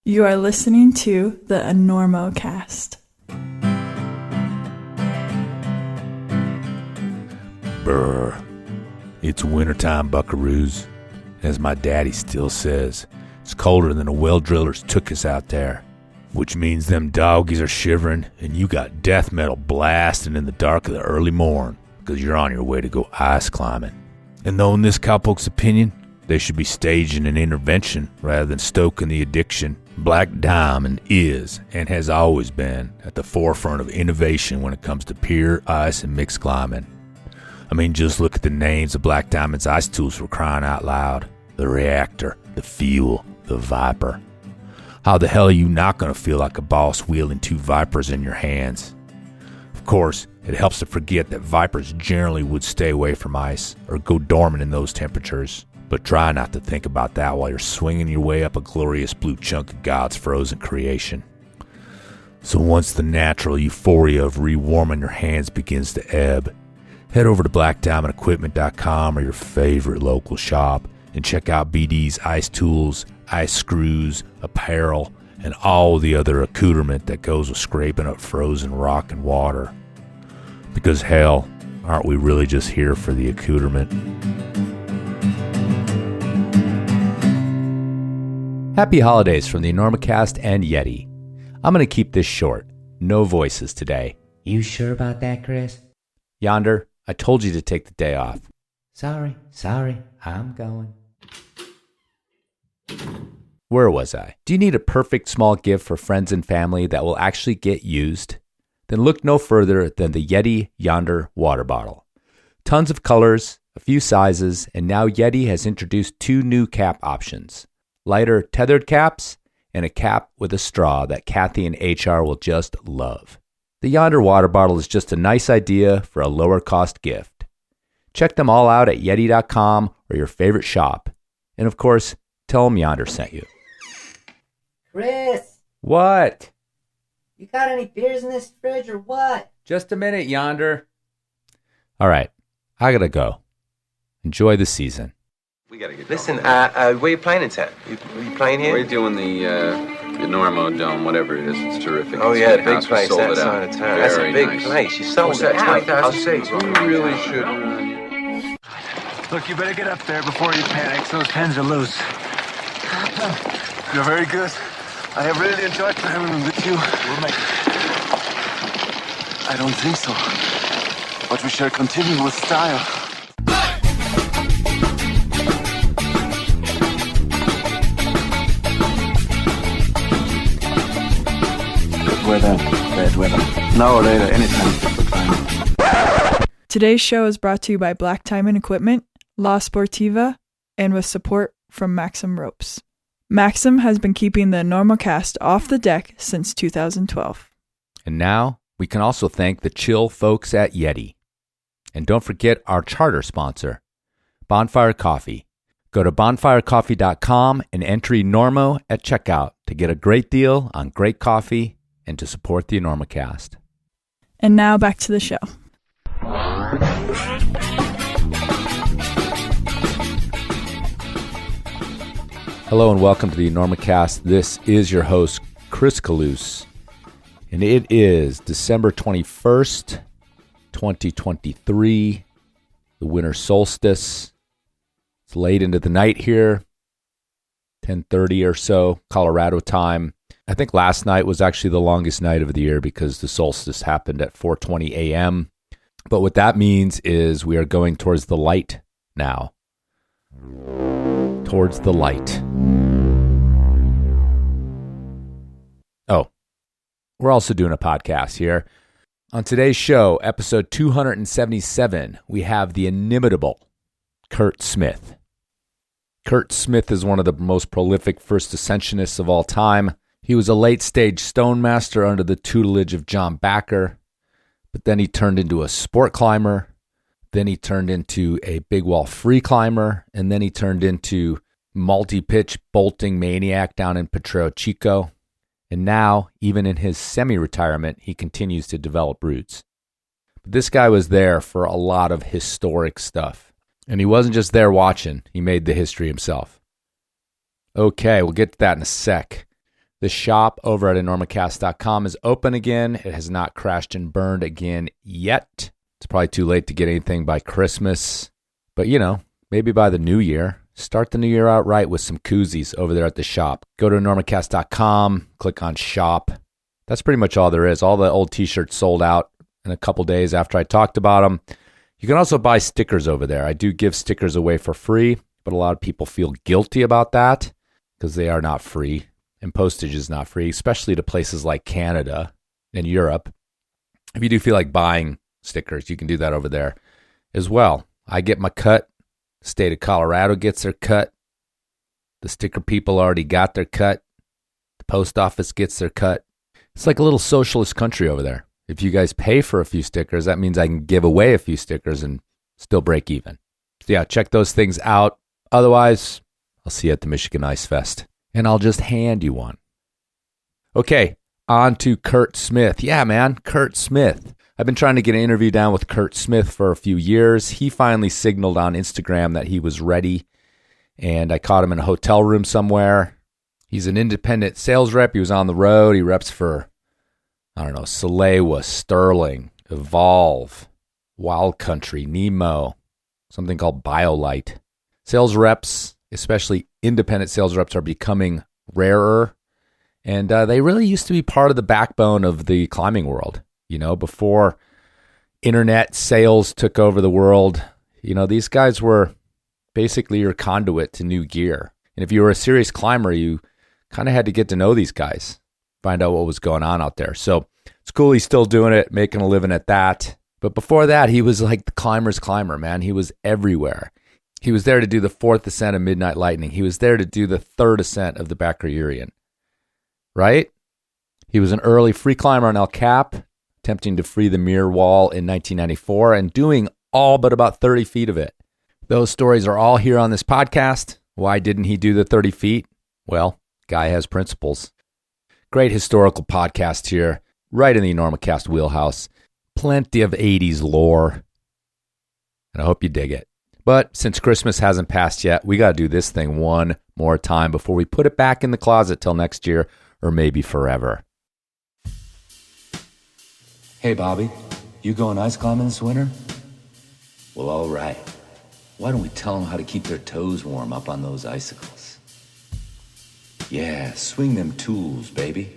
You are listening to the Enormocast. Brr. It's wintertime, buckaroos. As my daddy still says, it's colder than the well drillers took us out there. Which means them doggies are shivering and you got death metal blasting in the dark of the early morn because you're on your way to go ice climbing. And though in this cowpoke's opinion, they should be staging an intervention rather than stoking the addiction, Black Diamond is and has always been at the forefront of innovation when it comes to pure ice and mixed climbing. I mean, just look at the names of Black Diamond's ice tools for crying out loud. The Reactor, the Fuel, the Viper. How the hell are you not going to feel like a boss wielding two Vipers in your hands? Of course, it helps to forget that Vipers generally would stay away from ice or go dormant in those temperatures. But try not to think about that while you're swinging your way up a glorious blue chunk of God's frozen creation. So once the natural euphoria of rewarming your hands begins to ebb, head over to blackdiamondequipment.com or your favorite local shop and check out BD's ice tools, ice screws, apparel, and all the other accoutrement that goes with scraping up frozen rock and water. Because hell, aren't we really just here for the accoutrement? Happy holidays from the Enormocast and Yeti. I'm going to keep this short. No voices today. You sure about that, Chris? Yonder, I told you to take the day off. Sorry, I'm going. Where was I? Do you need a perfect small gift for friends and family that will actually get used? Then look no further than the Yeti Yonder water bottle. Tons of colors, a few sizes, and now Yeti has introduced two new cap options. Lighter tethered caps and a cap with a straw that Kathy and HR will just love. The Yonder water bottle is just a nice idea for a lower cost gift. Check them all out at Yeti.com or your favorite shop. And of course, tell them Yonder sent you. Chris! What? You got any beers in this fridge or what? Just a minute, Yonder. All right, I gotta go. Enjoy the season. We gotta get Listen, where you playing in town? You playing here? We're doing the Enormo Dome, whatever it is. It's terrific. Oh, It's yeah, a big house. We place sold that it out. side of town. That's a Very big nice. place. You sold What's it that, out. 20,000 seats? We really should. Look, you better get up there before you panic. Those pens are loose. You're very good. I have really enjoyed climbing with you. We'll make it. I don't think so. But we shall continue with style. Bad weather. Now or later, anytime for climbing. Today's show is brought to you by Black Diamond Equipment, La Sportiva, and with support from Maxim Ropes. Maxim has been keeping the Enormocast off the deck since 2012. And now, we can also thank the chill folks at Yeti. And don't forget our charter sponsor, Bonfire Coffee. Go to bonfirecoffee.com and enter Enormo at checkout to get a great deal on great coffee and to support the Enormocast. And now back to the show. Hello and welcome to the Enormocast. This is your host, Chris Kalous, and it is December 21st, 2023, the winter solstice. It's late into the night here, 10:30 or so, Colorado time. I think last night was actually the longest night of the year because the solstice happened at 4:20 a.m. But what that means is we are going towards the light now. Towards the light. Oh, we're also doing a podcast here. On today's show, episode 277, we have the inimitable Kurt Smith. Kurt Smith is one of the most prolific first ascensionists of all time. He was a late-stage Stonemaster under the tutelage of John Backer, but then he turned into a sport climber, then he turned into a big wall free climber, and then he turned into multi-pitch bolting maniac down in Potrero Chico. And now, even in his semi-retirement, he continues to develop routes. But this guy was there for a lot of historic stuff. And he wasn't just there watching, he made the history himself. Okay, we'll get to that in a sec. The shop over at enormocast.com is open again. It has not crashed and burned again yet. It's probably too late to get anything by Christmas. But, maybe by the new year. Start the new year out right with some koozies over there at the shop. Go to enormocast.com, click on shop. That's pretty much all there is. All the old t-shirts sold out in a couple days after I talked about them. You can also buy stickers over there. I do give stickers away for free, but a lot of people feel guilty about that because they are not free. And postage is not free, especially to places like Canada and Europe. If you do feel like buying stickers, you can do that over there as well. I get my cut. State of Colorado gets their cut. The sticker people already got their cut. The post office gets their cut. It's like a little socialist country over there. If you guys pay for a few stickers, that means I can give away a few stickers and still break even. So yeah, check those things out. Otherwise, I'll see you at the Michigan Ice Fest, and I'll just hand you one. Okay, on to Kurt Smith. Yeah, man, Kurt Smith. I've been trying to get an interview down with Kurt Smith for a few years. He finally signaled on Instagram that he was ready, and I caught him in a hotel room somewhere. He's an independent sales rep. He was on the road. He reps for, Salewa, Sterling, Evolve, Wild Country, Nemo, something called BioLite. Sales reps, especially independent sales reps, are becoming rarer, and they really used to be part of the backbone of the climbing world. Before internet sales took over the world, these guys were basically your conduit to new gear. And if you were a serious climber, you kind of had to get to know these guys, find out what was going on out there. So it's cool he's still doing it, making a living at that. But before that, he was like the climber's climber, man. He was everywhere. He was there to do the 4th ascent of Midnight Lightning. He was there to do the 3rd ascent of the Bakr-Urian, right? He was an early free climber on El Cap, attempting to free the Mirror Wall in 1994 and doing all but about 30 feet of it. Those stories are all here on this podcast. Why didn't he do the 30 feet? Well, guy has principles. Great historical podcast here, right in the Enormocast wheelhouse. Plenty of 80s lore, and I hope you dig it. But since Christmas hasn't passed yet, we got to do this thing one more time before we put it back in the closet till next year or maybe forever. Hey, Bobby, you going ice climbing this winter? Well, all right. Why don't we tell them how to keep their toes warm up on those icicles? Yeah, swing them tools, baby.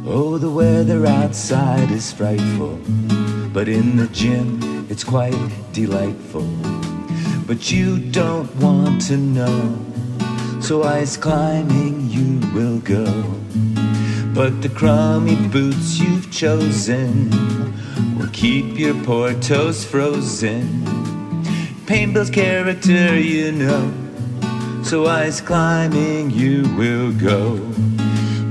Oh, the weather outside is frightful, but in the gym it's quite delightful. But you don't want to know, so ice climbing you will go. But the crummy boots you've chosen will keep your poor toes frozen. Pain builds character, so ice climbing you will go.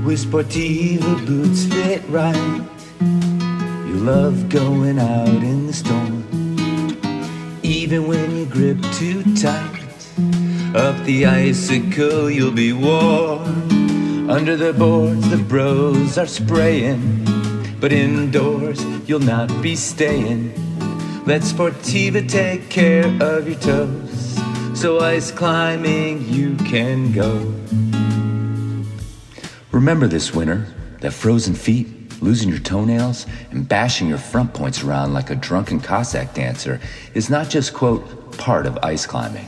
With Sportiva boots fit right, you love going out in the storm. Even when you grip too tight, up the icicle you'll be warm. Under the boards the bros are spraying, but indoors you'll not be staying. Let Sportiva take care of your toes, so ice climbing you can go. Remember this winter, that frozen feet, losing your toenails, and bashing your front points around like a drunken Cossack dancer is not just, quote, part of ice climbing.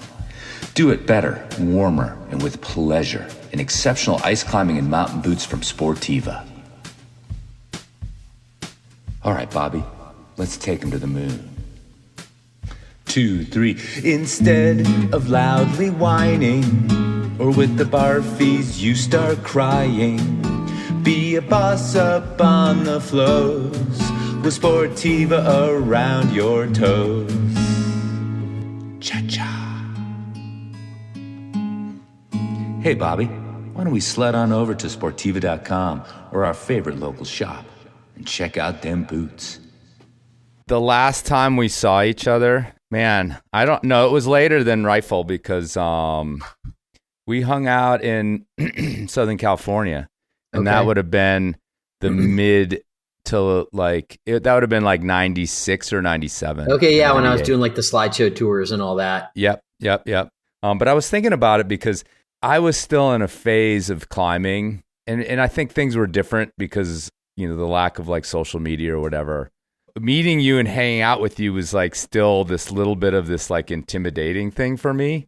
Do it better, warmer, and with pleasure in exceptional ice climbing and mountain boots from Sportiva. All right, Bobby, let's take him to the moon. 2, 3. Instead of loudly whining, or with the barfies you start crying, be a boss up on the flows with Sportiva around your toes. Cha-cha. Hey, Bobby, why don't we sled on over to Sportiva.com or our favorite local shop and check out them boots? The last time we saw each other, man, I don't know. It was later than Rifle because we hung out in Southern California, and that would have been the mid to that would have been like 96 or 97. Okay, yeah, when I was doing like the slideshow tours and all that. Yep. But I was thinking about it because I was still in a phase of climbing, and I think things were different because, the lack of like social media or whatever. Meeting you and hanging out with you was like still this little bit of this like intimidating thing for me.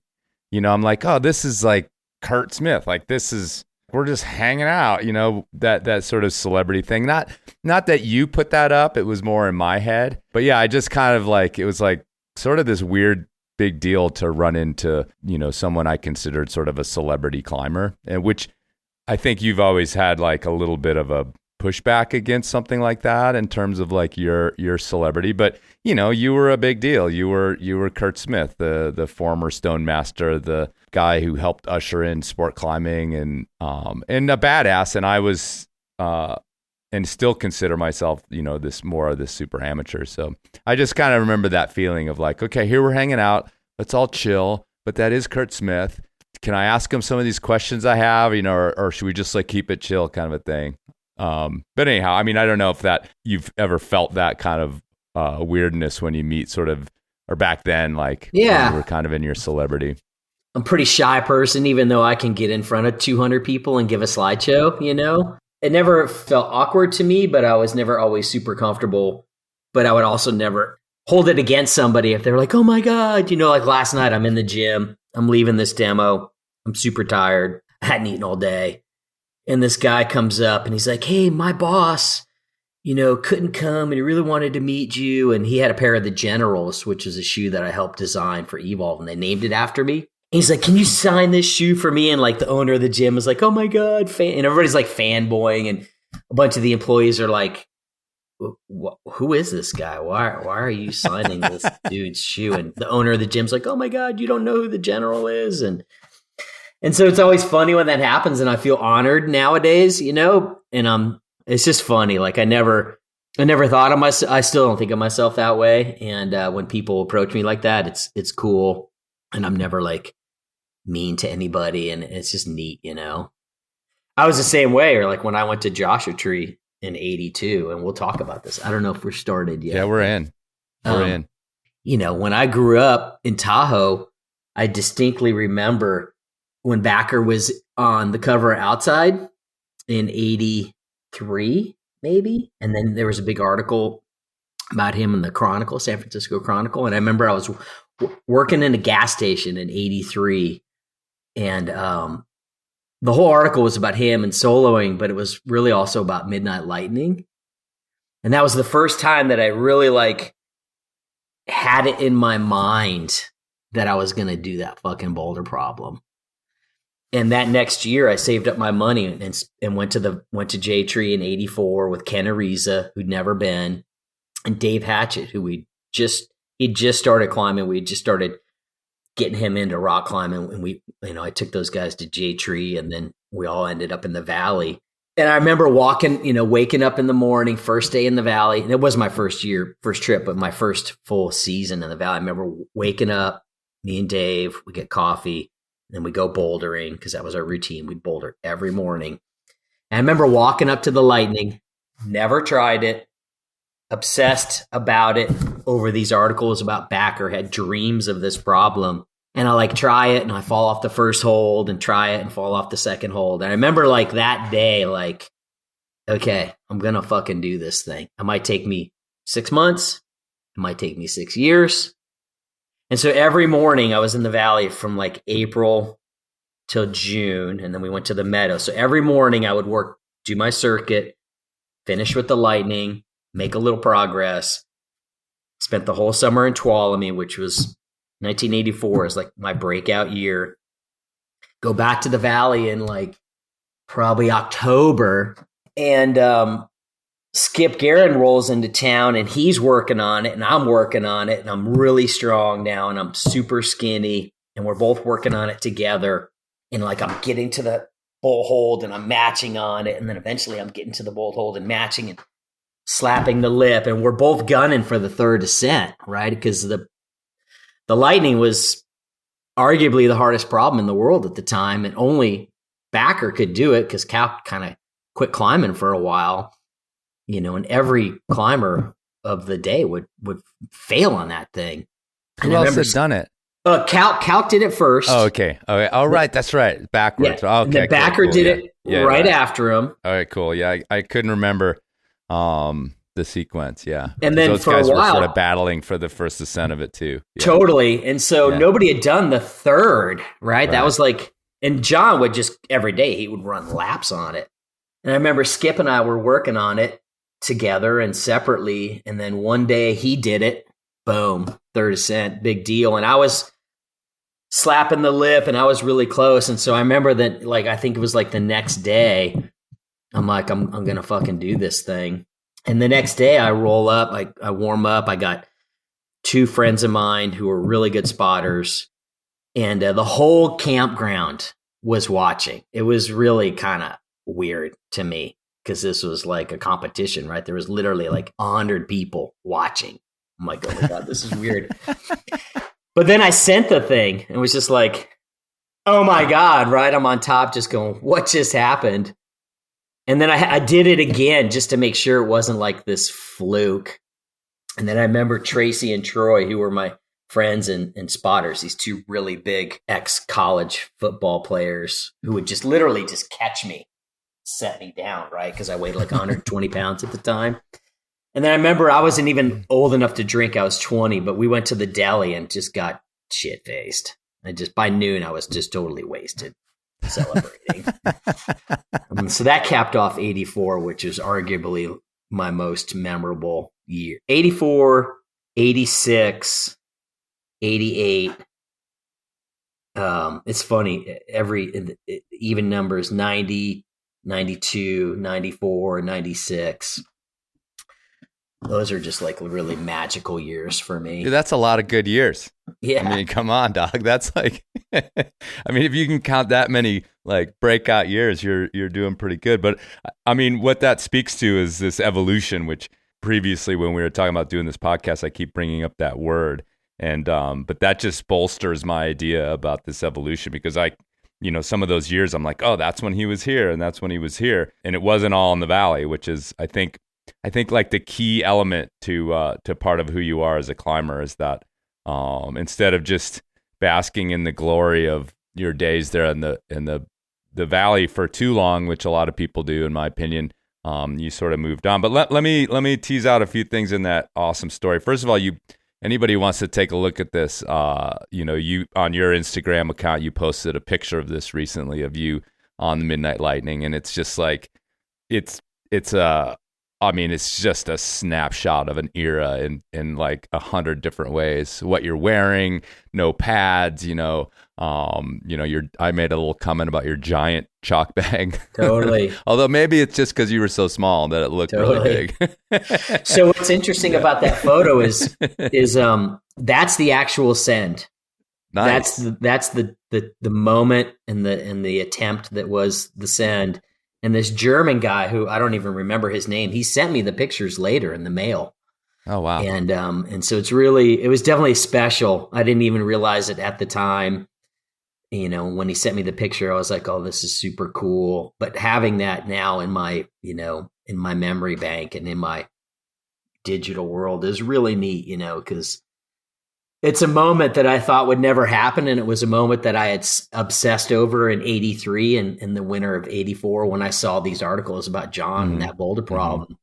I'm like, oh, this is like Kurt Smith. Like we're just hanging out, that sort of celebrity thing. Not that you put that up. It was more in my head. But yeah, I just kind of like, it was like sort of this weird big deal to run into, someone I considered sort of a celebrity climber, and which I think you've always had like a little bit of a pushback against something like that in terms of like your celebrity. But, you were a big deal. You were Kurt Smith, the former Stonemaster, the guy who helped usher in sport climbing and a badass. And I was, and still consider myself, this super amateur. So I just kind of remember that feeling of like, okay, here we're hanging out. Let's all chill. But that is Kurt Smith. Can I ask him some of these questions I have, or should we just like keep it chill kind of a thing? But anyhow, I mean, I don't know if that you've ever felt that kind of weirdness when you meet sort of, or back then, like when you were kind of in your celebrity. I'm a pretty shy person, even though I can get in front of 200 people and give a slideshow, It never felt awkward to me, but I was never always super comfortable. But I would also never hold it against somebody if they were like, oh my God, like last night I'm in the gym, I'm leaving this demo, I'm super tired, I hadn't eaten all day. And this guy comes up and he's like, hey, my boss, couldn't come and he really wanted to meet you. And he had a pair of the Generals, which is a shoe that I helped design for Evolve, and they named it after me. He's like, can you sign this shoe for me? And like the owner of the gym is like, oh my God, and everybody's like fanboying, and a bunch of the employees are like, who is this guy? Why are you signing this dude's shoe? And the owner of the gym's like, oh my God, you don't know who the General is? And so it's always funny when that happens, and I feel honored nowadays, and it's just funny. Like I never thought of myself. I still don't think of myself that way. And when people approach me like that, it's cool. And I'm never like mean to anybody, and it's just neat, I was the same way, or like when I went to Joshua Tree in 82, and we'll talk about this. I don't know if we're started yet. Yeah, we're in. When I grew up in Tahoe, I distinctly remember when Backer was on the cover outside in 83, maybe. And then there was a big article about him in the Chronicle, San Francisco Chronicle. And I remember I was working in a gas station in 83, and the whole article was about him and soloing, but it was really also about Midnight Lightning. And that was the first time that I really like had it in my mind that I was going to do that fucking boulder problem. And that next year I saved up my money and went to J Tree in 84 with Ken Ariza, who'd never been, and Dave Hatchett, who he'd just started climbing. We had just started getting him into rock climbing, and I took those guys to J Tree, and then we all ended up in the valley. And I remember waking up in the morning, first day in the valley. And it was my first trip, but my first full season in the valley. I remember waking up, me and Dave, we get coffee, and then we go bouldering because that was our routine. We'd boulder every morning. And I remember walking up to the Lightning, never tried it, obsessed about it over these articles about Backer, had dreams of this problem. And I like try it and I fall off the first hold and try it and fall off the second hold. And I remember like that day, like, okay, I'm going to fucking do this thing. It might take me 6 months. It might take me 6 years. And so every morning I was in the valley from like April till June. And then we went to the meadow. So every morning I would do my circuit, finish with the Lightning, make a little progress. Spent the whole summer in Tuolumne, which was 1984 is like my breakout year. Go back to the valley in like probably October, and Skip Guerin rolls into town, and he's working on it and I'm working on it, and I'm really strong now and I'm super skinny, and we're both working on it together. And like I'm getting to the bolt hold and I'm matching on it, and then eventually I'm getting to the bolt hold and matching and slapping the lip, and we're both gunning for the third ascent, right? Because the Lightning was arguably the hardest problem in the world at the time, and only Backer could do it because Cal kind of quit climbing for a while, and every climber of the day would fail on that thing. Who else had done it? Calc did it first. Oh, okay. Oh, right. That's right. Backwards. Yeah. Okay. And then Backer cool. did it right after him. All right, cool. Yeah, I couldn't remember the sequence. Yeah. And then those for guys a while, were sort of battling for the first ascent of it too. Yeah. Totally. And so nobody had done the third, right? That was like, and John would just every day he would run laps on it. And I remember Skip and I were working on it together and separately. And then one day he did it. Boom, third ascent, big deal. And I was slapping the lip and I was really close. And so I remember that, like, I think it was like the next day, I'm like, I'm going to fucking do this thing. And the next day I roll up, I warm up. I got 2 friends of mine who are really good spotters. And the whole campground was watching. It was really kind of weird to me because this was like a competition, right? There was literally like 100 people watching. I'm like, oh my God, this is weird. But then I sent the thing and was just like, oh my God, right? I'm on top just going, what just happened? And then I did it again just to make sure it wasn't like this fluke. And then I remember Tracy and Troy, who were my friends and spotters, these 2 really big ex-college football players who would just literally just catch me, set me down, right? Because I weighed like 120 pounds at the time. And then I remember I wasn't even old enough to drink. I was 20, but we went to the deli and just got shit-faced. And just by noon, I was just totally wasted celebrating. So that capped off 84, which is arguably my most memorable year. 84, 86, 88. It's funny. Even numbers, 90, 92, 94, 96. Those are just like really magical years for me. Dude, that's a lot of good years. Yeah. I mean, come on, dog. That's like, I mean, if you can count that many like breakout years, you're doing pretty good. But I mean, what that speaks to is this evolution, which previously when we were talking about doing this podcast, I keep bringing up that word. And, but that just bolsters my idea about this evolution because some of those years I'm like, oh, that's when he was here and that's when he was here. And it wasn't all in the valley, which is, I think like the key element to part of who you are as a climber is that instead of just basking in the glory of your days there in the valley for too long, which a lot of people do, in my opinion, you sort of moved on. But let me tease out a few things in that awesome story. First of all, anybody who wants to take a look at this, you on your Instagram account, you posted a picture of this recently of you on the Midnight Lightning, and it's just like it's just a snapshot of an era in like 100 different ways. What you're wearing, no pads, I made a little comment about your giant chalk bag. Totally. Although maybe it's just because you were so small that it looked really big. So what's interesting about that photo is that's the actual send. Nice. That's the moment and the attempt that was the send. And this German guy who I don't even remember his name, he sent me the pictures later in the mail. Oh, wow. And so it was definitely special. I didn't even realize it at the time. When he sent me the picture, I was like, oh, this is super cool. But having that now in my memory bank and in my digital world is really neat, because it's a moment that I thought would never happen. And it was a moment that I had obsessed over in 83 and in the winter of 84 when I saw these articles about John and that boulder problem.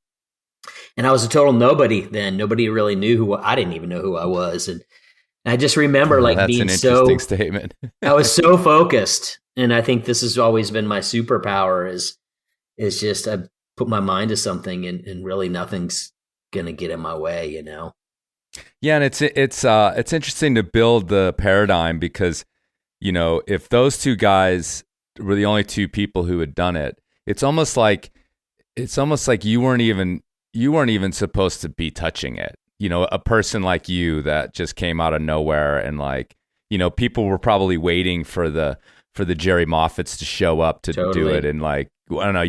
And I was a total nobody then. Nobody really knew I didn't even know who I was. And I just remember being an interesting statement. I was so focused. And I think this has always been my superpower is just I put my mind to something and really nothing's going to get in my way, Yeah, and it's interesting to build the paradigm because, if those 2 guys were the only 2 people who had done it, it's almost like you weren't even supposed to be touching it. A person like you that just came out of nowhere and people were probably waiting for the Jerry Moffats to show up to do it, and I don't know,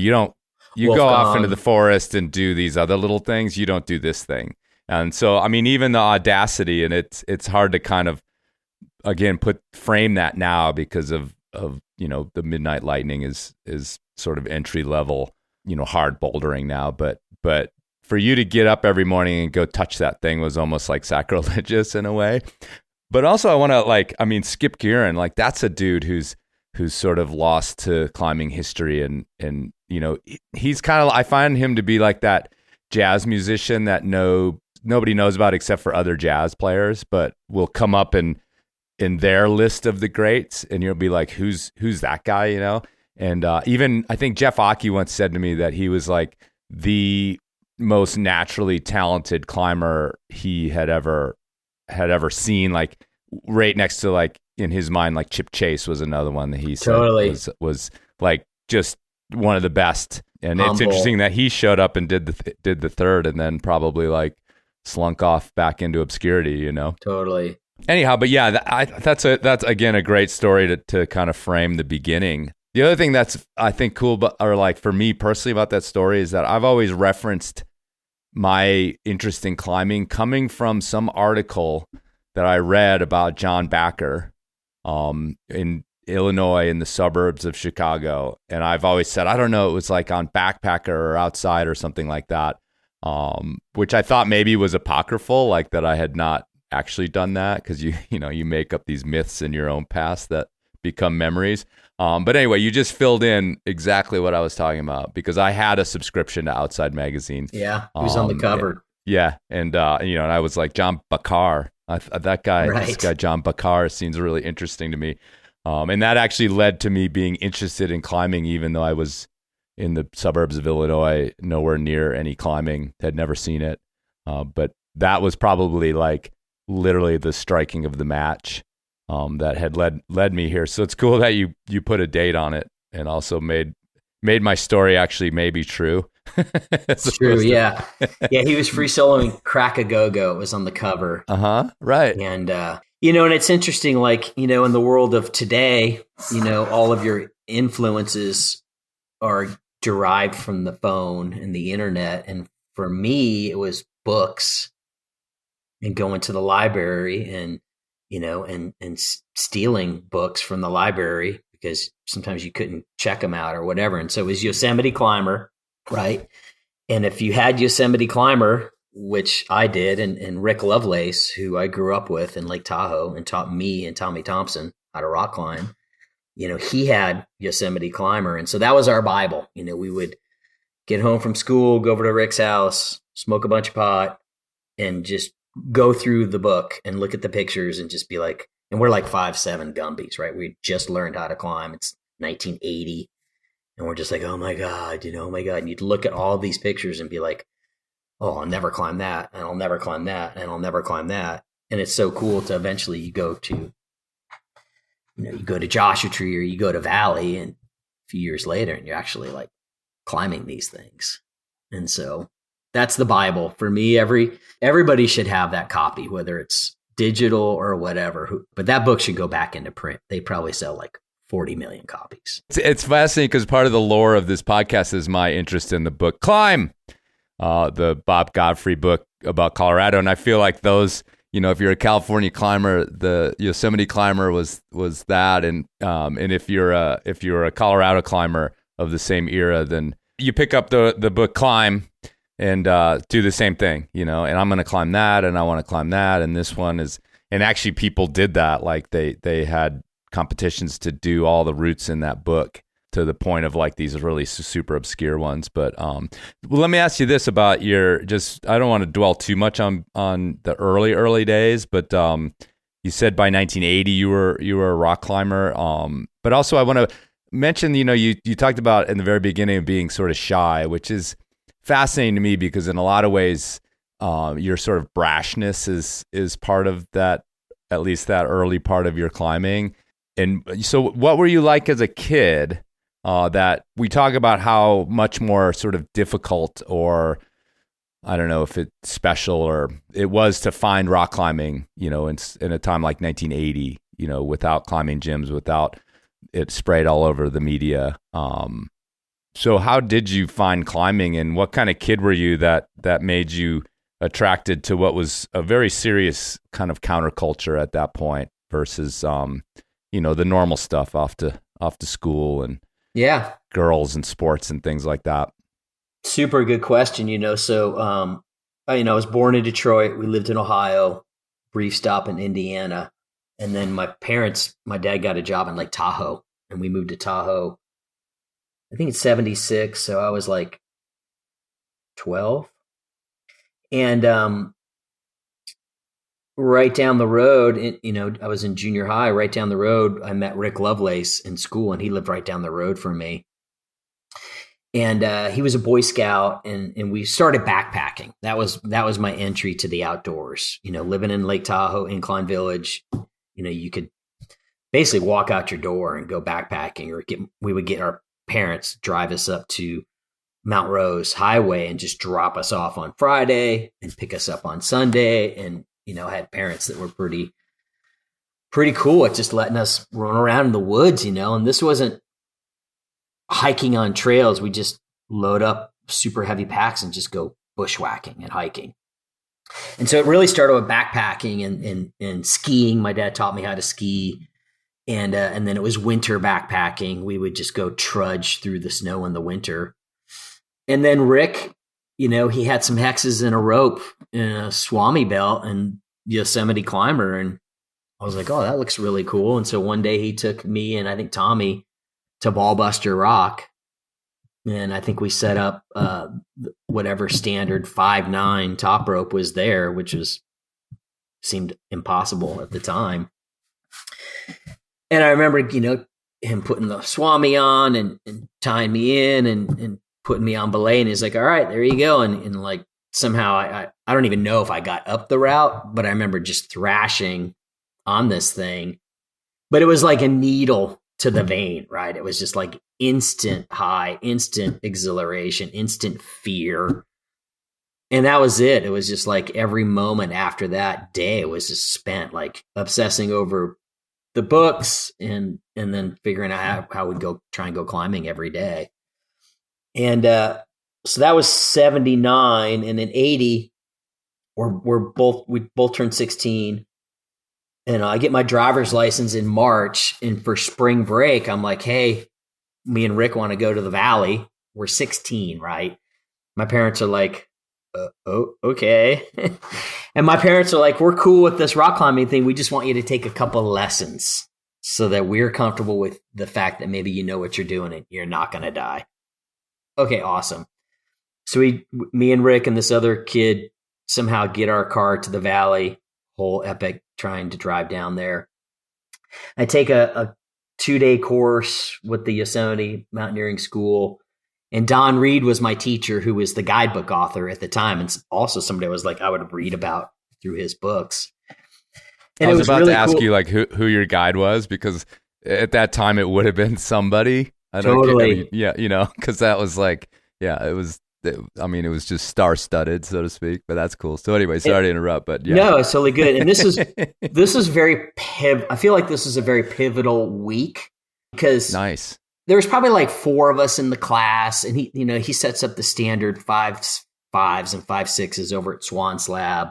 you go off into the forest and do these other little things. You don't do this thing. And so, I mean, even the audacity, and it's hard to kind of, again, frame that now because of the Midnight Lightning is sort of entry level, hard bouldering now. But for you to get up every morning and go touch that thing was almost like sacrilegious in a way. But also I want to Skip Gearin, that's a dude who's sort of lost to climbing history. And he's kind of, I find him to be like that jazz musician that nobody knows about except for other jazz players, but will come up in their list of the greats. And you'll be like, who's that guy, And even I think Jeff Aki once said to me that he was like the most naturally talented climber he had ever seen, like right next to, like, in his mind, like Chip Chase was another one that he said was like just one of the best. And It's interesting that he showed up and did the third and then probably like slunk off back into obscurity, Totally. Anyhow, but yeah, that's again a great story to kind of frame the beginning. The other thing that's, I think, cool, or like for me personally about that story, is that I've always referenced my interest in climbing coming from some article that I read about John Backer in Illinois, in the suburbs of Chicago. And I've always said, I don't know, it was like on Backpacker or Outside or something like that, which I thought maybe was apocryphal, like that I had not actually done that, because you make up these myths in your own past that become memories. But anyway, you just filled in exactly what I was talking about, because I had a subscription to Outside Magazine. Yeah, he was on the cover. Yeah, and and I was like, John Bacar, that guy, right. This guy John Bacar seems really interesting to me, and that actually led to me being interested in climbing, even though I was in the suburbs of Illinois, nowhere near any climbing, had never seen it. But that was probably like literally the striking of the match that had led me here. So it's cool that you put a date on it, and also made my story actually maybe true. It's true, yeah. Yeah, he was free soloing Crack a Go-Go. It was on the cover. Right. And, and it's interesting, like, in the world of today, all of your influences are derived from the phone and the internet. And for me, it was books and going to the library and stealing books from the library, because sometimes you couldn't check them out or whatever. And so it was Yosemite Climber, right? And if you had Yosemite Climber, which I did, and Rick Lovelace, who I grew up with in Lake Tahoe and taught me and Tommy Thompson how to rock climb, he had Yosemite Climber. And so that was our Bible. We would get home from school, go over to Rick's house, smoke a bunch of pot, and just go through the book and look at the pictures and just be like, and we're like 5'7" Gumbies, right? We just learned how to climb. It's 1980. And we're just like, oh my God, oh my God. And you'd look at all these pictures and be like, oh, I'll never climb that. And I'll never climb that. And I'll never climb that. And it's so cool to eventually you go to Joshua Tree or you go to Valley, and a few years later, and you're actually like climbing these things. And so that's the Bible for me. Everybody should have that copy, whether it's digital or whatever. But that book should go back into print. They probably sell like 40 million copies. It's fascinating because part of the lore of this podcast is my interest in the book Climb, the Bob Godfrey book about Colorado. And I feel like those, if you're a California climber, the Yosemite Climber was that, and if you're a Colorado climber of the same era, then you pick up the book Climb and do the same thing, and I'm going to climb that, and I want to climb that, and this one is, and actually people did that, like they had competitions to do all the routes in that book, to the point of like these really super obscure ones. But well, let me ask you this about I don't want to dwell too much on the early days, but you said by 1980 you were a rock climber, but also I want to mention, you talked about in the very beginning of being sort of shy, which is fascinating to me, because in a lot of ways your sort of brashness is part of that, at least that early part of your climbing. And so what were you like as a kid, that we talk about how much more sort of difficult, or I don't know if it's special, or it was to find rock climbing, in a time like 1980, without climbing gyms, without it sprayed all over the media. So how did you find climbing, and what kind of kid were you that made you attracted to what was a very serious kind of counterculture at that point versus, the normal stuff off to school and girls and sports and things like that? Super good question. So, I was born in Detroit. We lived in Ohio, brief stop in Indiana. And then my dad got a job in Lake Tahoe, and we moved to Tahoe. I think it's 76. So I was like 12. And right down the road, I was in junior high. Right down the road, I met Rick Lovelace in school, and he lived right down the road from me. And he was a Boy Scout, and we started backpacking. That was my entry to the outdoors. Living in Lake Tahoe, Incline Village, you could basically walk out your door and go backpacking, or we would get our parents drive us up to Mount Rose Highway and just drop us off on Friday and pick us up on Sunday. And I had parents that were pretty cool at just letting us run around in the woods, and this wasn't hiking on trails. We just load up super heavy packs and just go bushwhacking and hiking. And so it really started with backpacking and skiing. My dad taught me how to ski. And then it was winter backpacking. We would just go trudge through the snow in the winter. And then Rick, he had some hexes and a rope and a Swami belt and Yosemite Climber. And I was like, oh, that looks really cool. And so one day he took me and I think Tommy to Ballbuster Rock. And I think we set up whatever standard 5'9" top rope was there, which seemed impossible at the time. And I remember, him putting the Swami on and tying me in and putting me on belay. And he's like, all right, there you go. And like somehow I don't even know if I got up the route, but I remember just thrashing on this thing. But it was like a needle to the vein, right? It was just like instant high, instant exhilaration, instant fear. And that was it. It was just like every moment after that day was just spent like obsessing over the books and then figuring out how we'd try and go climbing every day. And so that was 79. And in 80, we both turned 16. And I get my driver's license in March. And for spring break, I'm like, hey, me and Rick want to go to the valley. We're 16, right? My parents are like, oh, okay. And my parents are like, we're cool with this rock climbing thing. We just want you to take a couple lessons so that we're comfortable with the fact that maybe you know what you're doing and you're not going to die. Okay, awesome. So me and Rick and this other kid somehow get our car to the valley, whole epic trying to drive down there. I take a 2-day course with the Yosemite Mountaineering School. And Don Reed was my teacher, who was the guidebook author at the time. And also somebody was like, I would read about through his books. And I was about really to ask cool. you like who your guide was, because at that time it would have been somebody. Totally. Because that was like, it was just star-studded, so to speak. But that's cool. So anyway, sorry to interrupt, but yeah. No, it's totally good. And this is I feel like this is a very pivotal week because Nice. There's probably like 4 of us in the class, and he sets up the standard 5.5s and 5.6s over at Swan's Lab.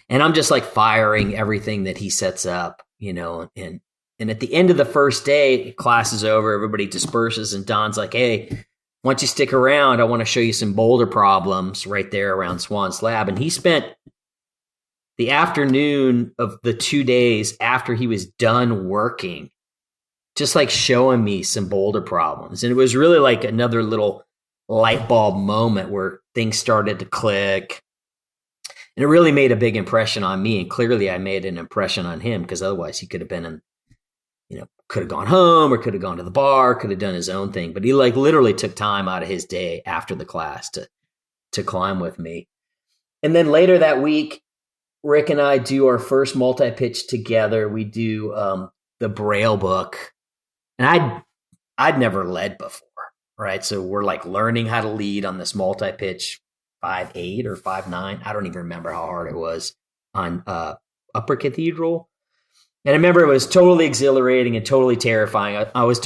And I'm just like firing everything that he sets up, and at the end of the first day, class is over, everybody disperses, and Don's like, hey, why don't you stick around? I want to show you some boulder problems right there around Swan's Lab. And he spent the afternoon of the 2 days after he was done working, just like showing me some boulder problems. And it was really like another little light bulb moment where things started to click. And it really made a big impression on me. And clearly I made an impression on him, because otherwise he could have been could have gone home or could have gone to the bar, could have done his own thing. But he like literally took time out of his day after the class to climb with me. And then later that week, Rick and I do our first multi-pitch together. We do the Braille book. And I'd never led before, right? So we're like learning how to lead on this multi-pitch 5.8 or 5.9. I don't even remember how hard it was on Upper Cathedral. And I remember it was totally exhilarating and totally terrifying. I was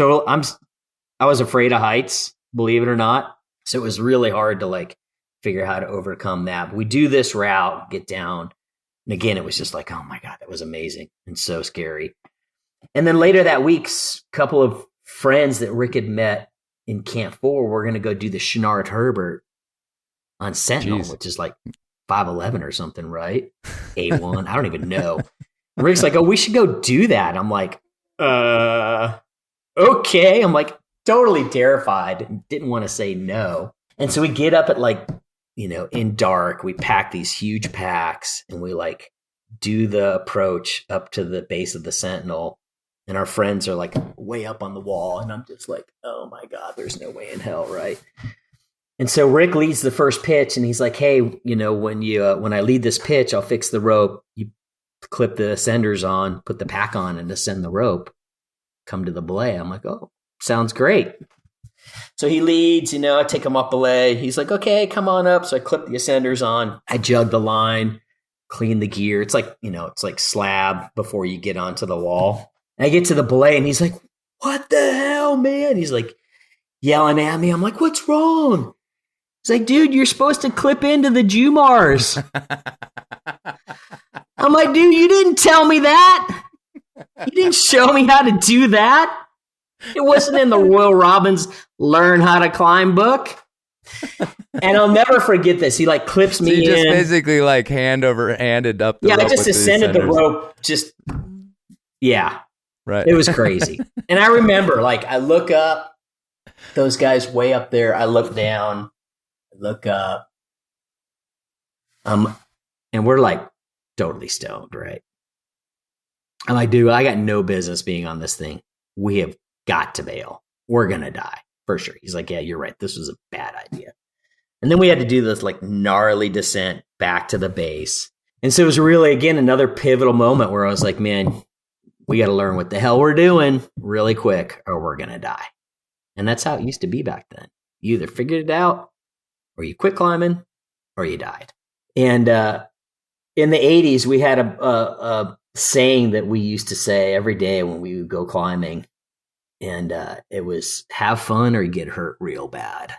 afraid of heights, believe it or not. So it was really hard to like figure out how to overcome that. But we do this route, get down. And again, it was just like, oh my God, that was amazing and so scary. And then later that week, a couple of friends that Rick had met in Camp 4 were going to go do the Chenard Herbert on Sentinel, which is like 5'11" or something, right? A1, I don't even know. Rick's like, oh, we should go do that. I'm like, okay. I'm like totally terrified and didn't want to say no. And so we get up at like, in dark, we pack these huge packs and we like do the approach up to the base of the Sentinel. And our friends are like way up on the wall. And I'm just like, oh my God, there's no way in hell. Right. And so Rick leads the first pitch and he's like, hey, when I lead this pitch, I'll fix the rope. You clip the ascenders on, put the pack on and ascend the rope, come to the belay. I'm like, oh, sounds great. So he leads, I take him up belay. He's like, okay, come on up. So I clip the ascenders on. I jug the line, clean the gear. It's like, it's like slab before you get onto the wall. And I get to the belay and he's like, what the hell, man? He's like yelling at me. I'm like, what's wrong? He's like, dude, you're supposed to clip into the Jumars. I'm like, dude, you didn't tell me that. You didn't show me how to do that. It wasn't in the Royal Robbins Learn How to Climb book. And I'll never forget this. He like clips me in. You just basically like hand over handed up the rope. Yeah, I just ascended the rope. Right. It was crazy. And I remember like I look up, those guys way up there. I look down, I look up. And we're like totally stoned, right? I'm like, dude, I got no business being on this thing. We have got to bail. We're going to die for sure. He's like, yeah, you're right. This was a bad idea. And then we had to do this like gnarly descent back to the base. And so it was really, again, another pivotal moment where I was like, man, we got to learn what the hell we're doing really quick or we're going to die. And that's how it used to be back then. You either figured it out or you quit climbing or you died. And in the 80s, we had a saying that we used to say every day when we would go climbing. And it was have fun or you get hurt real bad.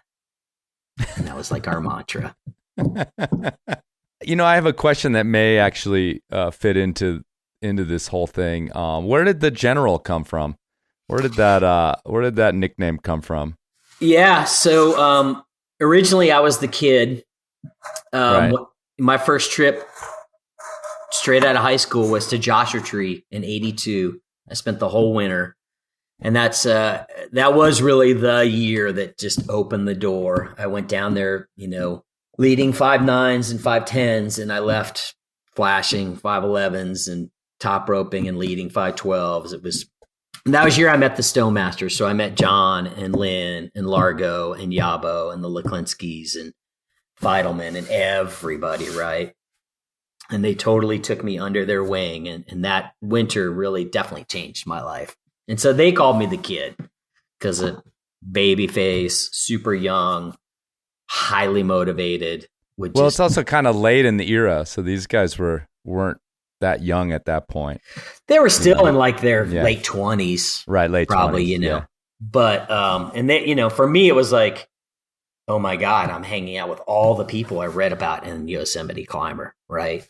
And that was like our mantra. I have a question that may actually fit into this whole thing. Where did the General come from? Where did that nickname come from? Yeah, so originally I was the kid. Right. My first trip straight out of high school was to Joshua Tree in '82. I spent the whole winter. And that was really the year that just opened the door. I went down there, leading 5.9s and 5.10s, and I left flashing 5.11s and top roping and leading 5.12s. That was the year I met the Stonemasters. So I met John and Lynn and Largo and Yabo and the Leklinskis and Feidelman and everybody, right? And they totally took me under their wing. And that winter really definitely changed my life. And so they called me the kid because of baby face, super young, highly motivated. It's also kind of late in the era. So these guys weren't that young at that point. They were still in like their late 20s. Right, late probably, 20s. Yeah. But, and they, for me, it was like, oh my God, I'm hanging out with all the people I read about in Yosemite Climber, right?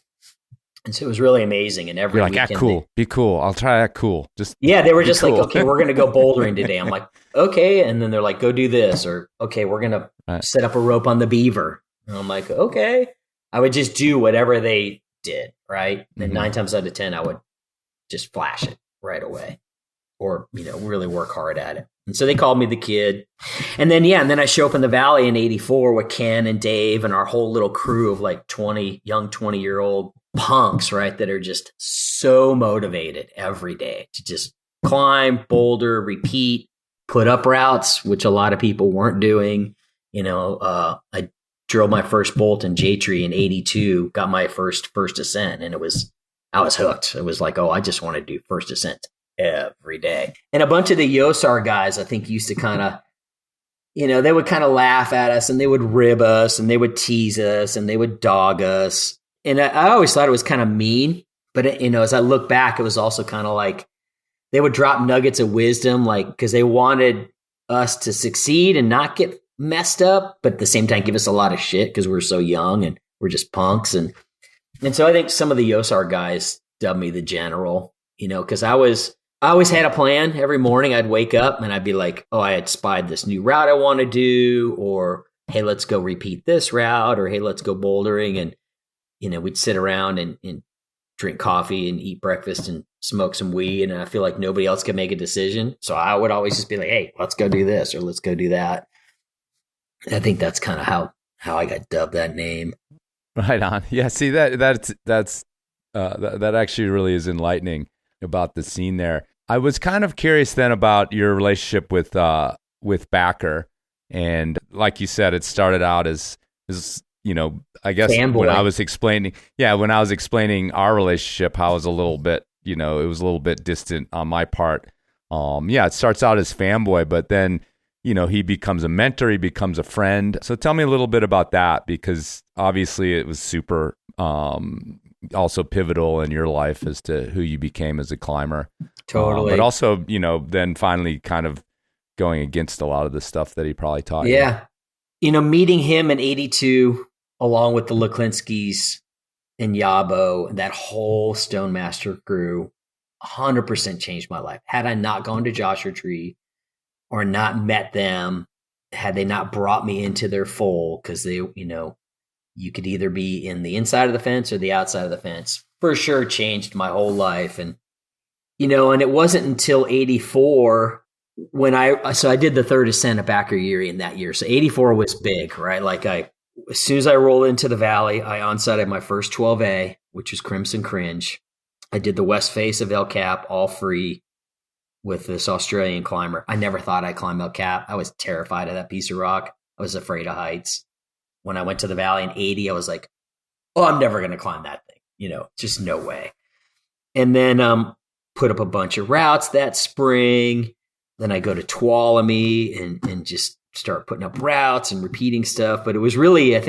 And so it was really amazing. And every weekend, act cool, be cool. I'll try to act cool. They were just cool. Like, okay, we're going to go bouldering today. I'm like, okay. And then they're like, go do this. Or, okay, we're going to set up a rope on the Beaver. And I'm like, okay. I would just do whatever they did, right? And 9 times out of 10, I would just flash it right away or, really work hard at it. And so they called me the kid. And then, and then I show up in the Valley in '84 with Ken and Dave and our whole little crew of like 20-year-old punks, right? That are just so motivated every day to just climb, boulder, repeat, put up routes, which a lot of people weren't doing. I drilled my first bolt in J-Tree in '82, got my first ascent, and I was hooked. It was like, oh, I just want to do first ascent every day. And a bunch of the Yosar guys, I think, used to kind of, they would kind of laugh at us and they would rib us and they would tease us and they would dog us. And I always thought it was kind of mean, but as I look back, it was also kind of like they would drop nuggets of wisdom, like, because they wanted us to succeed and not get messed up, but at the same time, give us a lot of shit because we're so young and we're just punks. And so I think some of the Yosar guys dubbed me the General, because I always had a plan. Every morning I'd wake up and I'd be like, oh, I had spied this new route I want to do, or, hey, let's go repeat this route, or, hey, let's go bouldering. And, we'd sit around and drink coffee and eat breakfast and smoke some weed. And I feel like nobody else can make a decision. So I would always just be like, hey, let's go do this or let's go do that. And I think that's kind of how I got dubbed that name. Right on. Yeah. See, that actually really is enlightening about the scene there. I was kind of curious then about your relationship with Backer. And like you said, it started out as I guess fanboy. when I was explaining our relationship, how it was a little bit, it was a little bit distant on my part. It starts out as fanboy, but then, he becomes a mentor, he becomes a friend. So tell me a little bit about that, because obviously it was super, also pivotal in your life as to who you became as a climber. Totally. But also, then finally kind of going against a lot of the stuff that he probably taught you. Yeah. Meeting him in 82, along with the Leklinskis and Yabo, that whole Stonemaster crew, 100% changed my life. Had I not gone to Joshua Tree or not met them, had they not brought me into their fold, because they, you could either be in the inside of the fence or the outside of the fence, for sure changed my whole life. And, and it wasn't until 84 when I did the third ascent of Backer in that year. So 84 was big, right? Like as soon as I rolled into the valley, I onsighted my first 12A, which was Crimson Cringe. I did the west face of El Cap, all free, with this Australian climber. I never thought I'd climb El Cap. I was terrified of that piece of rock. I was afraid of heights. When I went to the valley in 80, I was like, oh, I'm never going to climb that thing. Just no way. And then put up a bunch of routes that spring. Then I go to Tuolumne and just start putting up routes and repeating stuff. But it was really, I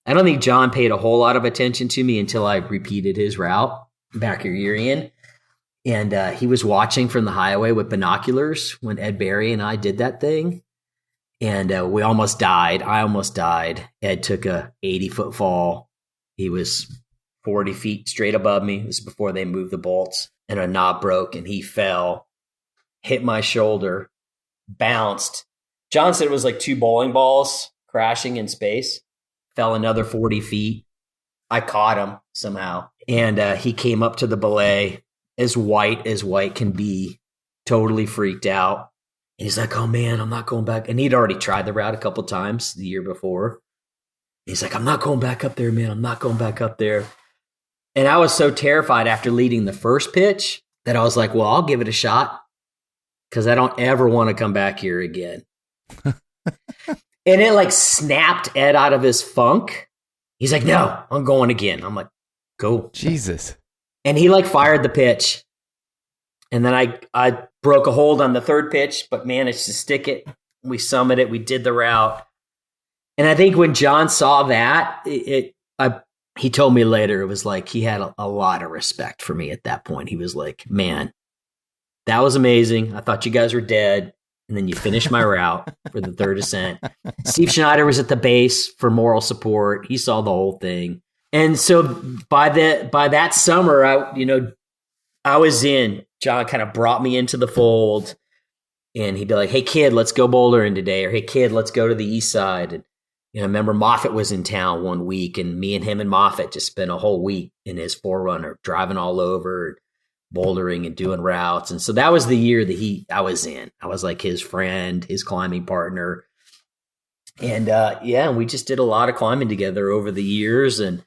don't think John paid a whole lot of attention to me until I repeated his route, Backer Urian. And he was watching from the highway with binoculars when Ed Barry and I did that thing. And we almost died. I almost died. Ed took a 80-foot fall. He was 40 feet straight above me. This is before they moved the bolts. And a knob broke and he fell, hit my shoulder, bounced. John said it was like two bowling balls crashing in space. Fell another 40 feet. I caught him somehow. And he came up to the belay as white can be, totally freaked out. And he's like, oh man, I'm not going back. And he'd already tried the route a couple times the year before. He's like, I'm not going back up there, man. I'm not going back up there. And I was so terrified after leading the first pitch that I was like, well, I'll give it a shot, because I don't ever want to come back here again. And it like snapped Ed out of his funk. He's like, no, I'm going again. I'm like, go. Jesus. And he like fired the pitch. And then I broke a hold on the third pitch, but managed to stick it. We summited. We did the route. And I think when John saw that, he told me later, it was like he had a lot of respect for me at that point. He was like, man, that was amazing. I thought you guys were dead. And then you finished my route for the third ascent. Steve Schneider was at the base for moral support. He saw the whole thing. And so by that summer, I was in. John kind of brought me into the fold, and he'd be like, hey kid, let's go bouldering today. Or hey kid, let's go to the east side. And I remember Moffett was in town one week, and me and him and Moffett just spent a whole week in his 4Runner, driving all over, bouldering and doing routes. And so that was the year that I was in. I was like his friend, his climbing partner. And and we just did a lot of climbing together over the years. And,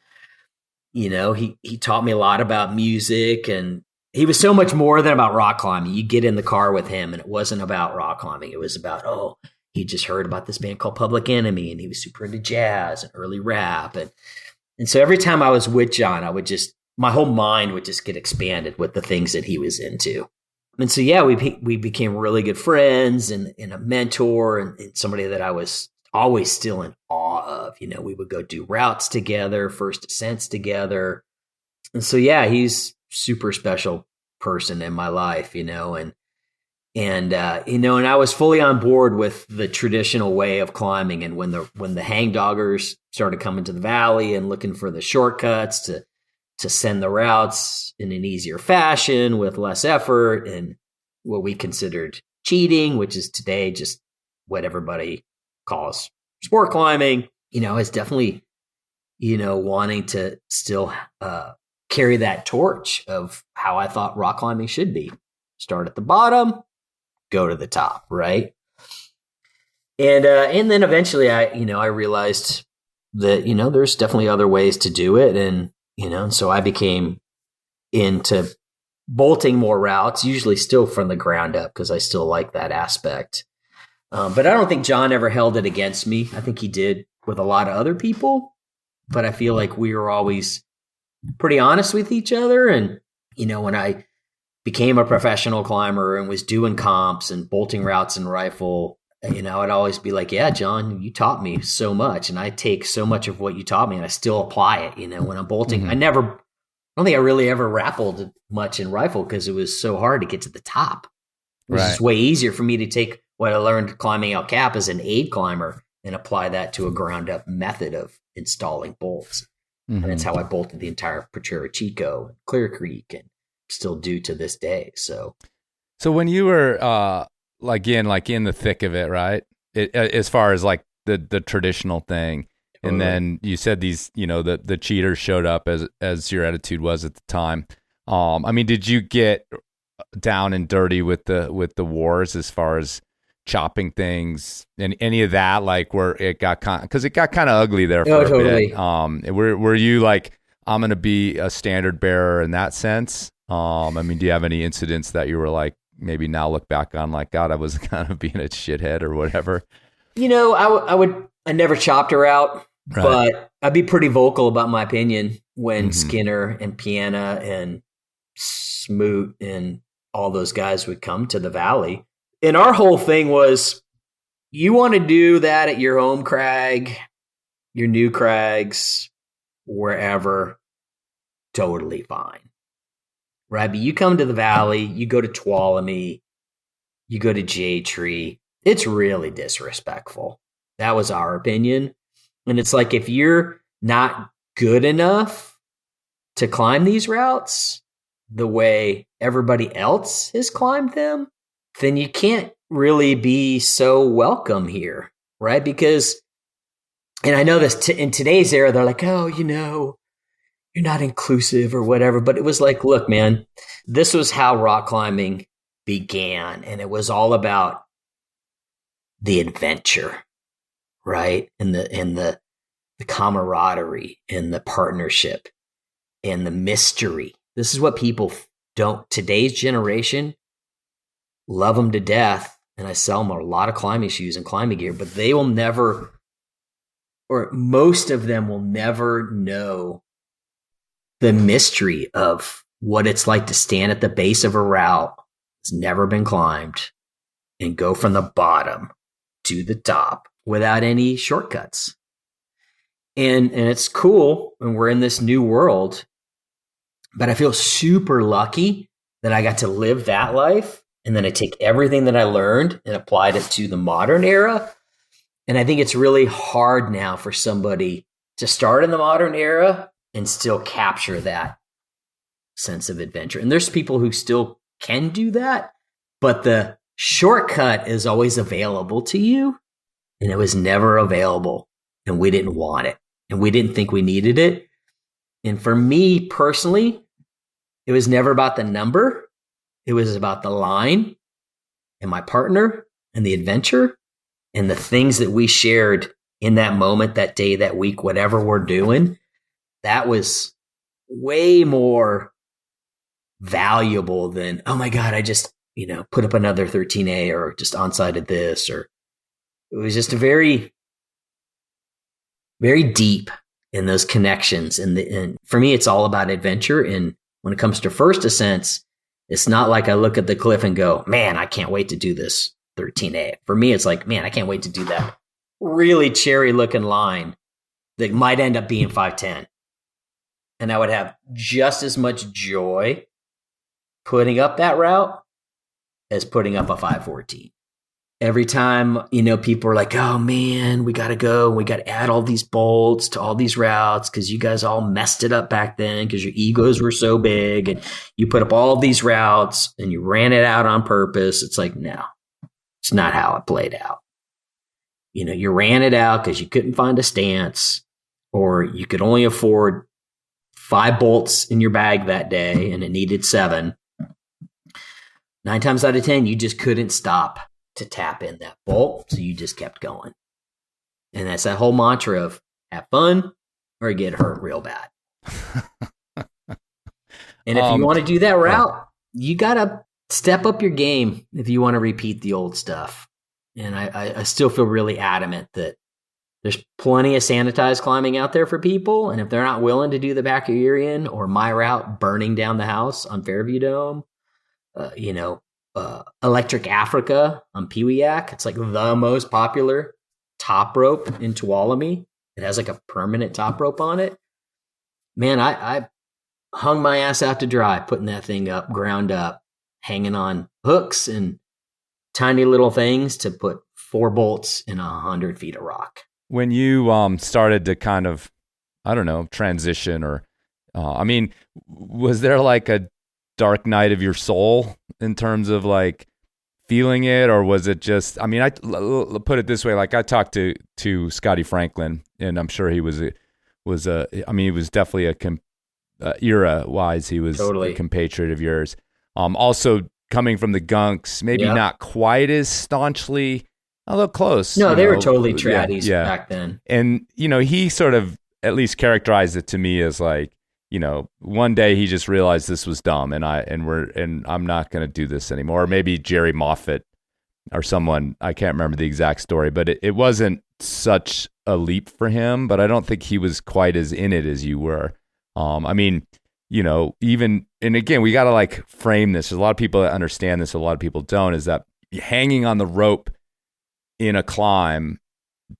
he taught me a lot about music, and he was so much more than about rock climbing. You get in the car with him and it wasn't about rock climbing. It was about, he just heard about this band called Public Enemy, and he was super into jazz and early rap. And so every time I was with John, my whole mind would just get expanded with the things that he was into. And so, yeah, we became really good friends and a mentor and somebody that I was always still in awe of. We would go do routes together, first ascents together. And so, yeah, he's super special person in my life, and I was fully on board with the traditional way of climbing. And when the hangdoggers started coming to the valley and looking for the shortcuts to send the routes in an easier fashion with less effort and what we considered cheating, which is today just what everybody calls sport climbing, is definitely, wanting to still carry that torch of how I thought rock climbing should be. Start at the bottom, go to the top, right? And then eventually I realized that, there's definitely other ways to do it. And, and so I became into bolting more routes, usually still from the ground up because I still like that aspect. But I don't think John ever held it against me. I think he did with a lot of other people, but I feel like we were always pretty honest with each other. And, when I became a professional climber and was doing comps and bolting routes and rifle, I'd always be like, yeah, John, you taught me so much. And I take so much of what you taught me and I still apply it. When I'm bolting, I don't think I really ever rappelled much in rifle because it was so hard to get to the top. It was just way easier for me to take what I learned climbing El Cap as an aid climber and apply that to a ground up method of installing bolts. And that's how I bolted the entire Potrero Chico and Clear Creek and still do to this day. So when you were in the thick of it, right? As far as like the traditional thing. And then you said these, the cheaters showed up as your attitude was at the time. Did you get down and dirty with the wars as far as chopping things and any of that, like where it got because it got kind of ugly there for a bit. Were you like, I'm going to be a standard bearer in that sense? Do you have any incidents that you were like, maybe now look back on like, God, I was kind of being a shithead or whatever? I never chopped her out. Right. But I'd be pretty vocal about my opinion when Skinner and Piana and Smoot and all those guys would come to the valley. And our whole thing was, you want to do that at your home crag, your new crags, wherever, totally fine. Right? But you come to the valley, you go to Tuolumne, you go to Jade Tree, it's really disrespectful. That was our opinion. And it's like, if you're not good enough to climb these routes the way everybody else has climbed them, then you can't really be so welcome here, right? Because, and I know this in today's era, they're like, oh, you're not inclusive or whatever. But it was like, look, man, this was how rock climbing began. And it was all about the adventure. Right. And the camaraderie and the partnership and the mystery. This is what people today's generation love them to death. And I sell them a lot of climbing shoes and climbing gear, but they will never, or most of them will never know the mystery of what it's like to stand at the base of a route that's never been climbed and go from the bottom to the top without any shortcuts. And it's cool, and we're in this new world, but I feel super lucky that I got to live that life. And then I take everything that I learned and applied it to the modern era. And I think it's really hard now for somebody to start in the modern era and still capture that sense of adventure. And there's people who still can do that, but the shortcut is always available to you. And it was never available, and we didn't want it, and we didn't think we needed it. And for me personally, it was never about the number. It was about the line and my partner and the adventure and the things that we shared in that moment, that day, that week, whatever we're doing. That was way more valuable than, oh my God, I just, put up another 13A or just onside this, or it was just a very, very deep in those connections. And for me, it's all about adventure. And when it comes to first ascents, it's not like I look at the cliff and go, man, I can't wait to do this 13A. For me, it's like, man, I can't wait to do that really cherry looking line that might end up being 510. And I would have just as much joy putting up that route as putting up a 514. Every time, people are like, oh man, we got to go. We got to add all these bolts to all these routes because you guys all messed it up back then because your egos were so big and you put up all these routes and you ran it out on purpose. It's like, no, it's not how it played out. You ran it out because you couldn't find a stance, or you could only afford 5 bolts in your bag that day and it needed 7, 9 times out of 10, you just couldn't stop to tap in that bolt. So you just kept going. And that's that whole mantra of have fun or get hurt real bad. And if you want to do that route, you got to step up your game if you want to repeat the old stuff. And I still feel really adamant that there's plenty of sanitized climbing out there for people. And if they're not willing to do the back of your in or my route, burning down the house on Fairview Dome, Electric Africa on Peweyak. It's like the most popular top rope in Tuolumne. It has like a permanent top rope on it. Man, I hung my ass out to dry, putting that thing up, ground up, hanging on hooks and tiny little things to put 4 bolts in 100 feet of rock. When you started to kind of, I don't know, transition or, was there like a dark night of your soul in terms of like feeling it, or was it just, I put it this way, like I talked to Scotty Franklin, and I'm sure he was definitely era-wise, he was totally a compatriot of yours. Also coming from the Gunks, maybe not quite as staunchly, although close. No, they were totally traddies back then. And, he sort of at least characterized it to me as like, one day he just realized this was dumb and I'm not going to do this anymore. Or maybe Jerry Moffitt or someone, I can't remember the exact story, but it wasn't such a leap for him, but I don't think he was quite as in it as you were. Even, and again, we got to like frame this. There's a lot of people that understand this. A lot of people don't, is that hanging on the rope in a climb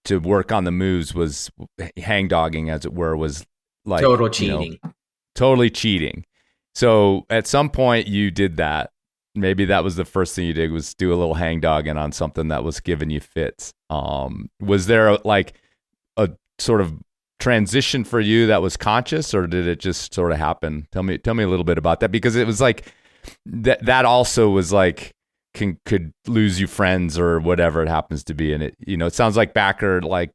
to work on the moves was hangdogging, as it were, was like total cheating. Totally cheating. So at some point you did that. Maybe that was the first thing you did, was do a little hangdogging on something that was giving you fits. Was there like a sort of transition for you that was conscious, or did it just sort of happen? Tell me a little bit about that, because it was like that also was like could lose you friends or whatever it happens to be. And it sounds like Backer like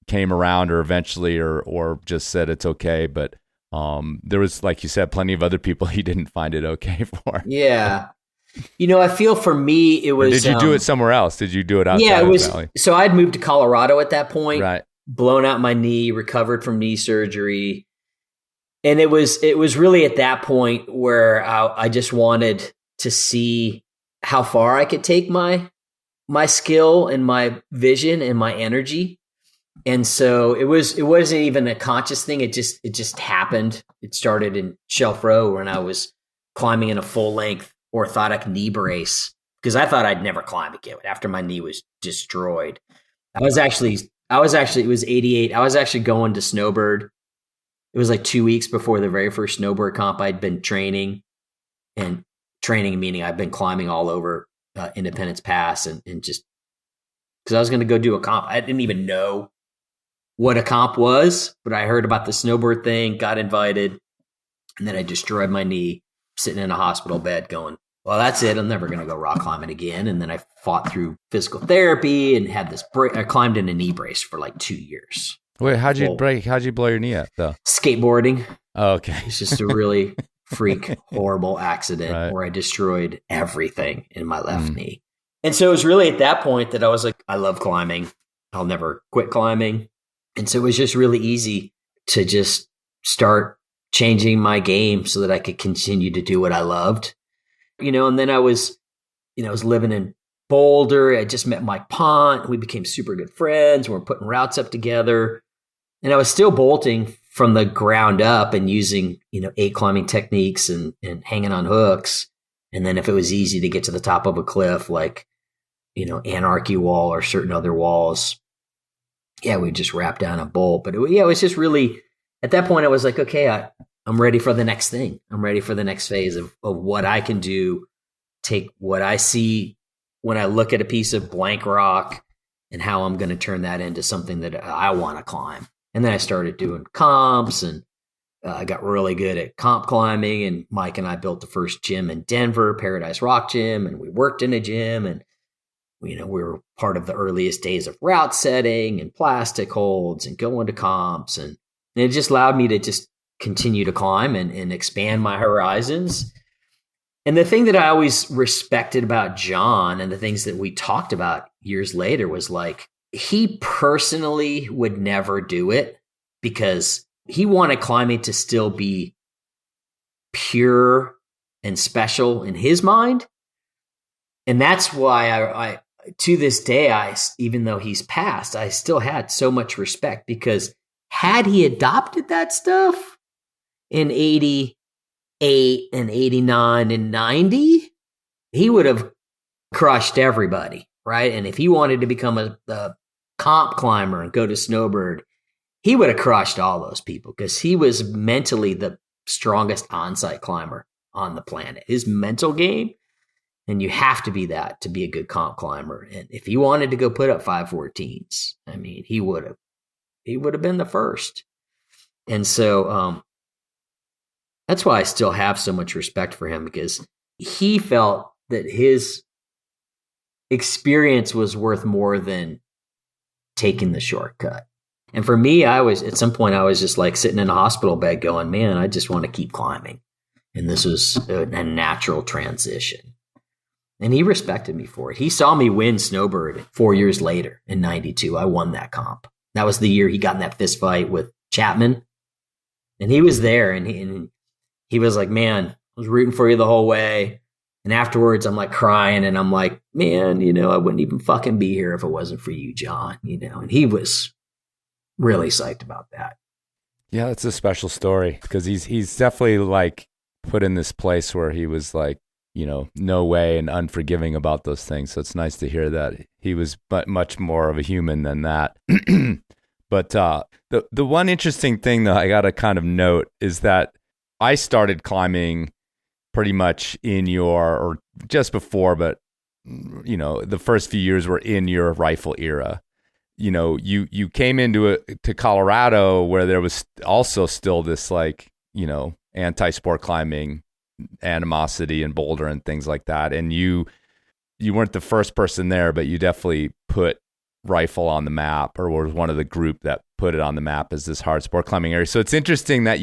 came around or eventually or just said it's okay, but there was, like you said, plenty of other people he didn't find it okay for. Yeah. I feel for me, it was... Or did you do it somewhere else? Did you do it outside it was, of the Valley? So I'd moved to Colorado at that point, right? Blown out my knee, recovered from knee surgery. And it was really at that point where I just wanted to see how far I could take my skill and my vision and my energy. And so it wasn't even a conscious thing. It just happened. It started in Shelf Row when I was climbing in a full length orthotic knee brace, because I thought I'd never climb again after my knee was destroyed. It was 88. I was actually going to Snowbird. It was like 2 weeks before the very first snowboard comp. I'd been training meaning I've been climbing all over Independence Pass and just because I was going to go do a comp. I didn't even know what a comp was, but I heard about the snowboard thing, got invited, and then I destroyed my knee sitting in a hospital bed going, well, that's it. I'm never going to go rock climbing again. And then I fought through physical therapy and had this break. I climbed in a knee brace for like 2 years. Wait, how'd you blow your knee up though? Skateboarding. Oh, okay. It's just a really freak, horrible accident where I destroyed everything in my left knee. And so it was really at that point that I was like, I love climbing. I'll never quit climbing. And so it was just really easy to just start changing my game so that I could continue to do what I loved. And then I was living in Boulder. I just met Mike Pont. We became super good friends. We're putting routes up together. And I was still bolting from the ground up and using, 8 climbing techniques and hanging on hooks. And then if it was easy to get to the top of a cliff, like, Anarchy Wall or certain other walls, we'd just wrap down a bolt. But it was just really, at that point, I was like, okay, I'm ready for the next thing. I'm ready for the next phase of what I can do, take what I see when I look at a piece of blank rock and how I'm going to turn that into something that I want to climb. And then I started doing comps and I got really good at comp climbing, and Mike and I built the first gym in Denver, Paradise Rock Gym, and we worked in a gym, and we were part of the earliest days of route setting and plastic holds and going to comps, and it just allowed me to just continue to climb and expand my horizons. And the thing that I always respected about John and the things that we talked about years later was like, he personally would never do it because he wanted climbing to still be pure and special in his mind. And that's why I to this day, even though he's passed, I still had so much respect, because had he adopted that stuff in 88 and 89 and 90, he would have crushed everybody, right? And if he wanted to become a comp climber and go to Snowbird, he would have crushed all those people, because he was mentally the strongest on-site climber on the planet. His mental game, and you have to be that to be a good comp climber. And if he wanted to go put up 514s, I mean, he would have been the first. And so that's why I still have so much respect for him, because he felt that his experience was worth more than taking the shortcut. And for me, at some point I was just like sitting in a hospital bed going, man, I just want to keep climbing. And this was a natural transition. And he respected me for it. He saw me win Snowbird 4 years later in 92. I won that comp. That was the year he got in that fist fight with Chapman. And he was there, and he was like, man, I was rooting for you the whole way. And afterwards, I'm like crying, and I'm like, man, I wouldn't even fucking be here if it wasn't for you, John, and he was really psyched about that. Yeah, that's a special story, because he's definitely like put in this place where he was like, no way, and unforgiving about those things. So it's nice to hear that he was much more of a human than that. But the one interesting thing that I got to kind of note is that I started climbing pretty much or just before, but the first few years were in your rifle era. You came to Colorado, where there was also still this like, anti-sport climbing animosity in Boulder and things like that. And you weren't the first person there, but you definitely put rifle on the map, or was one of the group that put it on the map as this hard sport climbing area. So it's interesting that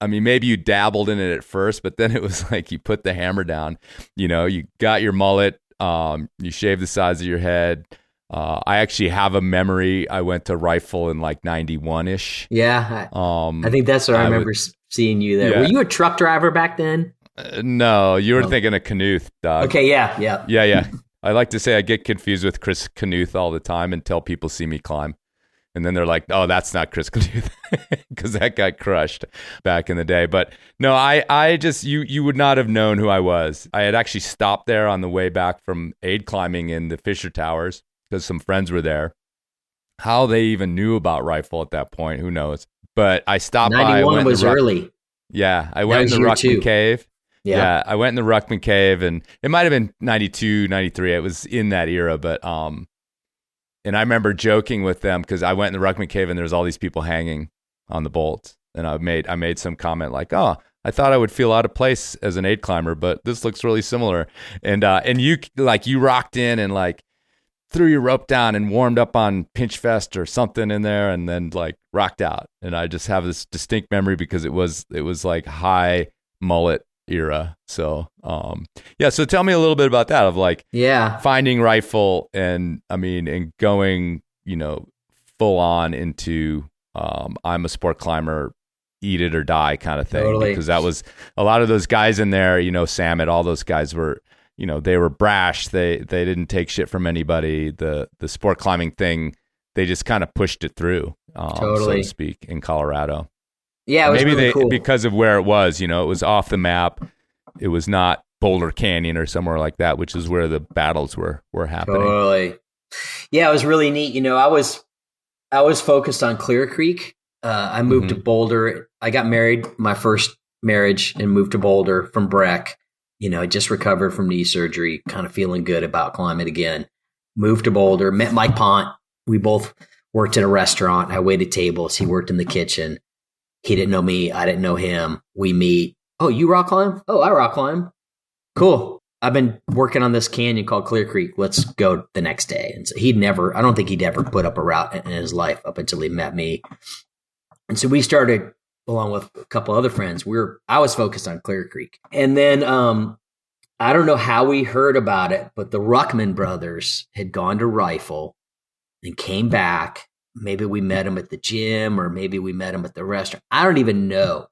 maybe you dabbled in it at first, but then it was like you put the hammer down. You got your mullet, you shaved the sides of your head. I actually have a memory. I went to rifle in like 91-ish. Yeah. I think that's where I remember seeing you there. Yeah. Were you a truck driver back then? No, you were thinking of Knuth, dog. Okay, yeah. I like to say I get confused with Chris Knuth all the time until people see me climb. And then they're like, oh, that's not Chris Knuth, because that got crushed back in the day. But no, I just, you would not have known who I was. I had actually stopped there on the way back from aid climbing in the Fisher Towers, because some friends were there. How they even knew about rifle at that point, who knows? But I stopped by. 91 was early. Yeah, I went in the Ruckman Cave. Yeah, I went in the Ruckman Cave, and it might have been 92, 93. It was in that era, but and I remember joking with them, because I went in the Ruckman Cave and there was all these people hanging on the bolts, and I made some comment like, "Oh, I thought I would feel out of place as an aid climber, but this looks really similar." And you rocked in and like threw your rope down and warmed up on Pinch Fest or something in there, and then like rocked out. And I just have this distinct memory, because it was like high mullet era. So so tell me a little bit about that, of like finding rifle and going full on into I'm a sport climber, eat it or die kind of thing. Totally. Because that was a lot of those guys in there, Samet, all those guys were, they were brash. They didn't take shit from anybody. The sport climbing thing, they just kind of pushed it through, so to speak, in Colorado. Yeah, it was maybe really cool. Because of where it was, it was off the map. It was not Boulder Canyon or somewhere like that, which is where the battles were happening. Totally. Yeah, it was really neat. I was focused on Clear Creek. I moved to Boulder. I got married, my first marriage, and moved to Boulder from Breck. I just recovered from knee surgery, kind of feeling good about climbing again. Moved to Boulder, met Mike Pont. We both worked in a restaurant. I waited tables. He worked in the kitchen. He didn't know me. I didn't know him. We meet. Oh, you rock climb? Oh, I rock climb. Cool. I've been working on this canyon called Clear Creek. Let's go the next day. And so I don't think he'd ever put up a route in his life up until he met me. And so we started along with a couple other friends. I was focused on Clear Creek. And then I don't know how we heard about it, but the Ruckman brothers had gone to Rifle and came back. Maybe we met them at the gym, or maybe we met them at the restaurant. I don't even know.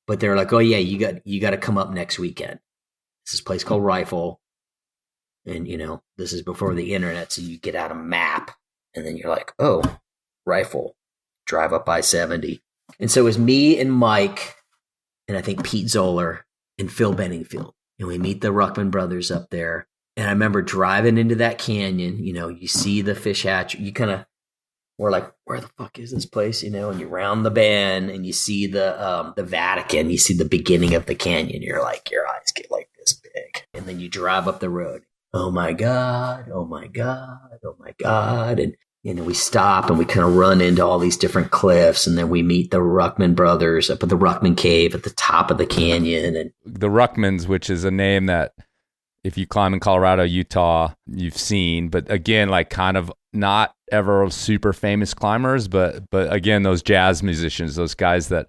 But they're like, oh yeah, you got to come up next weekend. This is a place called Rifle. And, this is before the internet, so you get out a map, and then you're like, oh, Rifle, drive up I-70. And so it was me and Mike, and I think Pete Zoller and Phil Benningfield. And we meet the Ruckman brothers up there. And I remember driving into that canyon, you see the fish hatchery. You kind of were like, where the fuck is this place? And you round the bend and you see the Vatican. You see the beginning of the canyon. You're like, your eyes get like this big. And then you drive up the road. Oh my God, oh my God, oh my God. And we stop and we kind of run into all these different cliffs, and then we meet the Ruckman brothers up at the Ruckman Cave at the top of the canyon. And the Ruckmans, which is a name that if you climb in Colorado, Utah, you've seen, but again, like kind of not ever super famous climbers, but again, those jazz musicians, those guys that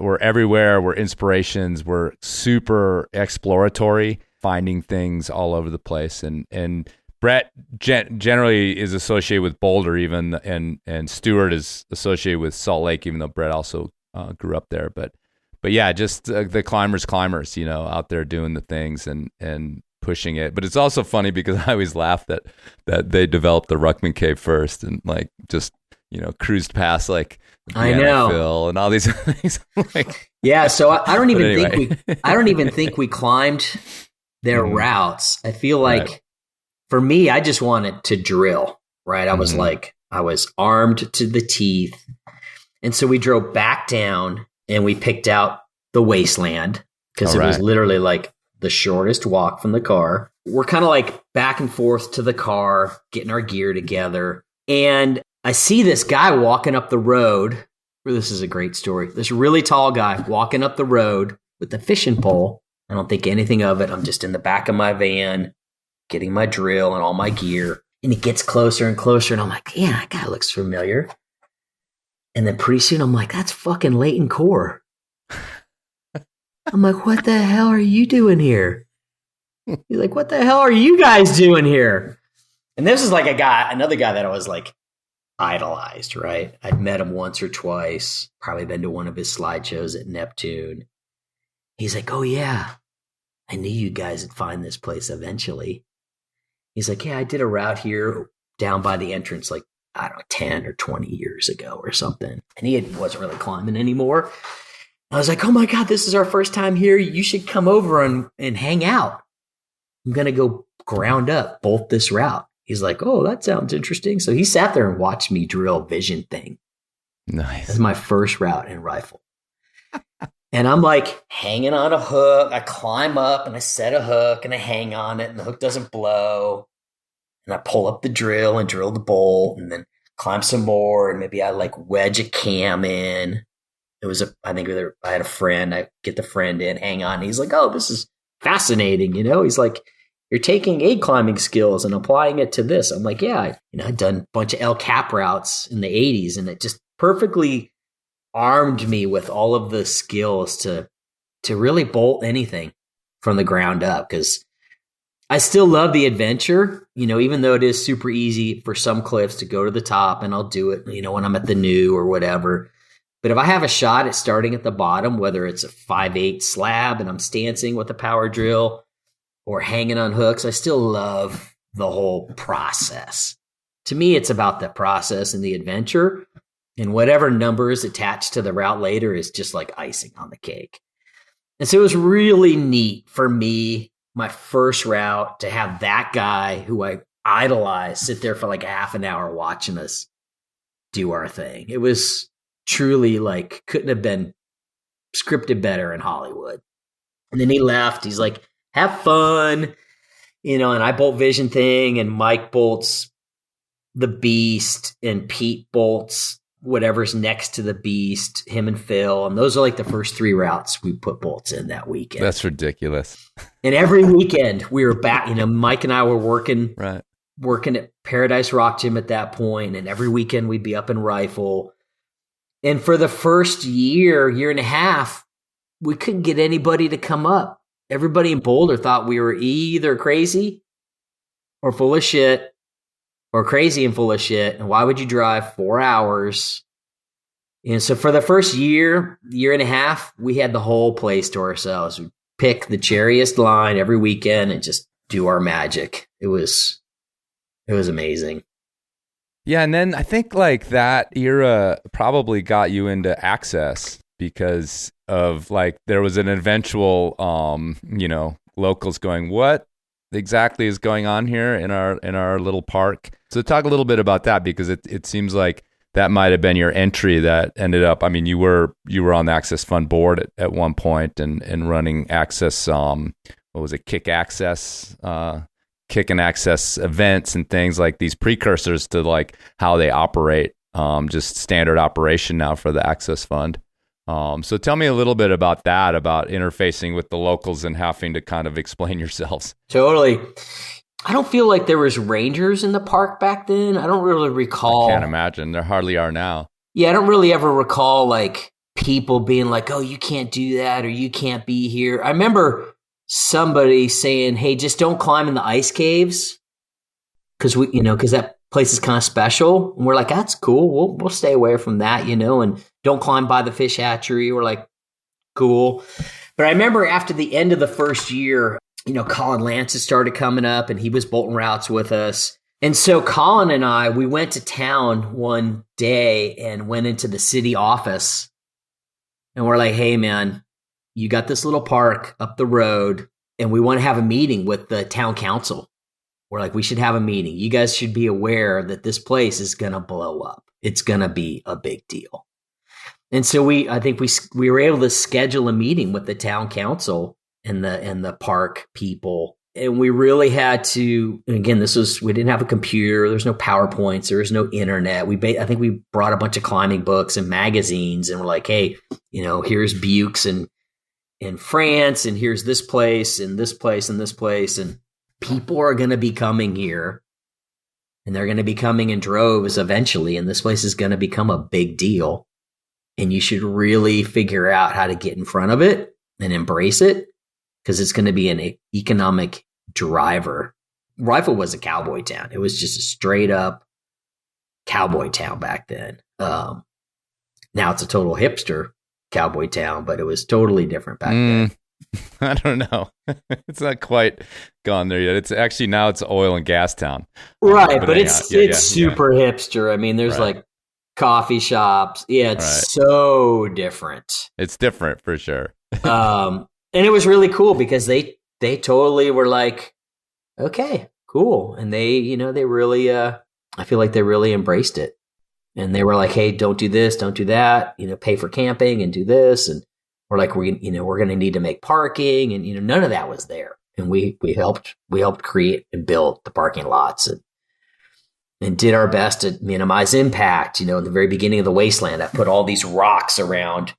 were everywhere, were inspirations, were super exploratory, finding things all over the place. And Brett generally is associated with Boulder even, and Stewart is associated with Salt Lake, even though Brett also grew up there. But yeah, just the climbers, out there doing the things and pushing it. But it's also funny because I always laugh that they developed the Ruckman Cave first and like just cruised past like I know Phil and all these things. Like, yeah, so I don't even think we climbed their routes. I feel like. Right. For me, I just wanted to drill, right? I was I was armed to the teeth. And so we drove back down and we picked out the wasteland because it was literally like the shortest walk from the car. We're kind of like back and forth to the car, getting our gear together. And I see this guy walking up the road. This is a great story. This really tall guy walking up the road with a fishing pole. I don't think anything of it. I'm just in the back of my van, getting my drill and all my gear. And he gets closer and closer. And I'm like, yeah, that guy looks familiar. And then pretty soon I'm like, that's fucking Leighton Core. I'm like, what the hell are you doing here? He's like, what the hell are you guys doing here? And this is like another guy that I was like idolized, right? I'd met him once or twice, probably been to one of his slideshows at Neptune. He's like, oh yeah, I knew you guys would find this place eventually. He's like, yeah, I did a route here down by the entrance, like, I don't know, 10 or 20 years ago or something. And he wasn't really climbing anymore. I was like, oh my God, this is our first time here. You should come over and hang out. I'm going to go ground up, bolt this route. He's like, oh, that sounds interesting. So he sat there and watched me drill Vision Thing. Nice. That's my first route in Rifle. And I'm like hanging on a hook. I climb up and I set a hook and I hang on it and the hook doesn't blow. And I pull up the drill and drill the bolt and then climb some more. And maybe I like wedge a cam in. I had a friend. I get the friend in, hang on. He's like, oh, this is fascinating. He's like, you're taking aid climbing skills and applying it to this. I'm like, yeah, I'd done a bunch of El Cap routes in the 80s and it just perfectly armed me with all of the skills to really bolt anything from the ground up, because I still love the adventure, even though it is super easy for some cliffs to go to the top, and I'll do it, when I'm at the new or whatever. But if I have a shot at starting at the bottom, whether it's a 5/8 slab and I'm stancing with a power drill or hanging on hooks, I still love the whole process. To me, it's about the process and the adventure. And whatever number is attached to the route later is just like icing on the cake. And so it was really neat for me, my first route, to have that guy who I idolized sit there for like half an hour watching us do our thing. It was truly like, couldn't have been scripted better in Hollywood. And then he left. He's like, have fun, and I bolt Vision Thing and Mike bolts the Beast and Pete bolts whatever's next to the Beast, him and Phil. And those are like the first 3 routes we put bolts in that weekend. That's ridiculous. And every weekend we were back, Mike and I were working at Paradise Rock Gym at that point. And every weekend we'd be up in Rifle. And for the first year and a half, we couldn't get anybody to come up. Everybody in Boulder thought we were either crazy or full of shit, or crazy and full of shit. And why would you drive 4 hours? And so for the first year and a half, we had the whole place to ourselves. We'd pick the cherriest line every weekend and just do our magic. It was amazing. Yeah, and then I think like that era probably got you into access because of like there was an eventual locals going, what exactly is going on here in our little park? So talk a little bit about that, because it seems like that might have been your entry that ended up, I mean, you were on the Access Fund board at one point and running Access, what was it, Kick and Access events and things like these precursors to like how they operate, just standard operation now for the Access Fund. So tell me a little bit about that, about interfacing with the locals and having to kind of explain yourselves. Totally. I don't feel like there was rangers in the park back then. I don't really recall. I can't imagine. There hardly are now. Yeah, I don't really ever recall like people being like, oh, you can't do that or you can't be here. I remember somebody saying, hey, just don't climb in the ice caves because that place is kind of special. And we're like, that's cool. We'll stay away from that, and don't climb by the fish hatchery. We're like, cool. But I remember after the end of the first year, Colin Lance had started coming up and he was bolting routes with us. And so Colin and I, we went to town one day and went into the city office and we're like, hey man, you got this little park up the road and we want to have a meeting with the town council. We're like, we should have a meeting. You guys should be aware that this place is going to blow up. It's going to be a big deal. And so I think we were able to schedule a meeting with the town council and the park people. And we really had to, and again, we didn't have a computer. There's no PowerPoints. There was no internet. I think we brought a bunch of climbing books and magazines and we're like, hey, here's Buttes in France, and here's this place and this place and this place. And people are going to be coming here and they're going to be coming in droves eventually. And this place is going to become a big deal. And you should really figure out how to get in front of it and embrace it, because it's going to be an economic driver. Rifle was a cowboy town. It was just a straight up cowboy town back then. Now it's a total hipster cowboy town, but it was totally different back then. I don't know. It's not quite gone there yet. Now it's oil and gas town. Right. But it's super hipster. I mean, there's like coffee shops. Yeah. It's so different. It's different for sure. And it was really cool because they totally were like, okay, cool. And they really, I feel like they really embraced it. And they were like, hey, don't do this, don't do that, pay for camping and do this. And we're like, we're going to need to make parking. And, none of that was there. And we helped create and build the parking lots and did our best to minimize impact. At the very beginning of the wasteland, I put all these rocks around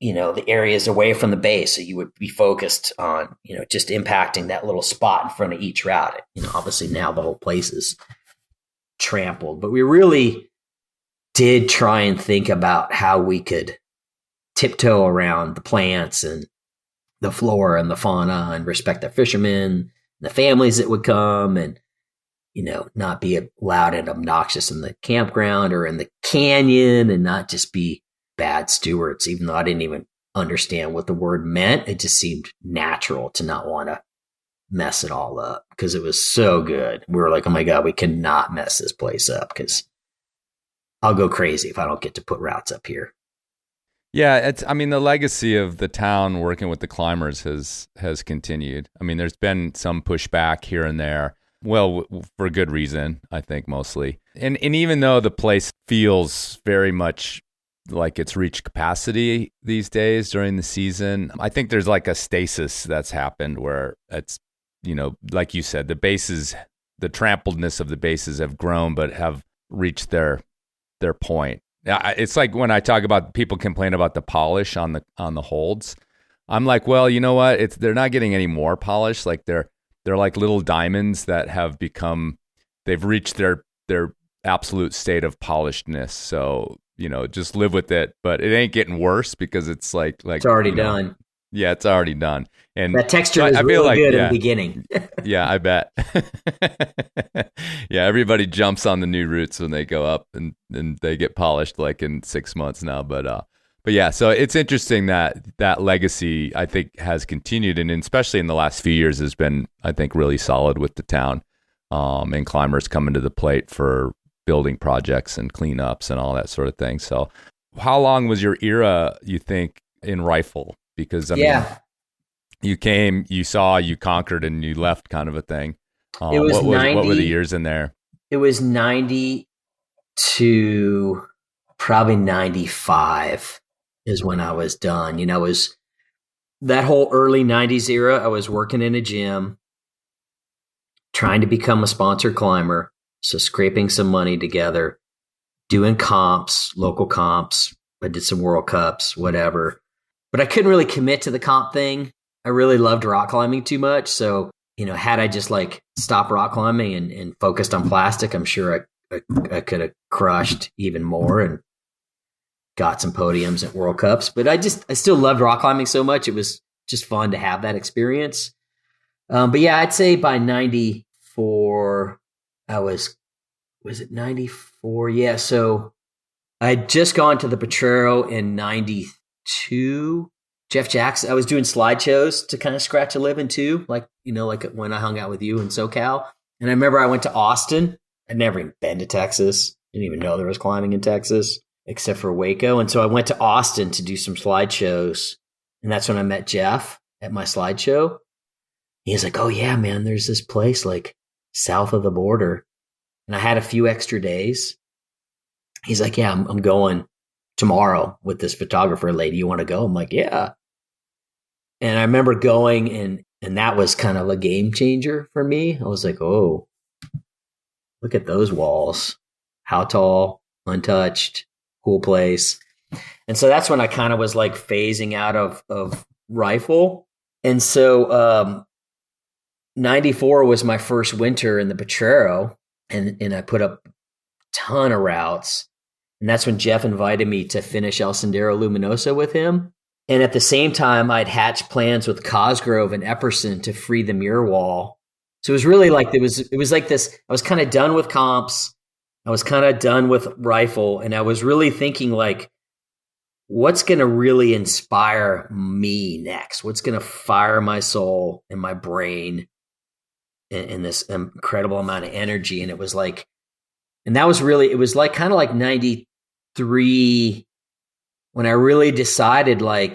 the areas away from the base. So you would be focused on, just impacting that little spot in front of each route. Obviously now the whole place is trampled, but we really did try and think about how we could tiptoe around the plants and the flora and the fauna and respect the fishermen, the families that would come and, not be loud and obnoxious in the campground or in the canyon and not just be bad stewards, even though I didn't even understand what the word meant. It just seemed natural to not want to mess it all up because it was so good. We were like, oh my God, we cannot mess this place up because I'll go crazy if I don't get to put routes up here. Yeah, the legacy of the town working with the climbers has continued. I mean, there's been some pushback here and there. Well, for good reason, I think mostly. And even though the place feels very much like it's reached capacity these days during the season, I think there's like a stasis that's happened where it's, like you said, the trampledness of the bases have grown but have reached their point. It's like when I talk about people complain about the polish on the holds, I'm like, well, you know what? They're not getting any more polish. Like they're like little diamonds that they've reached their absolute state of polishedness. So just live with it. But it ain't getting worse because it's like it's already done. Yeah, it's already done. And that texture so is really good yeah, in the beginning. Yeah, I bet. Yeah, everybody jumps on the new roots when they go up and they get polished like in 6 months now. But yeah, so it's interesting that legacy, I think, has continued, and especially in the last few years has been, I think, really solid with the town, and climbers coming to the plate for building projects and cleanups and all that sort of thing. So how long was your era, you think, in rifle? Because I mean, you came, you saw, you conquered, and you left, kind of a thing. It was what were the years in there? It was 90 to probably 95 is when I was done. It was that whole early 90s era. I was working in a gym, trying to become a sponsored climber. So scraping some money together, doing comps, local comps. I did some World Cups, whatever. But I couldn't really commit to the comp thing. I really loved rock climbing too much. So, had I just stopped rock climbing and focused on plastic, I'm sure I could have crushed even more and got some podiums at World Cups. But I still loved rock climbing so much. It was just fun to have that experience. But yeah, I'd say by 94, was it 94? Yeah. So I'd just gone to the Potrero in 92. Jeff Jackson, I was doing slideshows to kind of scratch a living too. Like when I hung out with you in SoCal. And I remember I went to Austin. I'd never even been to Texas. Didn't even know there was climbing in Texas except for Waco. And so I went to Austin to do some slideshows. And that's when I met Jeff at my slideshow. He's like, oh yeah, man, there's this place south of the border. And I had a few extra days. He's like, yeah, I'm going tomorrow with this photographer lady. You want to go? I'm like, yeah. And I remember going and that was kind of a game changer for me. I was like, oh, look at those walls. How tall, untouched, cool place. And so that's when I kind of was phasing out of rifle. And so 94 was my first winter in the Potrero. And I put up a ton of routes. And that's when Jeff invited me to finish El Sendero Luminoso with him. And at the same time, I'd hatched plans with Cosgrove and Epperson to free the muir wall. So it was really it was like this. I was kind of done with comps. I was kind of done with rifle. And I was really thinking what's going to really inspire me next? What's going to fire my soul and my brain in this incredible amount of energy? And it was and that was really, it was kind of 93 when I really decided I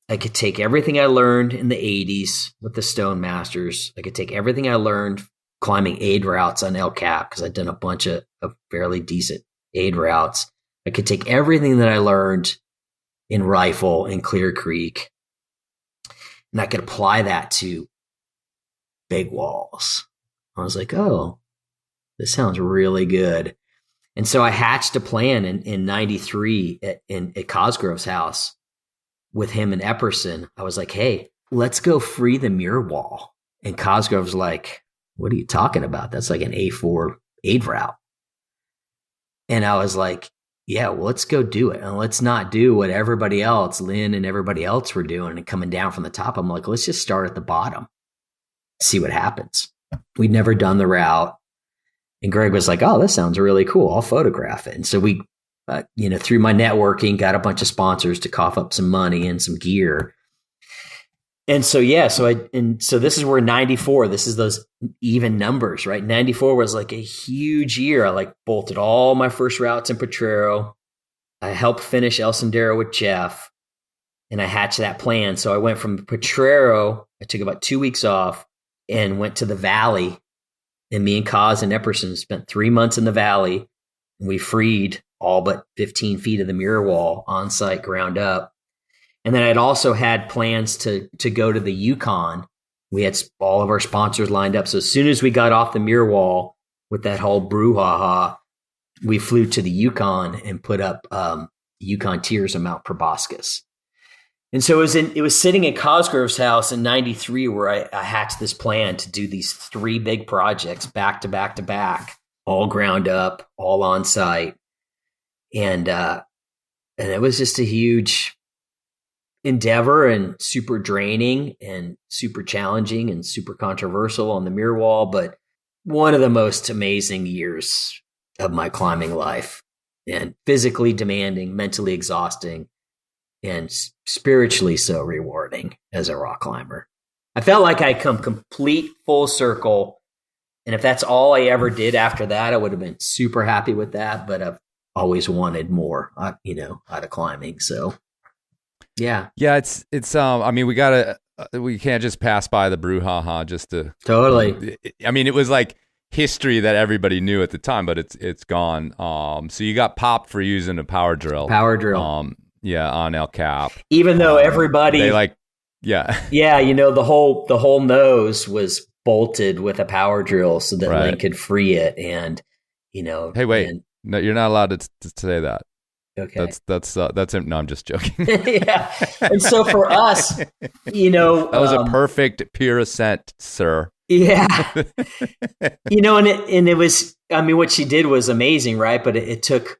could take everything I learned in the 80s with the Stonemasters. I could take everything I learned climbing aid routes on El Cap because I'd done a bunch of fairly decent aid routes. I could take everything that I learned in rifle in Clear Creek and I could apply that to big walls. I was like, oh, this sounds really good. And so I hatched a plan in 93 at Cosgrove's house with him and Epperson. I was like, hey, let's go free the muir wall. And Cosgrove's like, what are you talking about? That's like an A4 aid route. And I was like, yeah, well, let's go do it. And let's not do what everybody else, Lynn and everybody else were doing and coming down from the top. I'm like, let's just start at the bottom, see what happens. We'd never done the route. And Greg was like, oh, this sounds really cool. I'll photograph it. And so we, through my networking, got a bunch of sponsors to cough up some money and some gear. And so, yeah, so this is where 94, this is those even numbers, right? 94 was a huge year. I bolted all my first routes in Potrero. I helped finish El Sendero with Jeff and I hatched that plan. So I went from Potrero, I took about 2 weeks off and went to the Valley. And me and Kaz and Epperson spent 3 months in the Valley. And we freed all but 15 feet of the muir wall on site, ground up. And then I'd also had plans to go to the Yukon. We had all of our sponsors lined up. So as soon as we got off the muir wall with that whole brouhaha, we flew to the Yukon and put up Yukon Tiers on Mount Proboscis. And so it was sitting at Cosgrove's house in 93 where I hatched this plan to do these 3 big projects back to back to back, all ground up, all on site. And it was just a huge endeavor and super draining and super challenging and super controversial on the mirror wall, but one of the most amazing years of my climbing life, and physically demanding, mentally exhausting, and spiritually so rewarding as a rock climber. I felt like I'd come complete full circle. And if that's all I ever did after that, I would have been super happy with that. But I've always wanted more, out of climbing. So, yeah. Yeah, it's. I mean, we can't just pass by the brouhaha just to. Totally. I mean, it was like history that everybody knew at the time, but it's gone. So you got popped for using a power drill. Yeah, on El Cap. Even though everybody, yeah, the whole nose was bolted with a power drill so that Link could free it, and Hey, wait, no, you're not allowed to say that. Okay, that's him. No, I'm just joking. Yeah, and so for us, that was a perfect pure ascent, sir. Yeah, and it was. I mean, what she did was amazing, right? But it took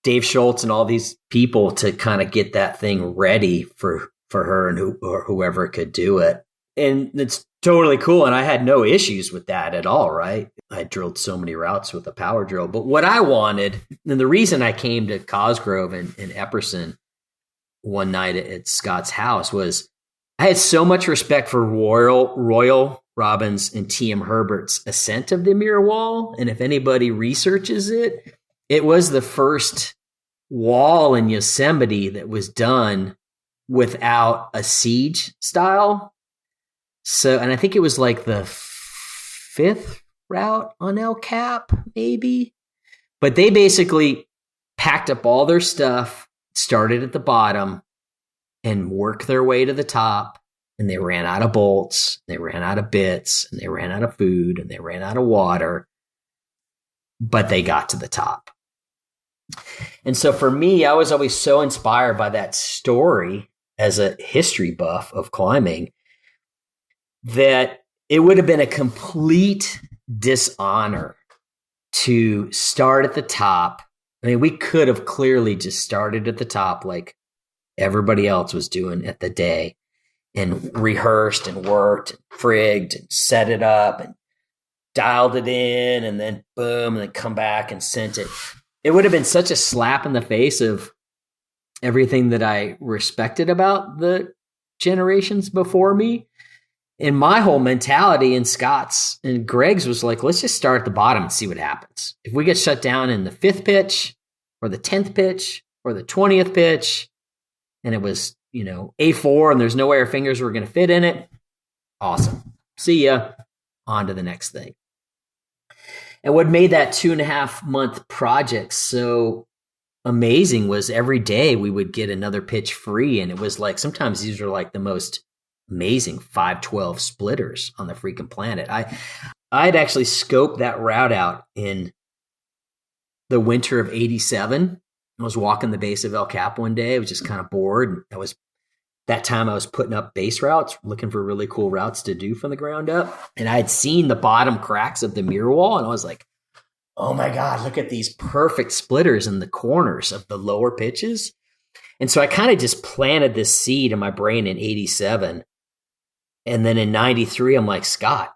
Dave Schultz and all these people to kind of get that thing ready for her and whoever could do it. And it's totally cool. And I had no issues with that at all, right? I drilled so many routes with a power drill. But what I wanted, and the reason I came to Cosgrove and Epperson one night at Scott's house, was I had so much respect for Royal Robbins and T.M. Herbert's ascent of the mirror wall. And if anybody researches it, it was the first wall in Yosemite that was done without a siege style. So, and I think it was like the 5th route on El Cap, maybe. But they basically packed up all their stuff, started at the bottom, and worked their way to the top. And they ran out of bolts, they ran out of bits, and they ran out of food, and they ran out of water. But they got to the top. And so for me, I was always so inspired by that story as a history buff of climbing that it would have been a complete dishonor to start at the top. I mean, we could have clearly just started at the top like everybody else was doing at the day and rehearsed and worked and frigged and set it up and dialed it in and then boom, and then come back and sent it. It would have been such a slap in the face of everything that I respected about the generations before me. And my whole mentality and Scott's and Greg's was like, let's just start at the bottom and see what happens. If we get shut down in the 5th pitch or the 10th pitch or the 20th pitch, and it was, A4 and there's no way our fingers were going to fit in it, awesome. See ya. On to the next thing. And what made that 2.5 month project so amazing was every day we would get another pitch free. And it was like, sometimes these were like the most amazing 512 splitters on the freaking planet. I'd actually scoped that route out in the winter of 87. I was walking the base of El Cap one day. I was just kind of bored. That time I was putting up base routes, looking for really cool routes to do from the ground up. And I had seen the bottom cracks of the mirror wall, and I was like, oh my God, look at these perfect splitters in the corners of the lower pitches. And so I kind of just planted this seed in my brain in 87. And then in 93, I'm like, Scott,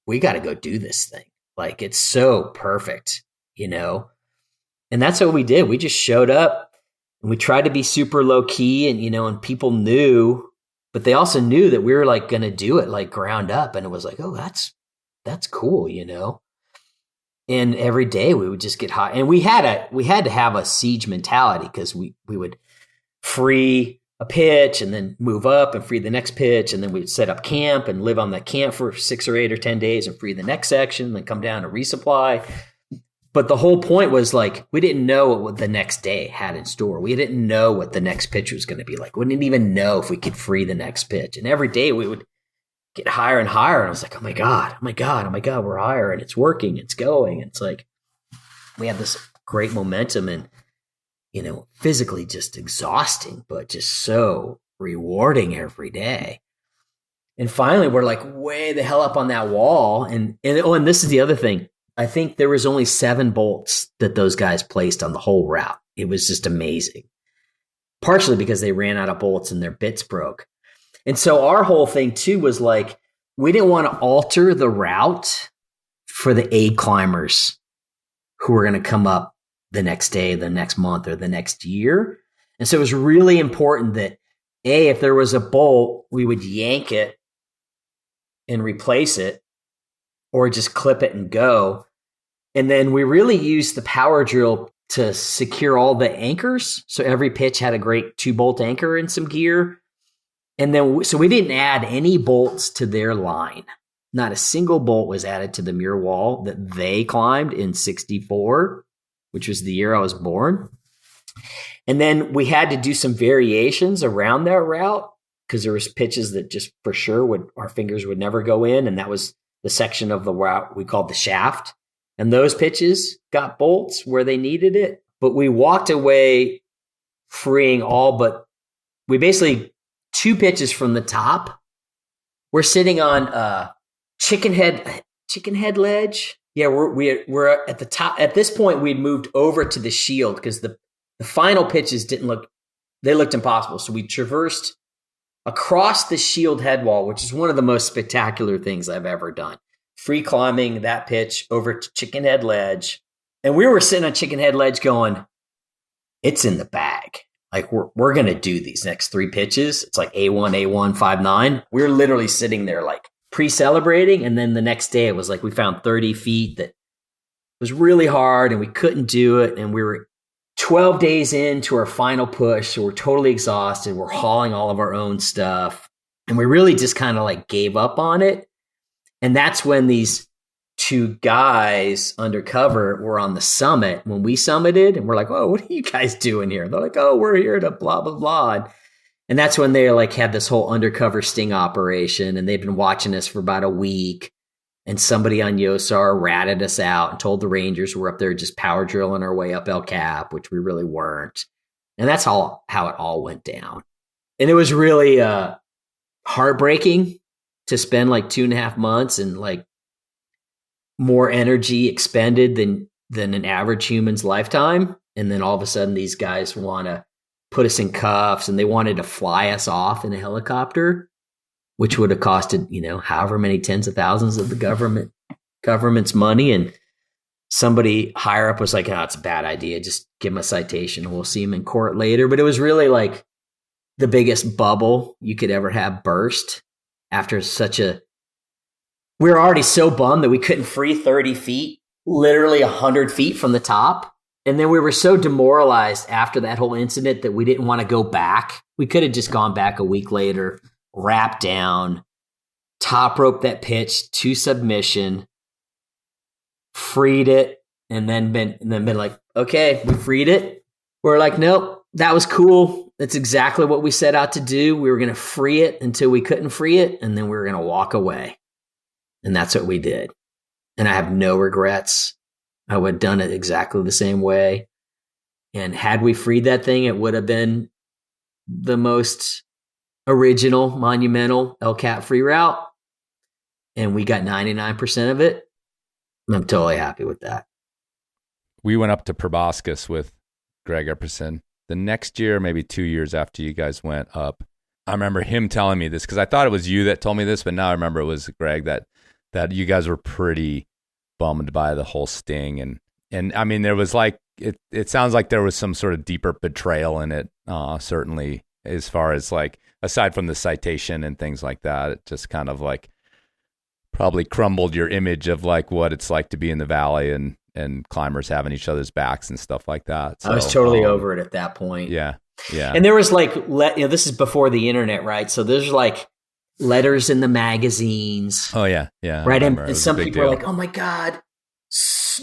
we got to go do this thing. Like, it's so perfect, And that's what we did. We just showed up. And we tried to be super low key and people knew, but they also knew that we were like going to do it like ground up. And it was like, oh, that's cool, And every day we would just get hot. And we had to have a siege mentality because we would free a pitch and then move up and free the next pitch. And then we'd set up camp and live on that camp for 6 or 8 or 10 days and free the next section, then come down and resupply. But the whole point was like, we didn't know what the next day had in store. We didn't know what the next pitch was going to be like. We didn't even know if we could free the next pitch. And every day we would get higher and higher. And I was like, oh my God, we're higher and it's working. It's going. And it's like, we had this great momentum and, physically just exhausting, but just so rewarding every day. And finally we're like way the hell up on that wall. And this is the other thing. I think there was only 7 bolts that those guys placed on the whole route. It was just amazing. Partially because they ran out of bolts and their bits broke. And so our whole thing too was like, we didn't want to alter the route for the aid climbers who were going to come up the next day, the next month, or the next year. And so it was really important that if there was a bolt, we would yank it and replace it, or just clip it and go. And then we really used the power drill to secure all the anchors. So every pitch had a great 2-bolt anchor and some gear. And then, so we didn't add any bolts to their line. Not a single bolt was added to the muir wall that they climbed in 64, which was the year I was born. And then we had to do some variations around that route because there was pitches that just for sure our fingers would never go in. And that was the section of the route we called the shaft. And those pitches got bolts where they needed it. But we walked away freeing we basically 2 pitches from the top. We're sitting on chicken head ledge. Yeah, we're at the top. At this point, we'd moved over to the shield because the final pitches they looked impossible. So we traversed across the shield head wall, which is one of the most spectacular things I've ever done. Free climbing that pitch over to Chicken Head Ledge. And we were sitting on Chicken Head Ledge going, it's in the bag. Like we're going to do these next 3 pitches. It's like A1, 5-9. We were literally sitting there like pre-celebrating. And then the next day it was like we found 30 feet that was really hard and we couldn't do it. And we were 12 days into our final push. So we're totally exhausted. We're hauling all of our own stuff. And we really just kind of like gave up on it. And that's when these 2 guys undercover were on the summit when we summited. And we're like, oh, what are you guys doing here? They're like, oh, we're here to blah, blah, blah. And that's when they like had this whole undercover sting operation. And they'd been watching us for about a week. And somebody on Yosar ratted us out and told the Rangers we're up there just power drilling our way up El Cap, which we really weren't. And that's how it all went down. And it was really heartbreaking to spend like 2.5 months and like more energy expended than an average human's lifetime. And then all of a sudden these guys want to put us in cuffs and they wanted to fly us off in a helicopter, which would have costed, however many tens of thousands of the government's money. And somebody higher up was like, oh, it's a bad idea. Just give them a citation. We'll see them in court later. But it was really like the biggest bubble you could ever have burst. After we were already so bummed that we couldn't free 30 feet, literally 100 feet from the top. And then we were so demoralized after that whole incident that we didn't want to go back. We could have just gone back a week later, wrapped down, top rope that pitch to submission, freed it, and then been like, okay, we freed it. We're like, nope, that was cool. That's exactly what we set out to do. We were going to free it until we couldn't free it, and then we were going to walk away. And that's what we did. And I have no regrets. I would have done it exactly the same way. And had we freed that thing, it would have been the most original, monumental El Cap free route. And we got 99% of it. I'm totally happy with that. We went up to Proboscis with Greg Epperson the next year, maybe 2 years after you guys went up. I remember him telling me this because I thought it was you that told me this, but now I remember it was Greg that you guys were pretty bummed by the whole sting. And I mean, there was like, it sounds like there was some sort of deeper betrayal in it, certainly, as far as like, aside from the citation and things like that, it just kind of like probably crumbled your image of like what it's like to be in the valley and climbers having each other's backs and stuff like that. So, I was totally over it at that point. Yeah. Yeah. And there was like, this is before the internet, right? So there's like letters in the magazines. Oh yeah. Yeah. Right. And some people were like, oh my God,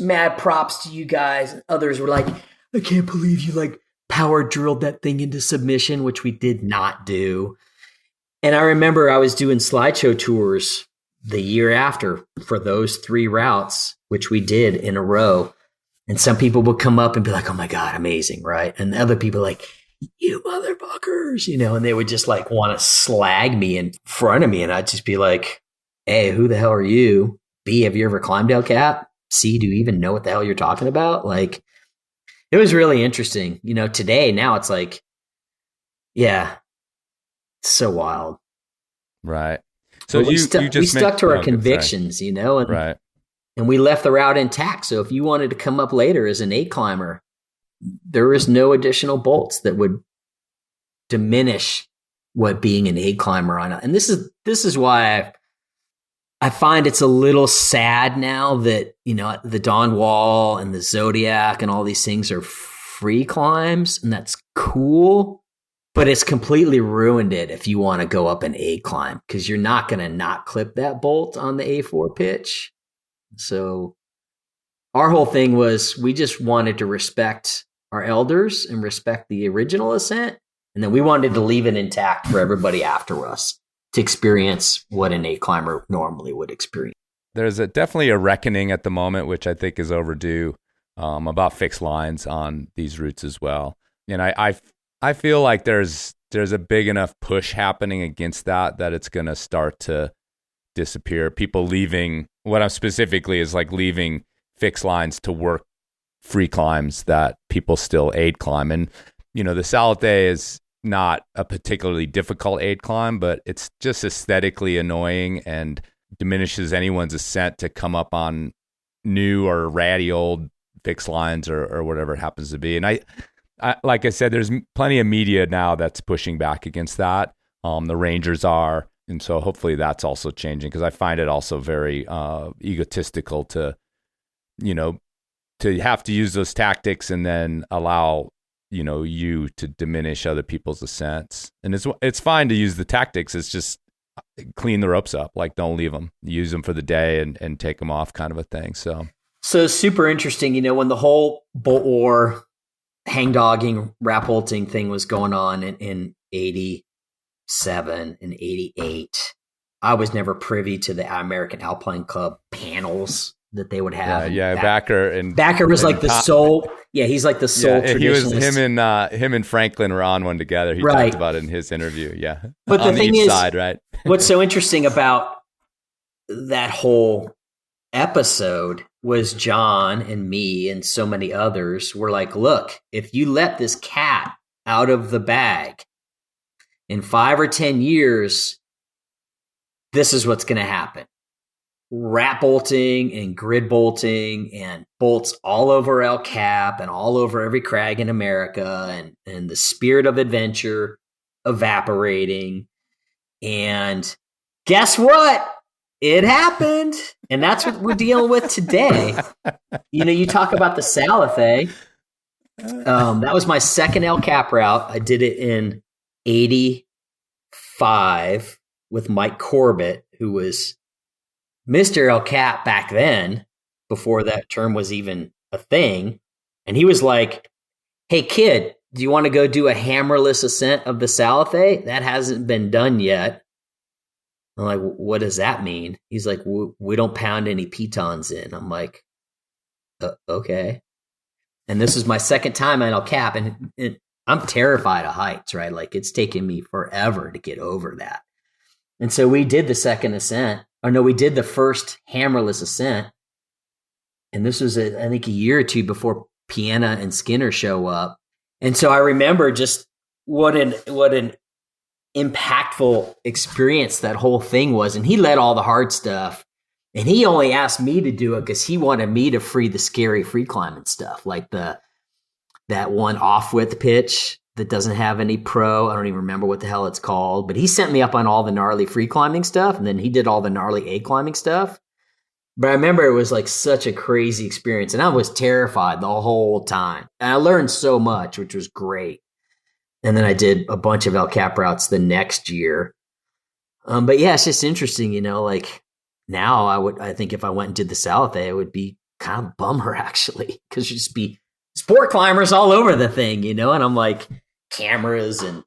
mad props to you guys. And others were like, I can't believe you like power drilled that thing into submission, which we did not do. And I remember I was doing slideshow tours the year after for those 3 routes, which we did in a row. And some people would come up and be like, oh my God, amazing. Right. And other people like, you motherfuckers, and they would just like want to slag me in front of me. And I'd just be like, A, who the hell are you? B, have you ever climbed El Cap? C, do you even know what the hell you're talking about? Like, it was really interesting. Today, now it's like, yeah, it's so wild. Right. So we stuck to our convictions, and, right. And we left the route intact. So if you wanted to come up later as an 8 climber, there is no additional bolts that would diminish what being an 8 climber on. And this is why I find it's a little sad now that, the Dawn Wall and the Zodiac and all these things are free climbs, and that's cool, but it's completely ruined it if you want to go up an 8 climb, because you're not going to not clip that bolt on the A4 pitch. So our whole thing was we just wanted to respect our elders and respect the original ascent. And then we wanted to leave it intact for everybody after us to experience what an 8 climber normally would experience. There's definitely a reckoning at the moment, which I think is overdue, about fixed lines on these routes as well. And I feel like there's a big enough push happening against that it's going to start to disappear. People leaving, what I'm specifically is like leaving fixed lines to work free climbs that people still aid climb. And, the Salate is not a particularly difficult aid climb, but it's just aesthetically annoying and diminishes anyone's ascent to come up on new or ratty old fixed lines or whatever it happens to be. And I like I said, there's plenty of media now that's pushing back against that. The Rangers are. And so hopefully that's also changing, because I find it also very egotistical to have to use those tactics and then allow, you to diminish other people's ascents. And it's fine to use the tactics. It's just clean the ropes up. Like, don't leave them. Use them for the day and take them off, kind of a thing. So super interesting. When the whole bolt war, hangdogging, rap bolting thing was going on in 87 and 88, I was never privy to the American Alpine Club panels that they would have. Yeah, Backer was like the sole. Yeah, he's like the sole traditionalist. Him and Franklin were on one together. He talked about it in his interview. Yeah, but the thing is, side, right? What's so interesting about that whole episode was John and me and so many others were like, look, if you let this cat out of the bag in 5 or 10 years, this is what's going to happen. Rat bolting and grid bolting and bolts all over El Cap and all over every crag in America, and the spirit of adventure evaporating. And guess what? It happened. And that's what we're dealing with today. You talk about the Salothe. That was my second El Cap route. I did it in 85 with Mike Corbett, who was Mr. El Cap back then, before that term was even a thing. And he was like, hey, kid, do you want to go do a hammerless ascent of the Salothe? That hasn't been done yet. I'm like, what does that mean? He's like, we don't pound any pitons in. I'm like, okay. And this is my second time at El Cap, and I'm terrified of heights, right? Like, it's taken me forever to get over that. And so we did the second ascent. We did the first hammerless ascent. And this was, I think, a year or two before Piana and Skinner show up. And so I remember just what an impactful experience that whole thing was. And he led all the hard stuff. And he only asked me to do it because he wanted me to free the scary free climbing stuff, like that one off-width pitch that doesn't have any pro. I don't even remember what the hell it's called. But he sent me up on all the gnarly free climbing stuff, and then he did all the gnarly A climbing stuff. But I remember it was like such a crazy experience, and I was terrified the whole time. And I learned so much, which was great. And then I did a bunch of El Cap routes the next year. But yeah, it's just interesting, like now I think if I went and did the Salothe, it would be kind of a bummer actually, because you'd just be sport climbers all over the thing, and I'm like cameras and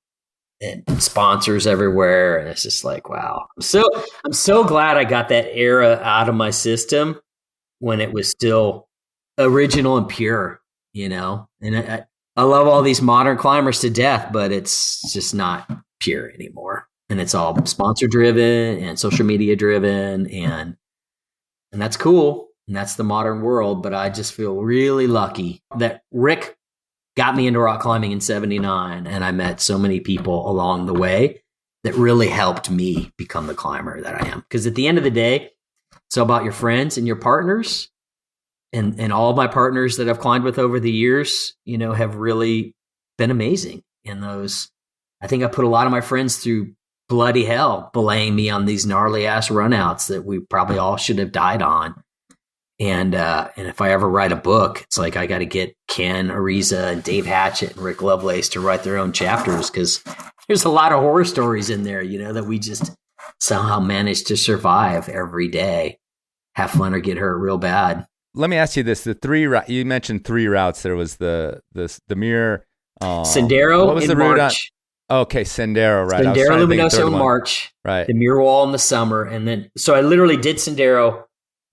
sponsors everywhere. And it's just like, wow. I'm so glad I got that era out of my system when it was still original and pure, and I love all these modern climbers to death, but it's just not pure anymore. And it's all sponsor driven and social media driven. And that's cool. and that's the modern world. But I just feel really lucky that Rick got me into rock climbing in 79, and I met so many people along the way that really helped me become the climber that I am. Because at the end of the day, it's all about your friends and your partners. And all of my partners that I've climbed with over the years, have really been amazing in those. I think I put a lot of my friends through bloody hell, belaying me on these gnarly ass runouts that we probably all should have died on. And if I ever write a book, it's like I got to get Ken Ariza and Dave Hatchett and Rick Lovelace to write their own chapters, because there's a lot of horror stories in there, that we just somehow managed to survive every day, have fun or get hurt real bad. Let me ask you this: you mentioned 3 routes. There was the Mirror, Sendero. What was the route on? Okay, Sendero, right? Sendero Luminoso in March, right? The Muir Wall in the summer, and then so I literally did Sendero,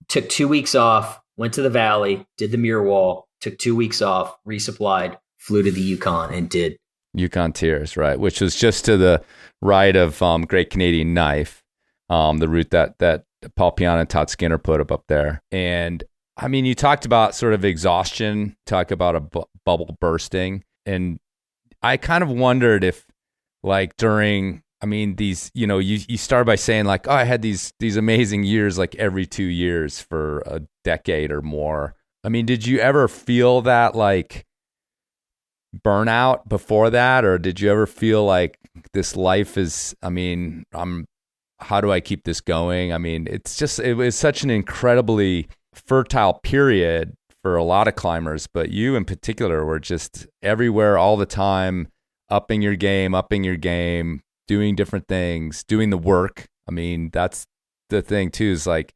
took 2 weeks off, went to the valley, did the Muir Wall, took 2 weeks off, resupplied, flew to the Yukon, and did Yukon Tiers, right? Which was just to the right of Great Canadian Knife, the route that Paul Piana and Todd Skinner put up there. And I mean, you talked about sort of exhaustion, talk about a bubble bursting. And I kind of wondered if, like, during, I mean, these, you start by saying like, oh, I had these amazing years, like every 2 years for a decade or more. I mean, did you ever feel that like burnout before that? Or did you ever feel like this life is, how do I keep this going? I mean, it was such an incredibly fertile period for a lot of climbers, but you in particular were just everywhere all the time, upping your game, doing different things, doing the work. I mean, that's the thing too, is like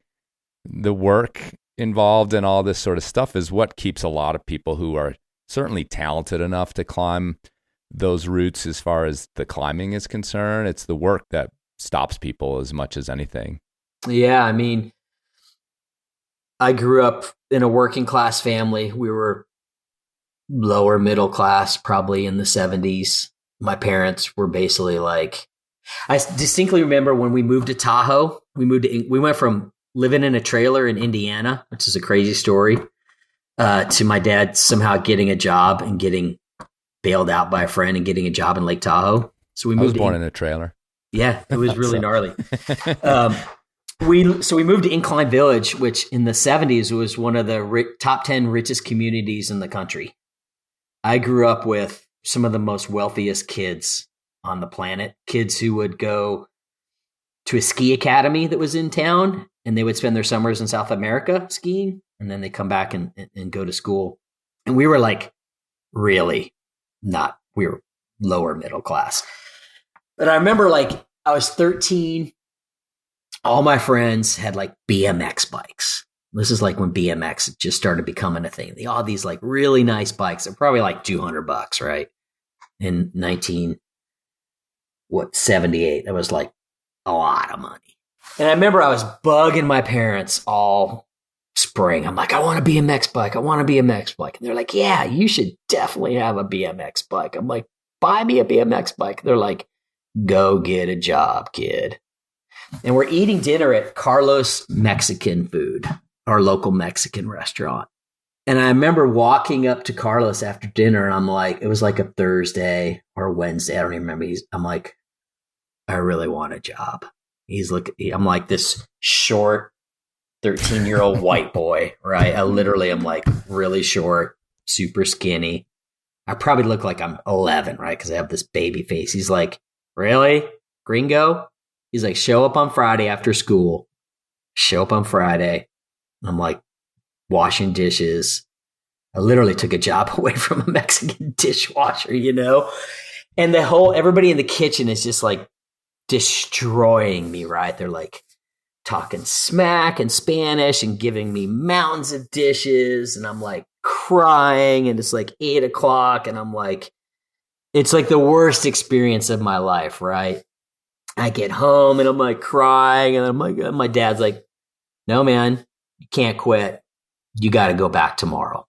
the work involved in all this sort of stuff is what keeps a lot of people who are certainly talented enough to climb those routes as far as the climbing is concerned. It's the work that stops people as much as anything. Yeah, I mean, I grew up in a working class family. We were lower middle class, probably in the 70s. My parents were basically like, I distinctly remember when we moved to Tahoe, we went from living in a trailer in Indiana, which is a crazy story, to my dad somehow getting a job and getting bailed out by a friend and getting a job in Lake Tahoe. So we moved. I was born in a trailer. Yeah, it was really gnarly. We moved to Incline Village, which in the 70s was one of the top 10 richest communities in the country. I grew up with some of the most wealthiest kids on the planet, kids who would go to a ski academy that was in town, and they would spend their summers in South America skiing, and then they come back and go to school. And we were like we were lower middle class. But I remember like I was 13. All my friends had like BMX bikes. This is like when BMX just started becoming a thing. They all had these like really nice bikes. They're probably like $200, right? In 78. That was like a lot of money. And I remember I was bugging my parents all spring. I'm like, I want a BMX bike. I want a BMX bike. And they're like, yeah, you should definitely have a BMX bike. I'm like, buy me a BMX bike. They're like, go get a job, kid. And we're eating dinner at Carlos Mexican Food, our local Mexican restaurant. And I remember walking up to Carlos after dinner, and I'm like, it was like a Thursday or Wednesday. I don't even remember. I'm like, I really want a job. I'm like this short 13-year-old white boy, right? I literally am like really short, super skinny. I probably look like I'm 11, right? Because I have this baby face. He's like, really? Gringo? He's like, show up on Friday after school. Show up on Friday. I'm like washing dishes. I literally took a job away from a Mexican dishwasher, And everybody in the kitchen is just like destroying me, right? They're like talking smack in Spanish and giving me mountains of dishes. And I'm like crying, and it's like 8:00. And I'm like, it's like the worst experience of my life, right? I get home and I'm like crying, and I'm like, my dad's like, no, man, you can't quit. You got to go back tomorrow.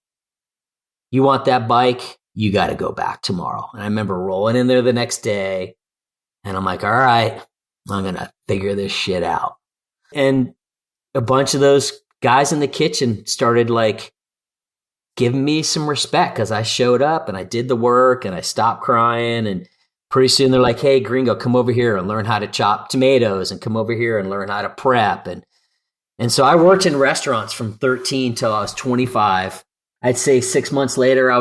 You want that bike? You got to go back tomorrow. And I remember rolling in there the next day, and I'm like, all right, I'm going to figure this shit out. And a bunch of those guys in the kitchen started like giving me some respect because I showed up and I did the work and I stopped crying. And pretty soon they're like, hey, gringo, come over here and learn how to chop tomatoes and come over here and learn how to prep. And so I worked in restaurants from 13 till I was 25. I'd say 6 months later,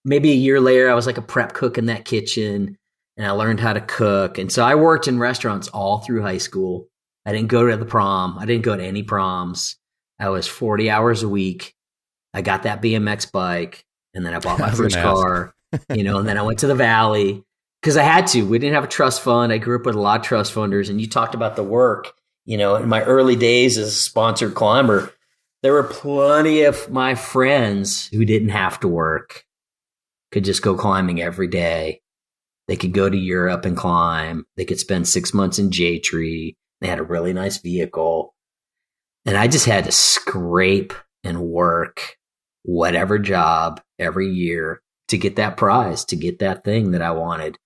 maybe a year later, I was like a prep cook in that kitchen and I learned how to cook. And so I worked in restaurants all through high school. I didn't go to the prom. I didn't go to any proms. I was 40 hours a week. I got that BMX bike and then I bought my first car, and then I went to the Valley because I had to. We didn't have a trust fund. I grew up with a lot of trust funders, and you talked about the work, in my early days as a sponsored climber, there were plenty of my friends who didn't have to work, could just go climbing every day. They could go to Europe and climb. They could spend 6 months in J-Tree. They had a really nice vehicle. And I just had to scrape and work whatever job every year to get that prize, to get that thing that I wanted.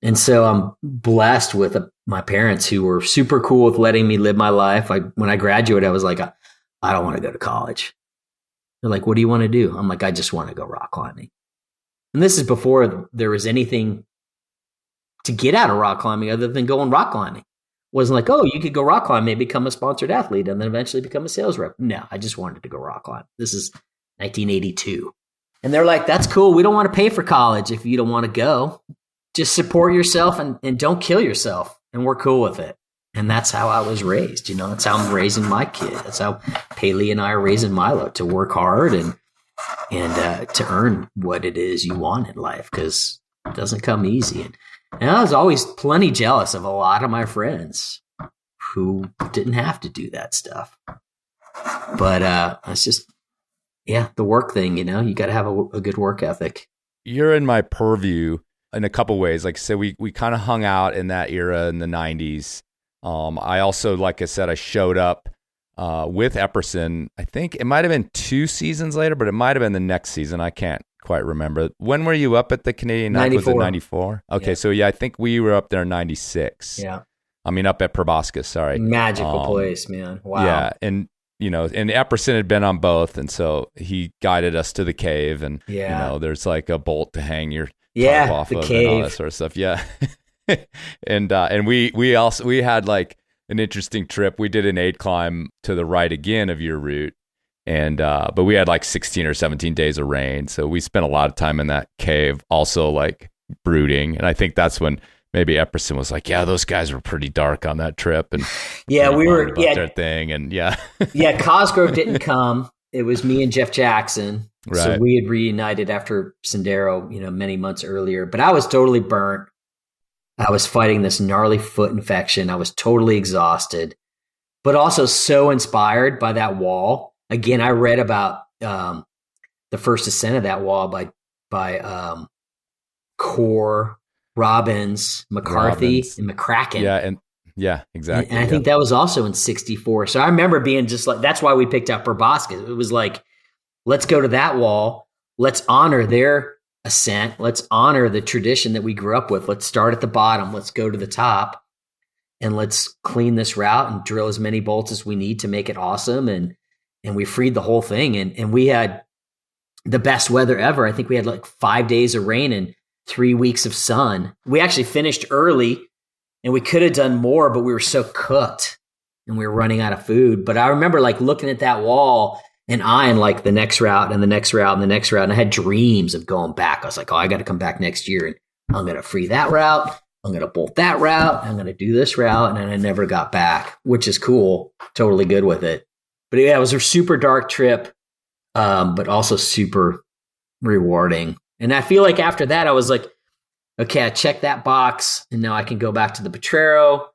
And so I'm blessed with my parents who were super cool with letting me live my life. When I graduated, I was like, I don't want to go to college. They're like, what do you want to do? I'm like, I just want to go rock climbing. And this is before there was anything to get out of rock climbing other than going rock climbing. It wasn't like, oh, you could go rock climb, maybe become a sponsored athlete and then eventually become a sales rep. No, I just wanted to go rock climb. This is 1982. And they're like, that's cool. We don't want to pay for college if you don't want to go. Just support yourself and don't kill yourself. And we're cool with it. And that's how I was raised. That's how I'm raising my kid. That's how Paley and I are raising Milo, to work hard and to earn what it is you want in life, because it doesn't come easy. And I was always plenty jealous of a lot of my friends who didn't have to do that stuff. But it's just, the work thing, you got to have a good work ethic. You're in my purview in a couple ways. Like I said, we kind of hung out in that era in the 90s. I also, like I said, I showed up with Epperson. I think it might have been 2 seasons later, but it might have been the next season. I can't quite remember. When were you up at the Canadian Night? Was it 94? Okay, yeah. So I think we were up there in 96. Yeah. I mean, up at Proboscis, sorry. Magical place, man. Wow. Yeah, and Epperson had been on both, and so he guided us to the cave, and there's like a bolt to hang your tarp off the of cave. And all that sort of stuff. Yeah. and we had like an interesting trip. We did an 8 climb to the right again of your route, and but we had like 16 or 17 days of rain, so we spent a lot of time in that cave, also like brooding. And I think that's when maybe Epperson was like, "Yeah, those guys were pretty dark on that trip," and we were about their thing, and Cosgrove didn't come. It was me and Jeff Jackson. Right. So we had reunited after Sendero, many months earlier. But I was totally burnt. I was fighting this gnarly foot infection. I was totally exhausted, but also so inspired by that wall. Again, I read about the first ascent of that wall by Core, Robbins, McCarthy, and McCracken. Yeah, exactly. And I think that was also in 64. So I remember being just like, that's why we picked up Proboscis. It was like, let's go to that wall. Let's honor their ascent. Let's honor the tradition that we grew up with. Let's start at the bottom. Let's go to the top, and let's clean this route and drill as many bolts as we need to make it awesome. And we freed the whole thing. And we had the best weather ever. I think we had like 5 days of rain and 3 weeks of sun. We actually finished early, and we could have done more, but we were so cooked and we were running out of food. But I remember like looking at that wall and eyeing like the next route and the next route and the next route. And I had dreams of going back. I was like, I got to come back next year, and I'm going to free that route. I'm going to bolt that route. I'm going to do this route. And then I never got back, which is cool. Totally good with it. But it was a super dark trip, but also super rewarding. And I feel like after that, I was like, okay, I checked that box, and now I can go back to the Potrero.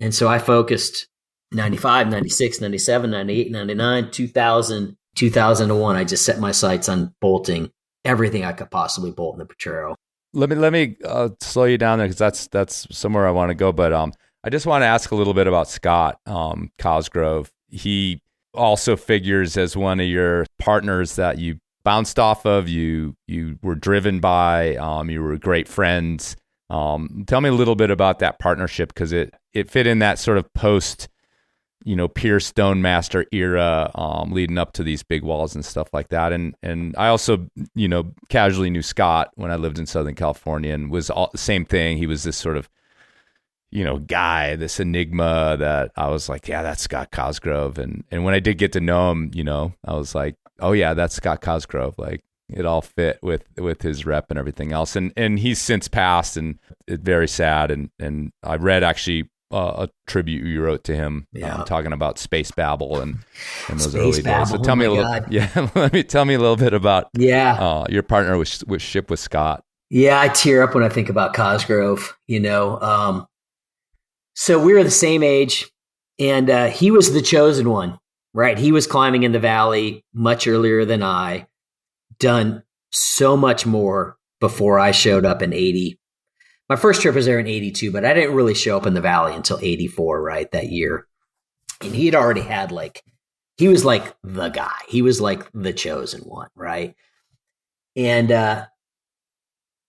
And so I focused 95, 96, 97, 98, 99, 2000, 2001. I just set my sights on bolting everything I could possibly bolt in the Potrero. Let me slow you down there, because that's somewhere I want to go. But I just want to ask a little bit about Scott Cosgrove. He also figures as one of your partners that you bounced off of, you were driven by, you were great friends. Tell me a little bit about that partnership, because it fit in that sort of post pure Stonemaster era, leading up to these big walls and stuff like that. And I also, casually knew Scott when I lived in Southern California, and was the same thing. He was this sort of, guy, this enigma that I was like, yeah, that's Scott Cosgrove. And when I did get to know him, I was like, oh yeah, that's Scott Cosgrove. Like, it all fit with his rep and everything else. And he's since passed, and it's very sad. And I read actually a tribute you wrote to him, talking about Space Babble and those early days. So tell me a little, tell me a little bit about your partner with Ship with Scott. Yeah, I tear up when I think about Cosgrove. So we were the same age, and he was the chosen one, right? He was climbing in the valley much earlier than I. Done so much more before I showed up in 80. My first trip was there in 82, but I didn't really show up in the valley until 84, right, that year. And he had already had he was like the guy. He was like the chosen one, right? And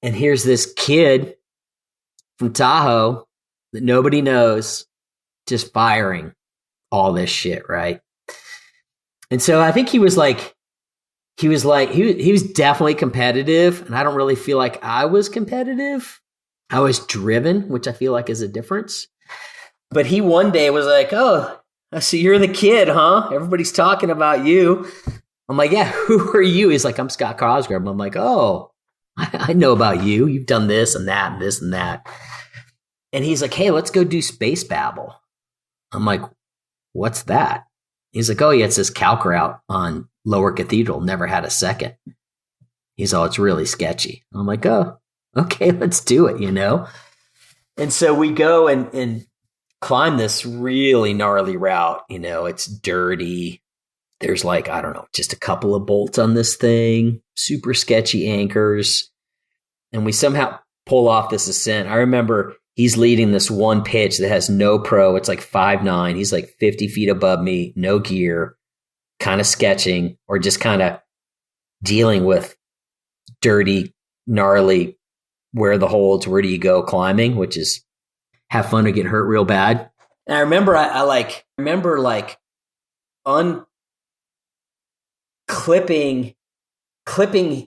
here's this kid from Tahoe that nobody knows, just firing all this shit, right? And so I think he was definitely competitive, and I don't really feel like I was competitive. I was driven, which I feel like is a difference. But he one day was like, oh, I see you're the kid, huh? Everybody's talking about you. I'm like, yeah, who are you? He's like, I'm Scott Cosgrove. I'm like, oh, I know about you. You've done this and that and this and that. And he's like, hey, let's go do Space Babble. I'm like, what's that? He's like, oh, yeah, it's this calc route on Lower Cathedral. Never had a second. He's all, it's really sketchy. I'm like, oh, okay, let's do it, And so we go and climb this really gnarly route. It's dirty. There's just a couple of bolts on this thing, super sketchy anchors. And we somehow pull off this ascent. I remember he's leading this one pitch that has no pro. It's 5'9". He's 50 feet above me, no gear, kind of sketching or just kind of dealing with dirty, gnarly, where the holds, where do you go climbing, which is have fun or get hurt real bad. And I remember clipping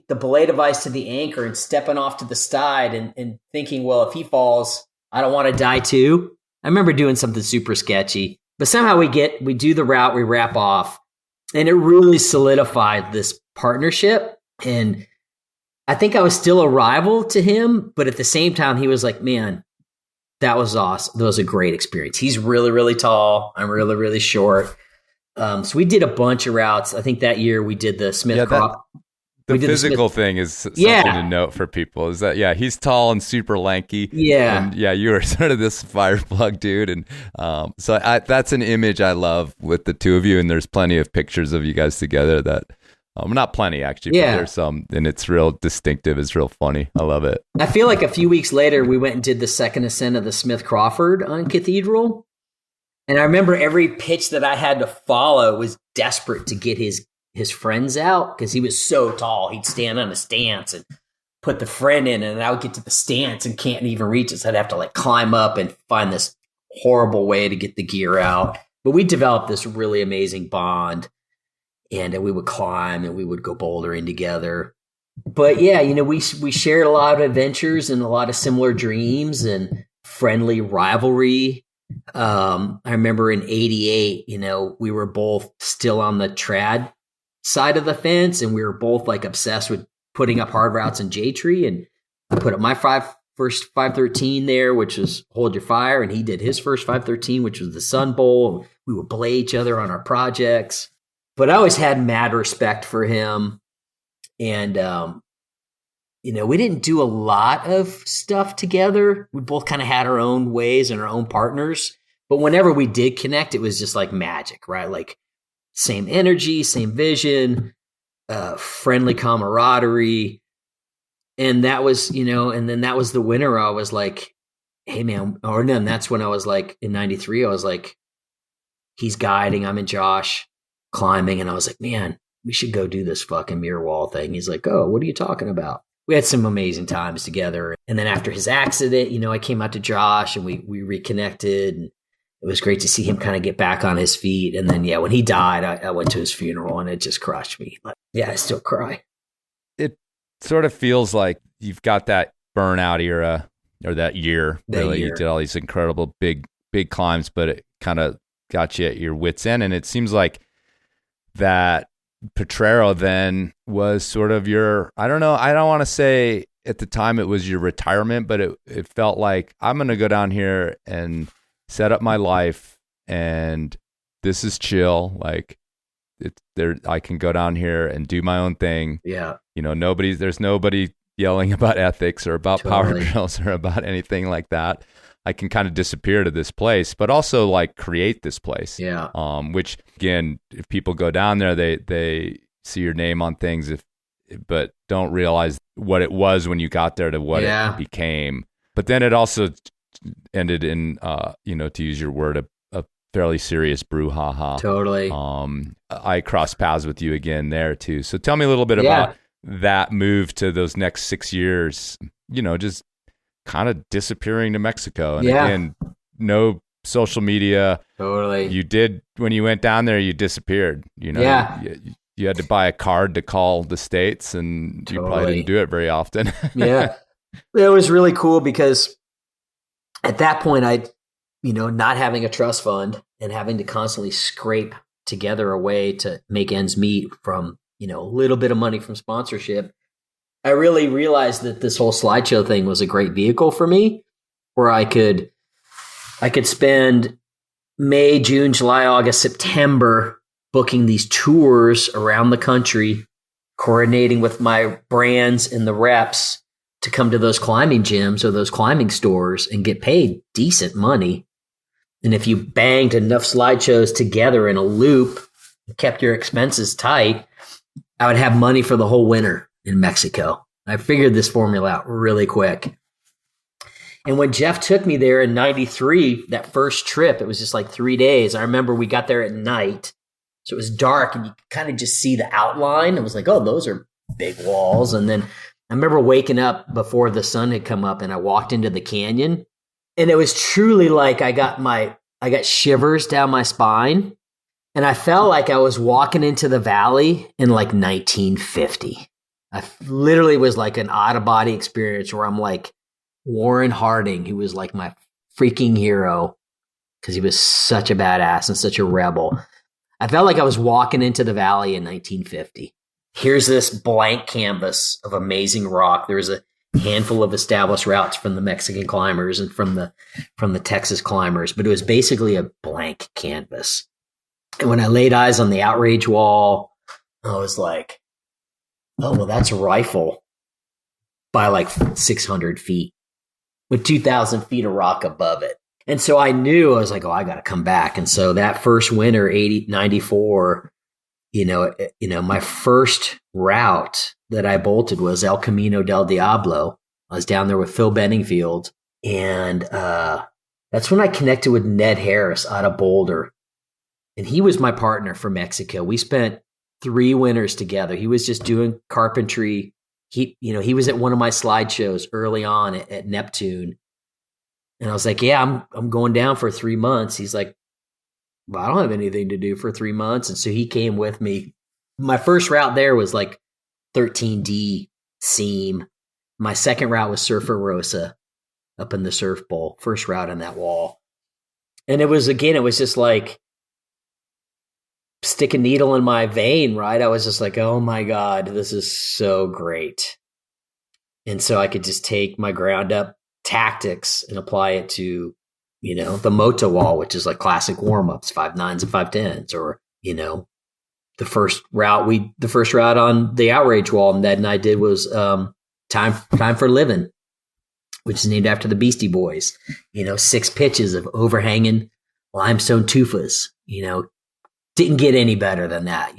the belay device to the anchor and stepping off to the side and thinking, well, if he falls, I don't want to die too. I remember doing something super sketchy, but somehow we do the route, we wrap off, and it really solidified this partnership. And I think I was still a rival to him, but at the same time, he was like, man, that was awesome. That was a great experience. He's really, really tall. I'm really, really short. So we did a bunch of routes. I think that year we did the Smith Crop. The physical thing is something to note for people is that, he's tall and super lanky. Yeah. And you were sort of this fire plug dude. And so that's an image I love with the two of you. And there's plenty of pictures of you guys together that, not plenty actually, but there's some, and it's real distinctive. It's real funny. I love it. I feel like a few weeks later, we went and did the second ascent of the Smith Crawford on Cathedral. And I remember every pitch that I had to follow was desperate to get his friends out because he was so tall. He'd stand on a stance and put the friend in, and I would get to the stance and can't even reach it. So I'd have to climb up and find this horrible way to get the gear out. But we developed this really amazing bond, and we would climb and we would go bouldering together. But we shared a lot of adventures and a lot of similar dreams and friendly rivalry. I remember in 88, we were both still on the trad side of the fence, and we were both obsessed with putting up hard routes in J-Tree. And I put up my first 513 there, which was Hold Your Fire, and he did his first 513, which was the Sun Bowl. We would belay each other on our projects. But I always had mad respect for him. And, we didn't do a lot of stuff together. We both kind of had our own ways and our own partners. But whenever we did connect, it was just like magic, right? Same energy, same vision, friendly camaraderie. And that was, and then that was the winter. I was like, hey man, or then that's when I was in 93, I was like, he's guiding, I'm in Josh climbing. And I was like, man, we should go do this fucking mirror wall thing. He's like, oh, what are you talking about? We had some amazing times together. And then after his accident, I came out to Josh and we reconnected. And it was great to see him kind of get back on his feet. And then, when he died, I went to his funeral and it just crushed me. Like, I still cry. It sort of feels like you've got that burnout era or that year. Really, you did all these incredible big climbs, but it kind of got you at your wit's end. And it seems like that Potrero then was sort of your, I don't know, I don't want to say at the time it was your retirement, but it felt like I'm going to go down here and set up my life, and this is chill. Like it's there, I can go down here and do my own thing. Yeah. There's nobody yelling about ethics or about power Totally. drills or about anything like that. I can kind of disappear to this place, but also like create this place. Yeah. Which again, if people go down there, they see your name on things, but don't realize what it was when you got there to what it became. But then it also ended in, to use your word, a fairly serious brouhaha. Totally. I crossed paths with you again there too. So tell me a little bit about that move to those next 6 years, just kind of disappearing to Mexico. And again, no social media. Totally. You did, when you went down there, you disappeared, you had to buy a card to call the States, and you probably didn't do it very often. Yeah. It was really cool because at that point, not having a trust fund and having to constantly scrape together a way to make ends meet from, a little bit of money from sponsorship, I really realized that this whole slideshow thing was a great vehicle for me, where I could spend May, June, July, August, September booking these tours around the country, coordinating with my brands and the reps to come to those climbing gyms or those climbing stores and get paid decent money. And if you banged enough slideshows together in a loop, kept your expenses tight, I would have money for the whole winter in Mexico. I figured this formula out really quick. And when Jeff took me there in 93, that first trip, it was just like 3 days. I remember we got there at night. So it was dark and you could kind of just see the outline. It was like, oh, those are big walls. And then I remember waking up before the sun had come up and I walked into the canyon. And it was truly like I got shivers down my spine. And I felt like I was walking into the valley in like 1950. I literally was like an out-of-body experience where I'm like Warren Harding, who was like my freaking hero because he was such a badass and such a rebel. I felt like I was walking into the valley in 1950. Here's this blank canvas of amazing rock. There's a handful of established routes from the Mexican climbers and from the Texas climbers, but it was basically a blank canvas. And when I laid eyes on the outrage wall, I was like, oh, well, that's a rifle by like 600 feet with 2,000 feet of rock above it. And so I knew, I was like, oh, I got to come back. And so that first winter, 94, my first route that I bolted was El Camino del Diablo. I was down there with Phil Benningfield. And that's when I connected with Ned Harris out of Boulder. And he was my partner for Mexico. We spent 3 winters together. He was just doing carpentry. He was at one of my slideshows early on at Neptune. And I was like, yeah, I'm going down for 3 months. He's like, well, I don't have anything to do for 3 months. And so he came with me. My first route there was like 13D seam. My second route was Surfer Rosa up in the Surf Bowl, first route on that wall. And it was just like stick a needle in my vein, right? I was just like, oh my God, this is so great. And so I could just take my ground up tactics and apply it to, the Moto wall, which is like classic warm-ups, 5.9s and 5.10s, or, the first route on the outrage wall Ned and I did was Time for Living, which is named after the Beastie Boys. 6 pitches of overhanging limestone tufas. Didn't get any better than that.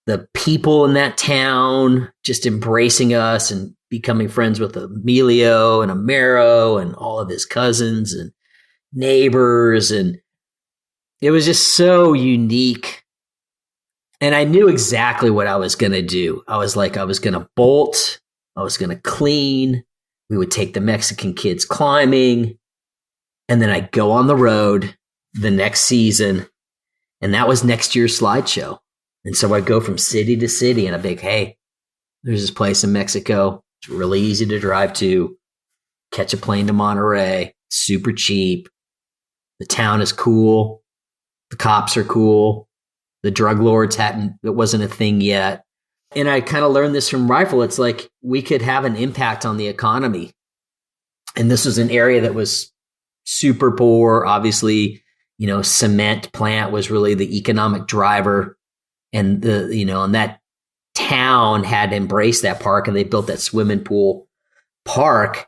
The people in that town just embracing us and becoming friends with Emilio and Amaro and all of his cousins and neighbors. And it was just so unique. And I knew exactly what I was going to do. I was going to bolt. I was going to clean. We would take the Mexican kids climbing. And then I'd go on the road the next season, and that was next year's slideshow. And so I'd go from city to city, and I'd be like, hey, there's this place in Mexico. It's really easy to drive to. Catch a plane to Monterey. Super cheap. The town is cool. The cops are cool. The drug lords it wasn't a thing yet. And I kind of learned this from Rifle. It's like we could have an impact on the economy. And this was an area that was super poor. Obviously, cement plant was really the economic driver. And and that town had embraced that park, and they built that swimming pool park.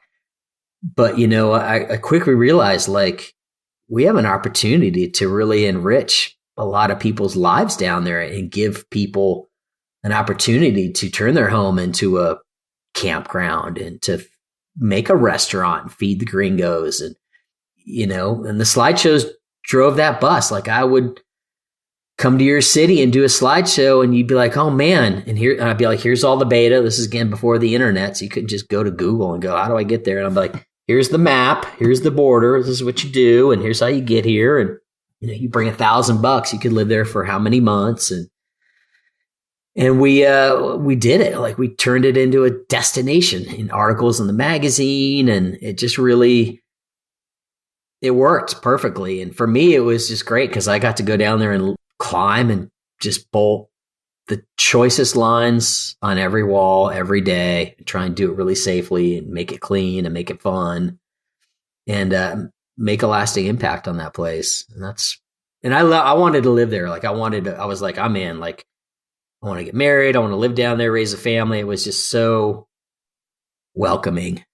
But, I quickly realized, like, we have an opportunity to really enrich a lot of people's lives down there and give people an opportunity to turn their home into a campground and to make a restaurant and feed the gringos. And, and the slideshows drove that bus. Like, I would come to your city and do a slideshow, and you'd be like, oh man. And I'd be like, here's all the beta. This is again before the internet. So you couldn't just go to Google and go, how do I get there? And I'm like, here's the map. Here's the border. This is what you do. And here's how you get here. And, you bring $1,000, you could live there for how many months. And we did it. Like, we turned it into a destination in articles in the magazine. And it just really, it worked perfectly. And for me, it was just great because I got to go down there and climb and just bolt the choicest lines on every wall every day, and try and do it really safely and make it clean and make it fun, and make a lasting impact on that place. And I wanted to live there. Like, I was like, I'm in. Like, I want to get married. I want to live down there, raise a family. It was just so welcoming.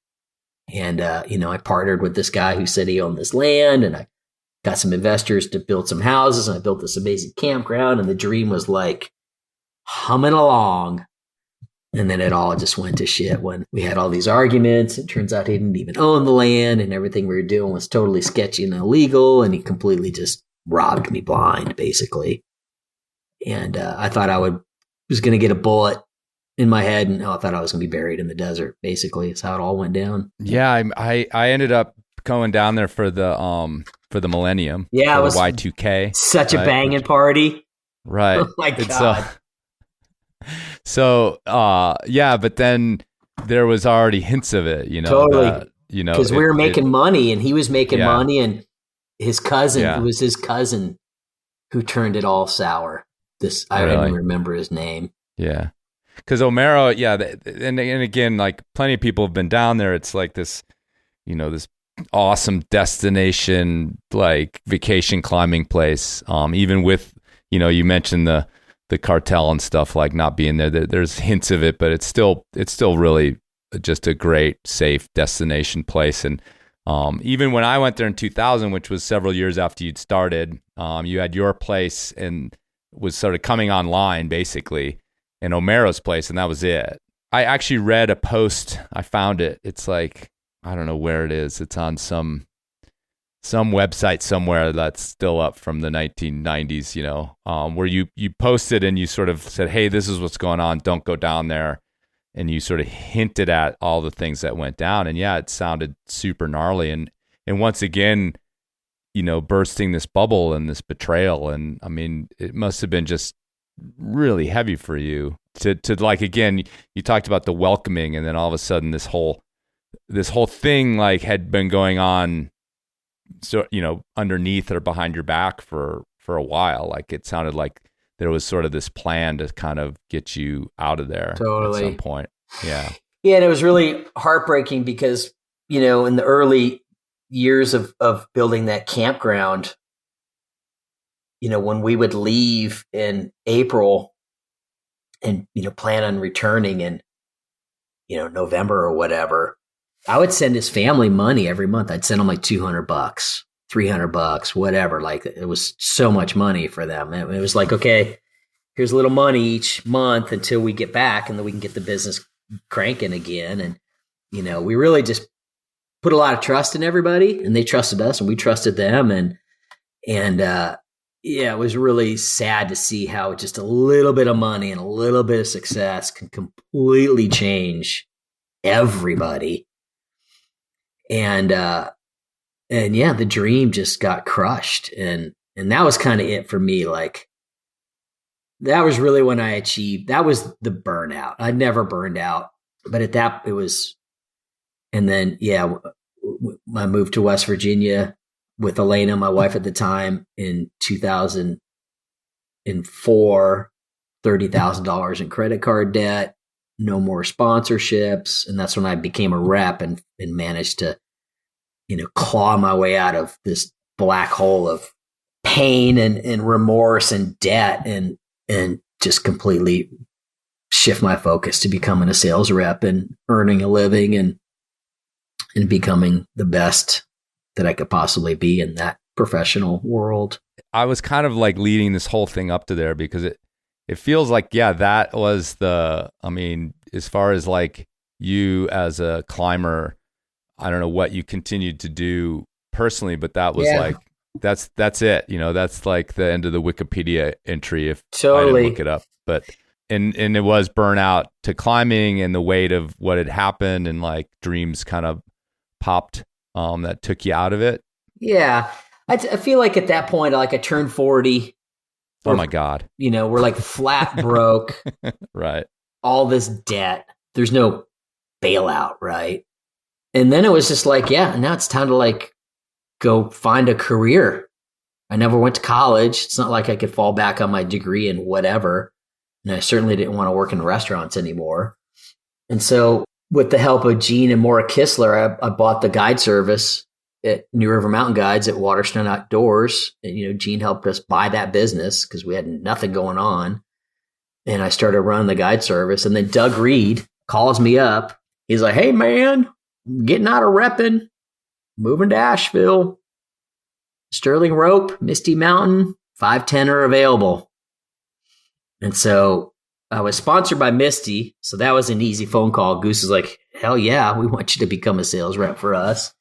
And, I partnered with this guy who said he owned this land, and I got some investors to build some houses, and I built this amazing campground, and the dream was like humming along. And then it all just went to shit when we had all these arguments. It turns out he didn't even own the land, and everything we were doing was totally sketchy and illegal, and he completely just robbed me blind, basically. And I thought I was going to get a bullet in my head, and I thought I was going to be buried in the desert, basically. Is how it all went down. Yeah, I ended up going down there for the Millennium. Yeah, it was the Y2K. Such a banging party. Right. Oh my God. But then there was already hints of it, Totally. Because we were making money, and he was making money, and his cousin, it was his cousin who turned it all sour. I don't even remember his name. Yeah. Because Omero, and again, like, plenty of people have been down there. It's like this, this awesome destination, like, vacation climbing place. Even with, you mentioned the cartel and stuff, like, not being there. There's hints of it, but it's still really just a great, safe destination place. And even when I went there in 2000, which was several years after you'd started, you had your place and was sort of coming online, basically, in Omero's place, and that was it. I actually read a post. I found it. It's like, I don't know where it is. It's on some website somewhere that's still up from the 1990s, where you posted and you sort of said, hey, this is what's going on. Don't go down there. And you sort of hinted at all the things that went down. And yeah, it sounded super gnarly. And once again, bursting this bubble and this betrayal. And I mean, it must have been just really heavy for you to like, again, you talked about the welcoming, and then all of a sudden this whole thing, like, had been going on, so, underneath or behind your back for a while. Like, it sounded like there was sort of this plan to kind of get you out of there totally at some point. Yeah. Yeah. And it was really heartbreaking because, in the early years of building that campground, when we would leave in April and, plan on returning in, November or whatever, I would send his family money every month. I'd send them like $200, $300, whatever. Like, it was so much money for them. It was like, okay, here's a little money each month until we get back, and then we can get the business cranking again. And, we really just put a lot of trust in everybody, and they trusted us and we trusted them. And it was really sad to see how just a little bit of money and a little bit of success can completely change everybody. And And yeah, the dream just got crushed. And that was kind of it for me. Like, that was really when I achieved, that was the burnout. I'd never burned out, but at that it was, and then, yeah, I moved to West Virginia with Elena, my wife at the time, in 2004, $30,000 in credit card debt, no more sponsorships. And that's when I became a rep and managed to, claw my way out of this black hole of pain and remorse and debt and just completely shift my focus to becoming a sales rep and earning a living and becoming the best that I could possibly be in that professional world. I was kind of like leading this whole thing up to there because it feels like, yeah, that was as far as like you as a climber, I don't know what you continued to do personally, but that was like, that's it. That's like the end of the Wikipedia entry if I didn't look it up. But and it was burnout to climbing and the weight of what had happened and like dreams kind of popped that took you out of it. Yeah. I feel like at that point, like I turned 40. Oh my God. We're like flat broke. Right. All this debt. There's no bailout, right? And then it was just like, yeah, now it's time to like go find a career. I never went to college. It's not like I could fall back on my degree and whatever. And I certainly didn't want to work in restaurants anymore. And so with the help of Gene and Maura Kistler, I bought the guide service at New River Mountain Guides at Waterstone Outdoors. And, Gene helped us buy that business because we had nothing going on. And I started running the guide service. And then Doug Reed calls me up. He's like, hey, man, I'm getting out of repping, moving to Asheville. Sterling Rope, Misty Mountain, 510 are available. And so I was sponsored by Misty, so that was an easy phone call. Goose is like, hell yeah, we want you to become a sales rep for us.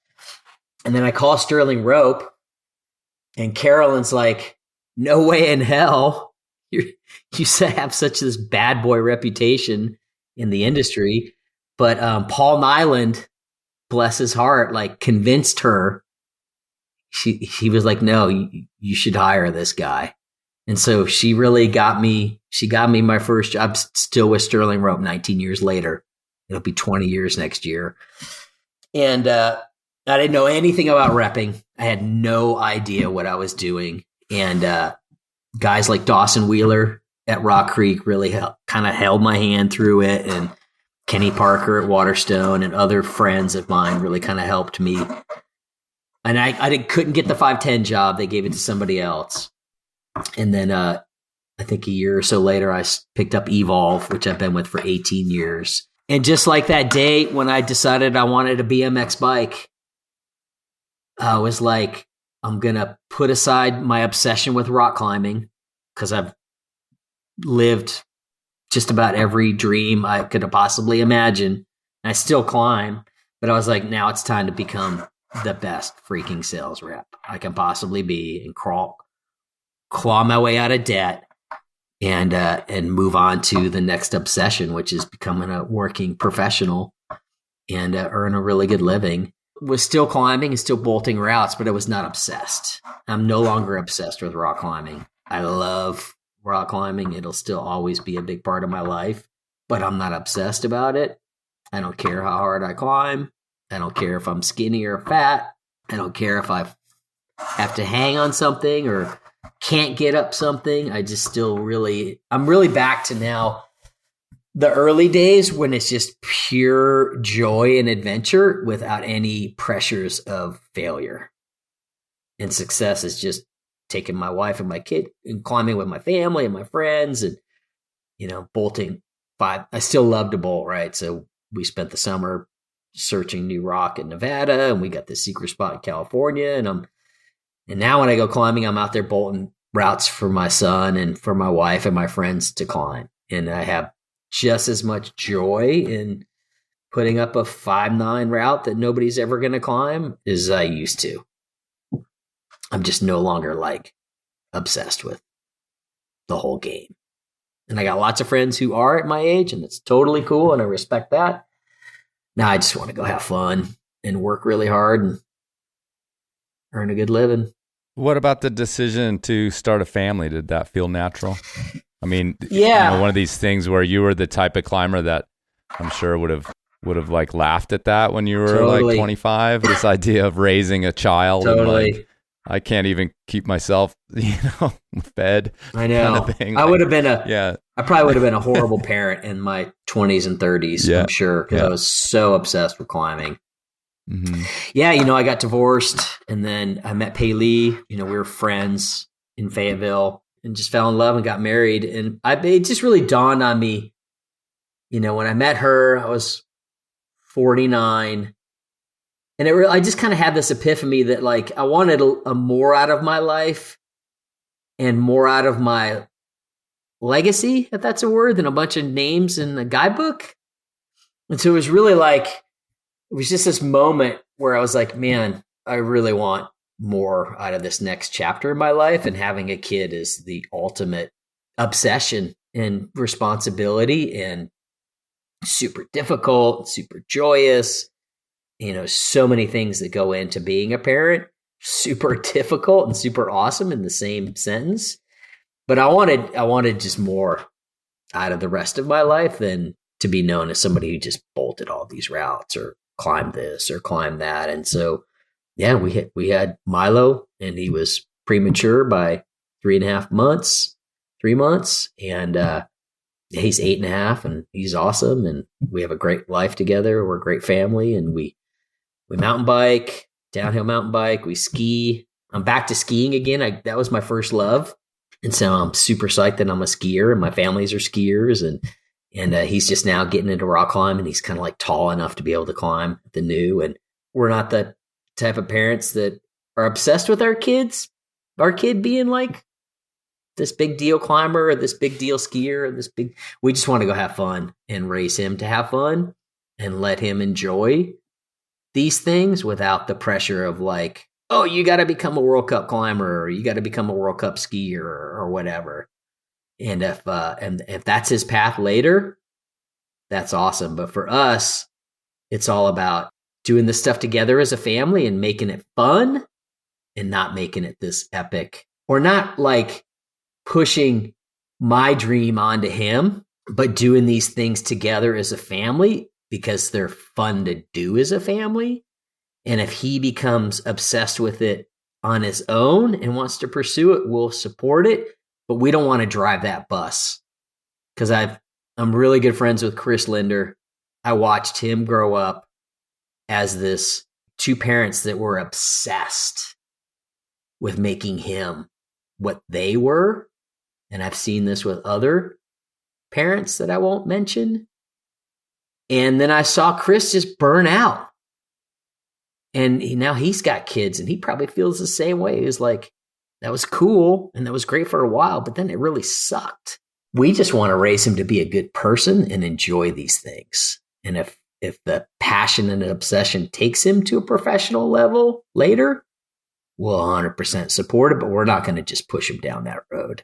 And then I call Sterling Rope, and Carolyn's like, no way in hell. You have such this bad boy reputation in the industry. But Paul Nyland, bless his heart, like convinced her. He was like, no, you should hire this guy. And so she really got me my first job, still with Sterling Rope 19 years later. It'll be 20 years next year. And I didn't know anything about repping. I had no idea what I was doing. And guys like Dawson Wheeler at Rock Creek really kind of held my hand through it. And Kenny Parker at Waterstone and other friends of mine really kind of helped me. And I couldn't get the 510 job. They gave it to somebody else. And then I think a year or so later, I picked up Evolve, which I've been with for 18 years. And just like that day when I decided I wanted a BMX bike, I was like, I'm going to put aside my obsession with rock climbing because I've lived just about every dream I could have possibly imagined. And I still climb, but I was like, now it's time to become the best freaking sales rep I can possibly be and claw my way out of debt and move on to the next obsession, which is becoming a working professional and earn a really good living. Was still climbing and still bolting routes, but I was not obsessed. I'm no longer obsessed with rock climbing. I love rock climbing. It'll still always be a big part of my life, but I'm not obsessed about it. I don't care how hard I climb. I don't care if I'm skinny or fat. I don't care if I have to hang on something or can't get up something. I'm really back to now the early days when it's just pure joy and adventure without any pressures of failure. And success is just taking my wife and my kid and climbing with my family and my friends and, bolting 5. I still love to bolt, right? So we spent the summer searching new rock in Nevada and we got this secret spot in California. And now when I go climbing, I'm out there bolting routes for my son and for my wife and my friends to climb. And I have just as much joy in putting up a 5.9 route that nobody's ever going to climb as I used to. I'm just no longer like obsessed with the whole game. And I got lots of friends who are at my age and it's totally cool. And I respect that. Now I just want to go have fun and work really hard and earn a good living. What about the decision to start a family? Did that feel natural? I mean, Yeah. one of these things where you were the type of climber that I'm sure would have like laughed at that when you were Totally. like 25. This idea of raising a child. Totally. And like, I can't even keep myself, fed. I know. Kind of thing. I would have been I probably would have been a horrible parent in my 20s and 30s, I'm sure, because I was so obsessed with climbing. Mm-hmm. Yeah, I got divorced, and then I met Pei Lee. We were friends in Fayetteville and just fell in love and got married. And it just really dawned on me, when I met her, I was 49. And I just kind of had this epiphany that like I wanted a more out of my life and more out of my legacy, if that's a word, than a bunch of names in a guidebook. And so it was really like, it was just this moment where I was like, man, I really want more out of this next chapter in my life. And having a kid is the ultimate obsession and responsibility, and super difficult, super joyous. So many things that go into being a parent, super difficult and super awesome in the same sentence. But I wanted just more out of the rest of my life than to be known as somebody who just bolted all these routes or climbed this or climbed that. And so, yeah, we had Milo, and he was premature by 3 months, and he's 8.5, and he's awesome, and we have a great life together. We're a great family, and we mountain bike, downhill mountain bike, we ski. I'm back to skiing again. That was my first love. And so I'm super psyched that I'm a skier, and my families are skiers, and he's just now getting into rock climbing. He's kind of like tall enough to be able to climb the new. And we're not the type of parents that are obsessed with our kids, our kid being like this big deal climber or this big deal skier or we just want to go have fun and raise him to have fun and let him enjoy these things without the pressure of like, oh, you got to become a World Cup climber, or you got to become a World Cup skier, or whatever. And if that's his path later, that's awesome. But for us, it's all about doing this stuff together as a family and making it fun, and not making it this epic, or not like pushing my dream onto him, but doing these things together as a family because they're fun to do as a family. And if he becomes obsessed with it on his own and wants to pursue it, we'll support it. But we don't want to drive that bus, because I'm really good friends with Chris Linder. I watched him grow up as this two parents that were obsessed with making him what they were. And I've seen this with other parents that I won't mention. And then I saw Chris just burn out. And now he's got kids, and he probably feels the same way. He was like, that was cool and that was great for a while, but then it really sucked. We just want to raise him to be a good person and enjoy these things. And if the passion and obsession takes him to a professional level later, we'll 100% support it, but we're not going to just push him down that road.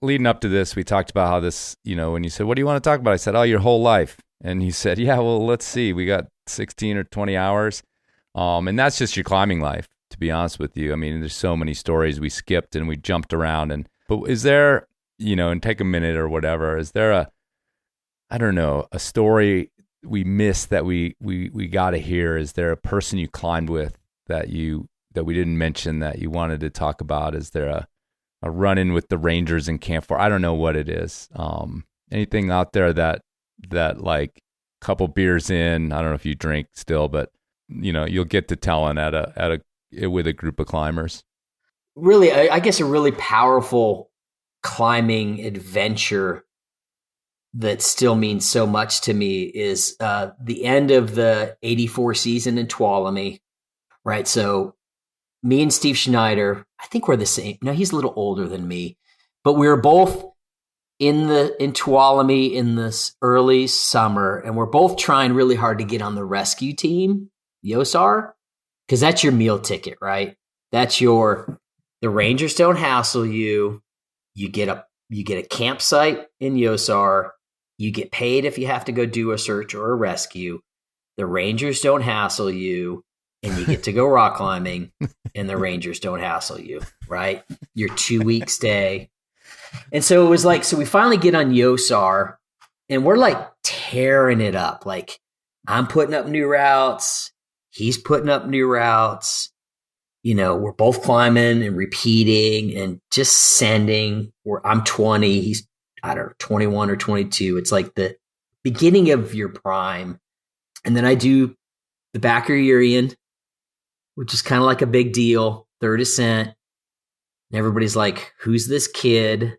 Leading up to this, we talked about how this, when you said, what do you want to talk about? I said, oh, your whole life. And he said, yeah, well, let's see. We got 16 or 20 hours. And that's just your climbing life, to be honest with you. I mean, there's so many stories we skipped and we jumped around. But is there, and take a minute or whatever, is there a story we missed that we got to hear? Is there a person you climbed with that we didn't mention that you wanted to talk about? Is there a run-in with the Rangers in Camp 4? I don't know what it is. Anything out there that like a couple beers in, I don't know if you drink still, but you'll get to telling with a group of climbers. Really, I guess a really powerful climbing adventure that still means so much to me is the end of the 84 season in Tuolumne, right? So me and Steve Schneider, I think we're the same. No, he's a little older than me, but we were both in Tuolumne in this early summer, and we're both trying really hard to get on the rescue team, YOSAR, because that's your meal ticket, right? That's the Rangers don't hassle you. You get a campsite in YOSAR. You get paid if you have to go do a search or a rescue. The Rangers don't hassle you. and you get to go rock climbing, and the rangers don't hassle you, right? Your 2-week stay. And so it was like, so we finally get on Yosar, and we're like tearing it up. Like, I'm putting up new routes. He's putting up new routes. We're both climbing and repeating and just sending. I'm 20. He's, I don't know, 21 or 22. It's like the beginning of your prime. And then I do the Backer Urian, which is kind of like a big deal, third ascent. And everybody's like, who's this kid?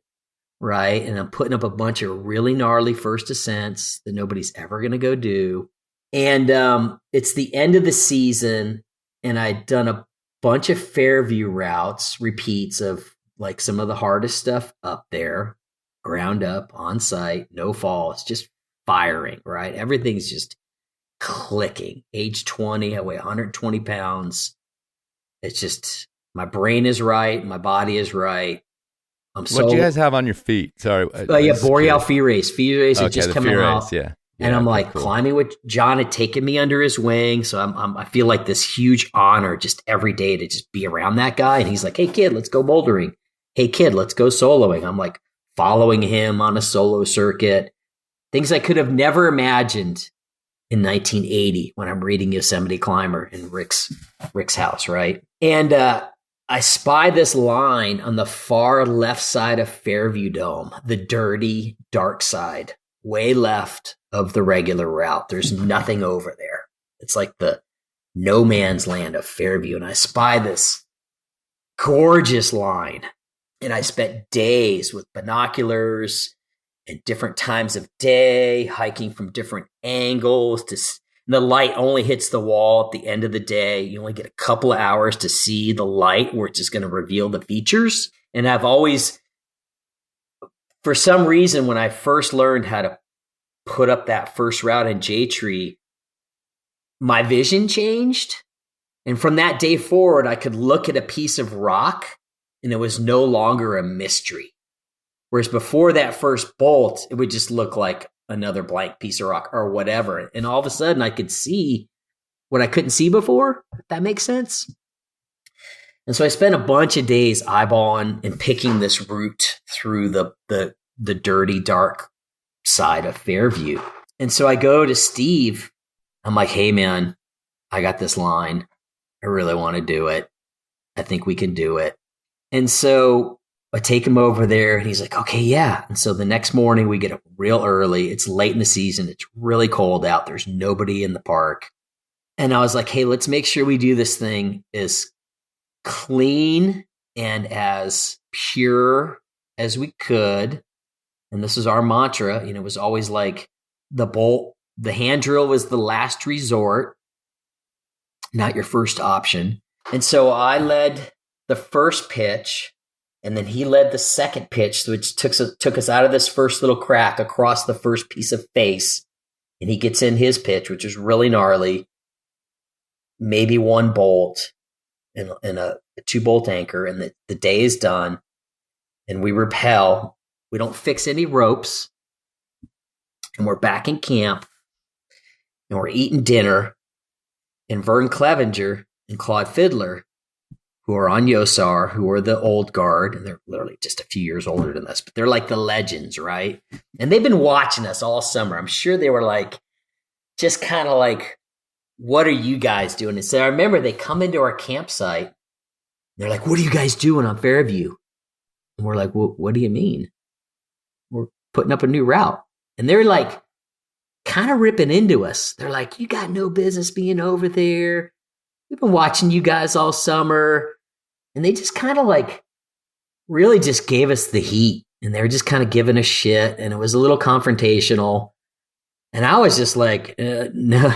Right. And I'm putting up a bunch of really gnarly first ascents that nobody's ever going to go do. And it's the end of the season, and I'd done a bunch of Fairview routes, repeats of like some of the hardest stuff up there, ground up, on site, no falls, just firing, right? Everything's just clicking. Age 20, I weigh 120 pounds. It's just, my brain is right, my body is right. What do you guys have on your feet? Sorry. Boreal Fee Race. Fee Race had just come out. Yeah. And I'm like, cool. Climbing with John had taken me under his wing. So I feel like this huge honor just every day to just be around that guy. And he's like, hey, kid, let's go bouldering. Hey, kid, let's go soloing. I'm like following him on a solo circuit. Things I could have never imagined in 1980 when I'm reading Yosemite Climber in Rick's house, right? And I spy this line on the far left side of Fairview Dome, the dirty, dark side, way left of the regular route. There's nothing over there. It's like the no man's land of Fairview. And I spy this gorgeous line. And I spent days with binoculars and different times of day, hiking from different angles. The light only hits the wall at the end of the day. You only get a couple of hours to see the light where it's just going to reveal the features. And I've always, for some reason, when I first learned how to put up that first route in J-Tree, my vision changed. And from that day forward, I could look at a piece of rock and it was no longer a mystery. Whereas before that first bolt, it would just look like another blank piece of rock or whatever. And all of a sudden I could see what I couldn't see before, if that makes sense. And so I spent a bunch of days eyeballing and picking this route through the dirty, dark side of Fairview. And so I go to Steve. I'm like, hey, man, I got this line. I really want to do it. I think we can do it. And so I take him over there and he's like, okay, yeah. And so the next morning we get up real early. It's late in the season. It's really cold out. There's nobody in the park. And I was like, hey, let's make sure we do this thing as clean and as pure as we could. And this is our mantra. It was always like the hand drill was the last resort, not your first option. And so I led the first pitch, and then he led the second pitch, which took us out of this first little crack across the first piece of face. And he gets in his pitch, which is really gnarly. Maybe one bolt and a 2-bolt anchor, and the day is done. And we rappel. We don't fix any ropes. And we're back in camp. And we're eating dinner. And Vern Clevenger and Claude Fiddler, who are on Yosar, who are the old guard, and they're literally just a few years older than us, but they're like the legends, right? And they've been watching us all summer. I'm sure they were like, just kind of like, what are you guys doing? And so I remember they come into our campsite. They're like, what are you guys doing on Fairview? And we're like, well, what do you mean? We're putting up a new route. And they're like, kind of ripping into us. They're like, you got no business being over there. We've been watching you guys all summer. And they just kind of like really just gave us the heat. And they were just kind of giving us shit. And it was a little confrontational. And I was just like, no,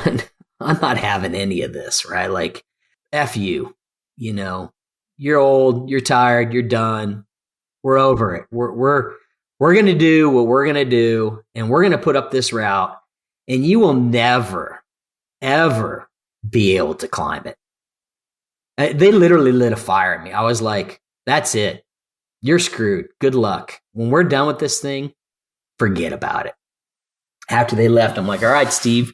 I'm not having any of this, right? Like, F you, you're old, you're tired, you're done. We're over it. We're going to do what we're going to do. And we're going to put up this route. And you will never, ever be able to climb it. They literally lit a fire at me. I was like, that's it. You're screwed. Good luck. When we're done with this thing, forget about it. After they left, I'm like, all right, Steve,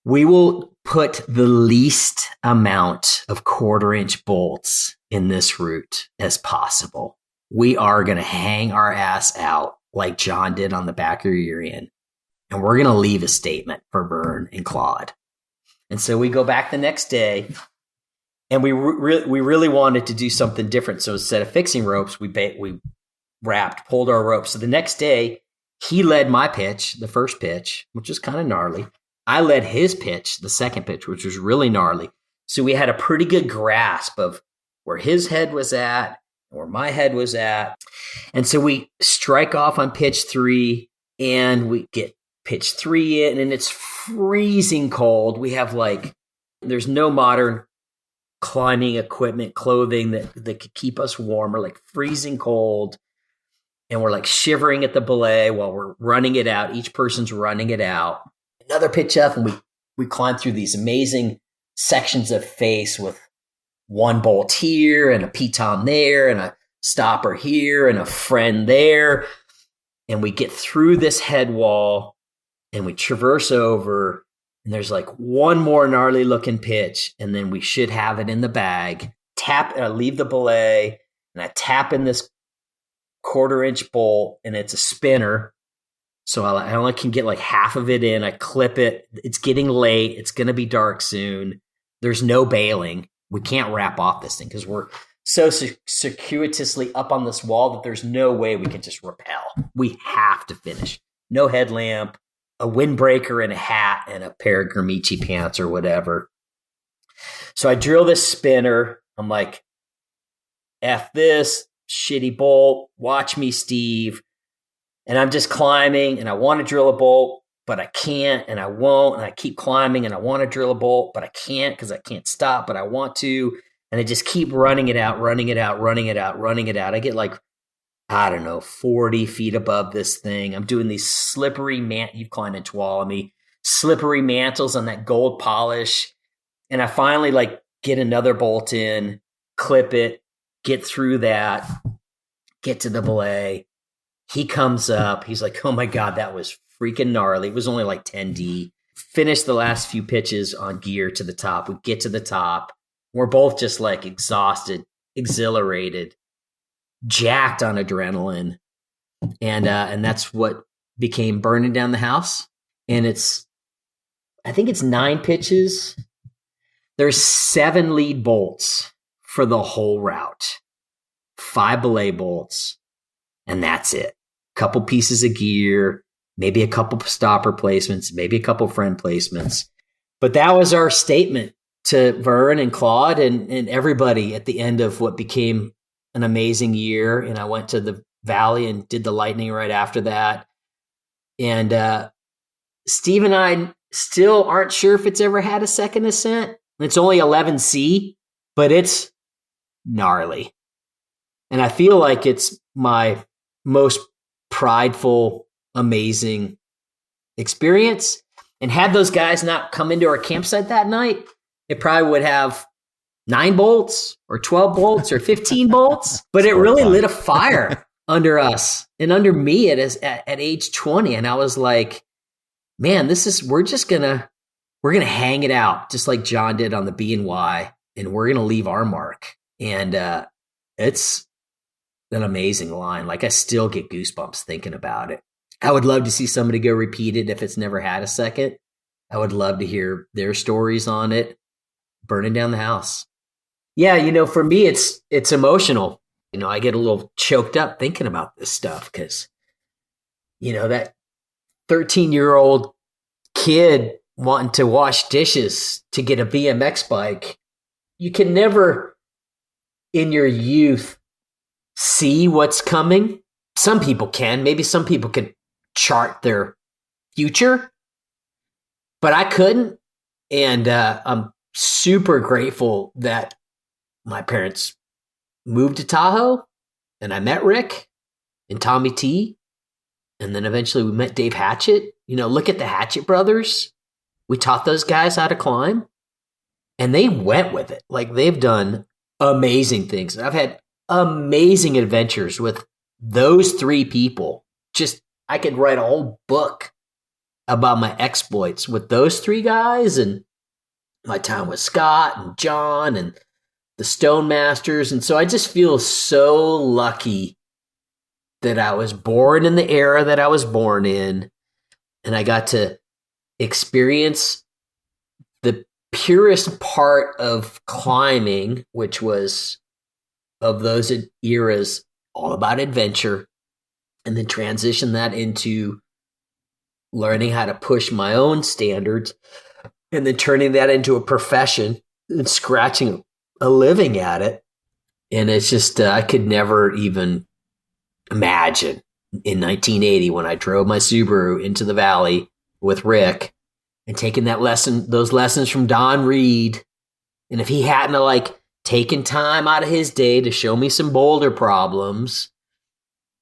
We will put the least amount of 1/4-inch bolts in this route as possible. We are going to hang our ass out like John did on the back of your rear end. And we're going to leave a statement for Vern and Claude. And so we go back the next day, and we really wanted to do something different. So instead of fixing ropes, we pulled our ropes. So the next day, he led my pitch, the first pitch, which was kind of gnarly. I led his pitch, the second pitch, which was really gnarly. So we had a pretty good grasp of where his head was at, where my head was at. And so we strike off on pitch 3, and we get pitch 3 in, and it's freezing cold. We have there's no modern climbing equipment, clothing that could keep us warm. We're like freezing cold, and we're like shivering at the belay while we're running it out. Each person's running it out. Another pitch up, and we climb through these amazing sections of face with one bolt here and a piton there and a stopper here and a friend there. And we get through this head wall, and we traverse over, and there's like one more gnarly looking pitch, and then we should have it in the bag. Leave the belay, and I tap in this 1/4-inch bolt, and it's a spinner. So I only can get like half of it in. I clip it. It's getting late. It's going to be dark soon. There's no bailing. We can't wrap off this thing because we're so circuitously up on this wall that there's no way we can just rappel. We have to finish. No headlamp, a windbreaker and a hat and a pair of Gramici pants or whatever. So I drill this spinner. I'm like, F this shitty bolt. Watch me, Steve. And I'm just climbing, and I want to drill a bolt, but I can't, and I won't. And I keep climbing, and I want to drill a bolt, but I can't because I can't stop, but I want to. And I just keep running it out. I get like, 40 feet above this thing. I'm doing these slippery you've climbed in Tuolumne, slippery mantles on that gold polish. And I finally get another bolt in, clip it, get through that, get to the belay. He comes up. He's like, oh my God, that was freaking gnarly. It was only like 10D. Finished the last few pitches on gear to the top. We get to the top. We're both just like exhausted, exhilarated, jacked on adrenaline. And that's what became Burning Down the House. And I think it's 9 pitches. There's 7 lead bolts for the whole route. 5 belay bolts. And that's it. Couple pieces of gear, maybe a couple stopper placements, maybe a couple friend placements. But that was our statement to Vern and Claude and everybody at the end of what became an amazing year. And I went to the Valley and did the Lightning right after that. And Steve and I still aren't sure if it's ever had a second ascent. It's only 11C, but it's gnarly. And I feel like it's my most prideful, amazing experience. And had those guys not come into our campsite that night, it probably would have 9 bolts or 12 bolts or 15 bolts. But it really lit a fire under us and under me at age 20. And I was like, man, we're going to hang it out just like John did on the B&Y, and we're going to leave our mark. And it's an amazing line. Like, I still get goosebumps thinking about it. I would love to see somebody go repeat it if it's never had a second. I would love to hear their stories on it. Burning Down the House. Yeah, for me, it's emotional. I get a little choked up thinking about this stuff because, that 13-year-old kid wanting to wash dishes to get a BMX bike, you can never, in your youth, see what's coming. Some people can. Maybe some people can chart their future, but I couldn't. And I'm super grateful that my parents moved to Tahoe, and I met Rick and Tommy T, and then eventually we met Dave Hatchett. Look at the Hatchett brothers. We taught those guys how to climb, and they went with it. Like, they've done amazing things. I've had amazing adventures with those 3 people. I could write a whole book about my exploits with those three guys and my time with Scott and John and the Stonemasters. And so I just feel so lucky that I was born in the era that I was born in, and I got to experience the purest part of climbing, which was of those eras all about adventure, and then transition that into learning how to push my own standards, and then turning that into a profession and scratching a living at it. And it's just, I could never even imagine in 1980 when I drove my Subaru into the valley with Rick and taking those lessons from Don Reed. And if he hadn't taken time out of his day to show me some boulder problems,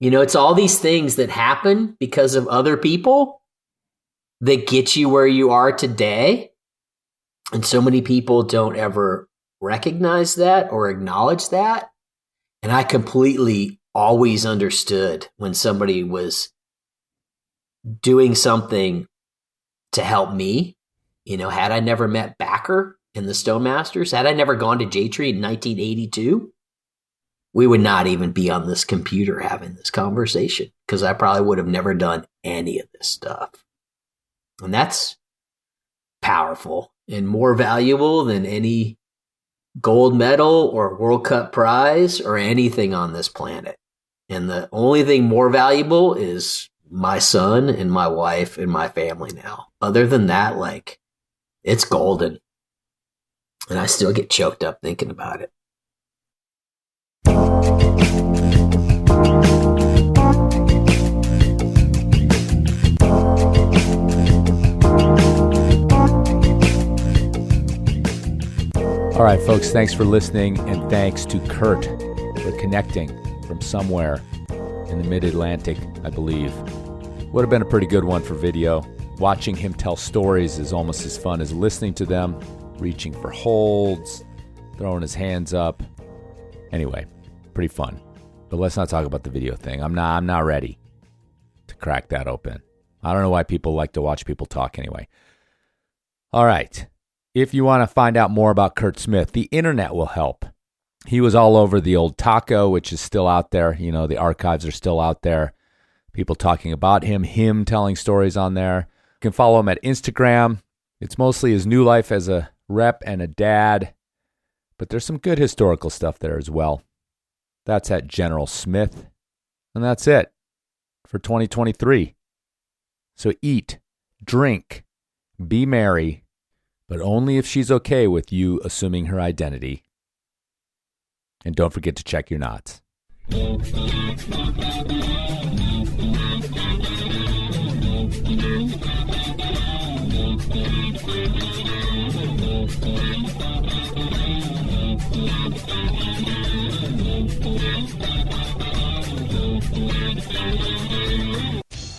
it's all these things that happen because of other people that get you where you are today. And so many people don't ever recognize that or acknowledge that. And I completely always understood when somebody was doing something to help me. Had I never met Backer in the Stonemasters, had I never gone to J-Tree in 1982, we would not even be on this computer having this conversation, because I probably would have never done any of this stuff. And that's powerful and more valuable than any gold medal or World Cup prize or anything on this planet. And the only thing more valuable is my son and my wife and my family now. Other than that, it's golden. And I still get choked up thinking about it. All right, folks, thanks for listening, and thanks to Kurt for connecting from somewhere in the mid-Atlantic, I believe. Would have been a pretty good one for video. Watching him tell stories is almost as fun as listening to them, reaching for holds, throwing his hands up. Anyway, pretty fun. But let's not talk about the video thing. I'm not ready to crack that open. I don't know why people like to watch people talk anyway. All right. If you want to find out more about Kurt Smith, the internet will help. He was all over the old Tahoe, which is still out there. The archives are still out there. People talking about him telling stories on there. You can follow him at Instagram. It's mostly his new life as a rep and a dad, but there's some good historical stuff there as well. That's at General Smith. And that's it for 2023. So eat, drink, be merry, but only if she's okay with you assuming her identity. And don't forget to check your knots.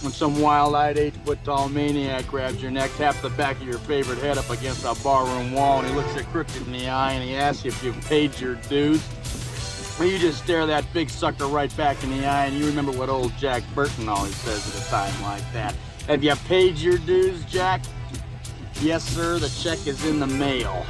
When some wild-eyed 8-foot-tall maniac grabs your neck, taps the back of your favorite head up against a barroom wall, and he looks you crooked in the eye, and he asks you if you've paid your dues, well, you just stare that big sucker right back in the eye, and you remember what old Jack Burton always says at a time like that. Have you paid your dues, Jack? Yes, sir, the check is in the mail.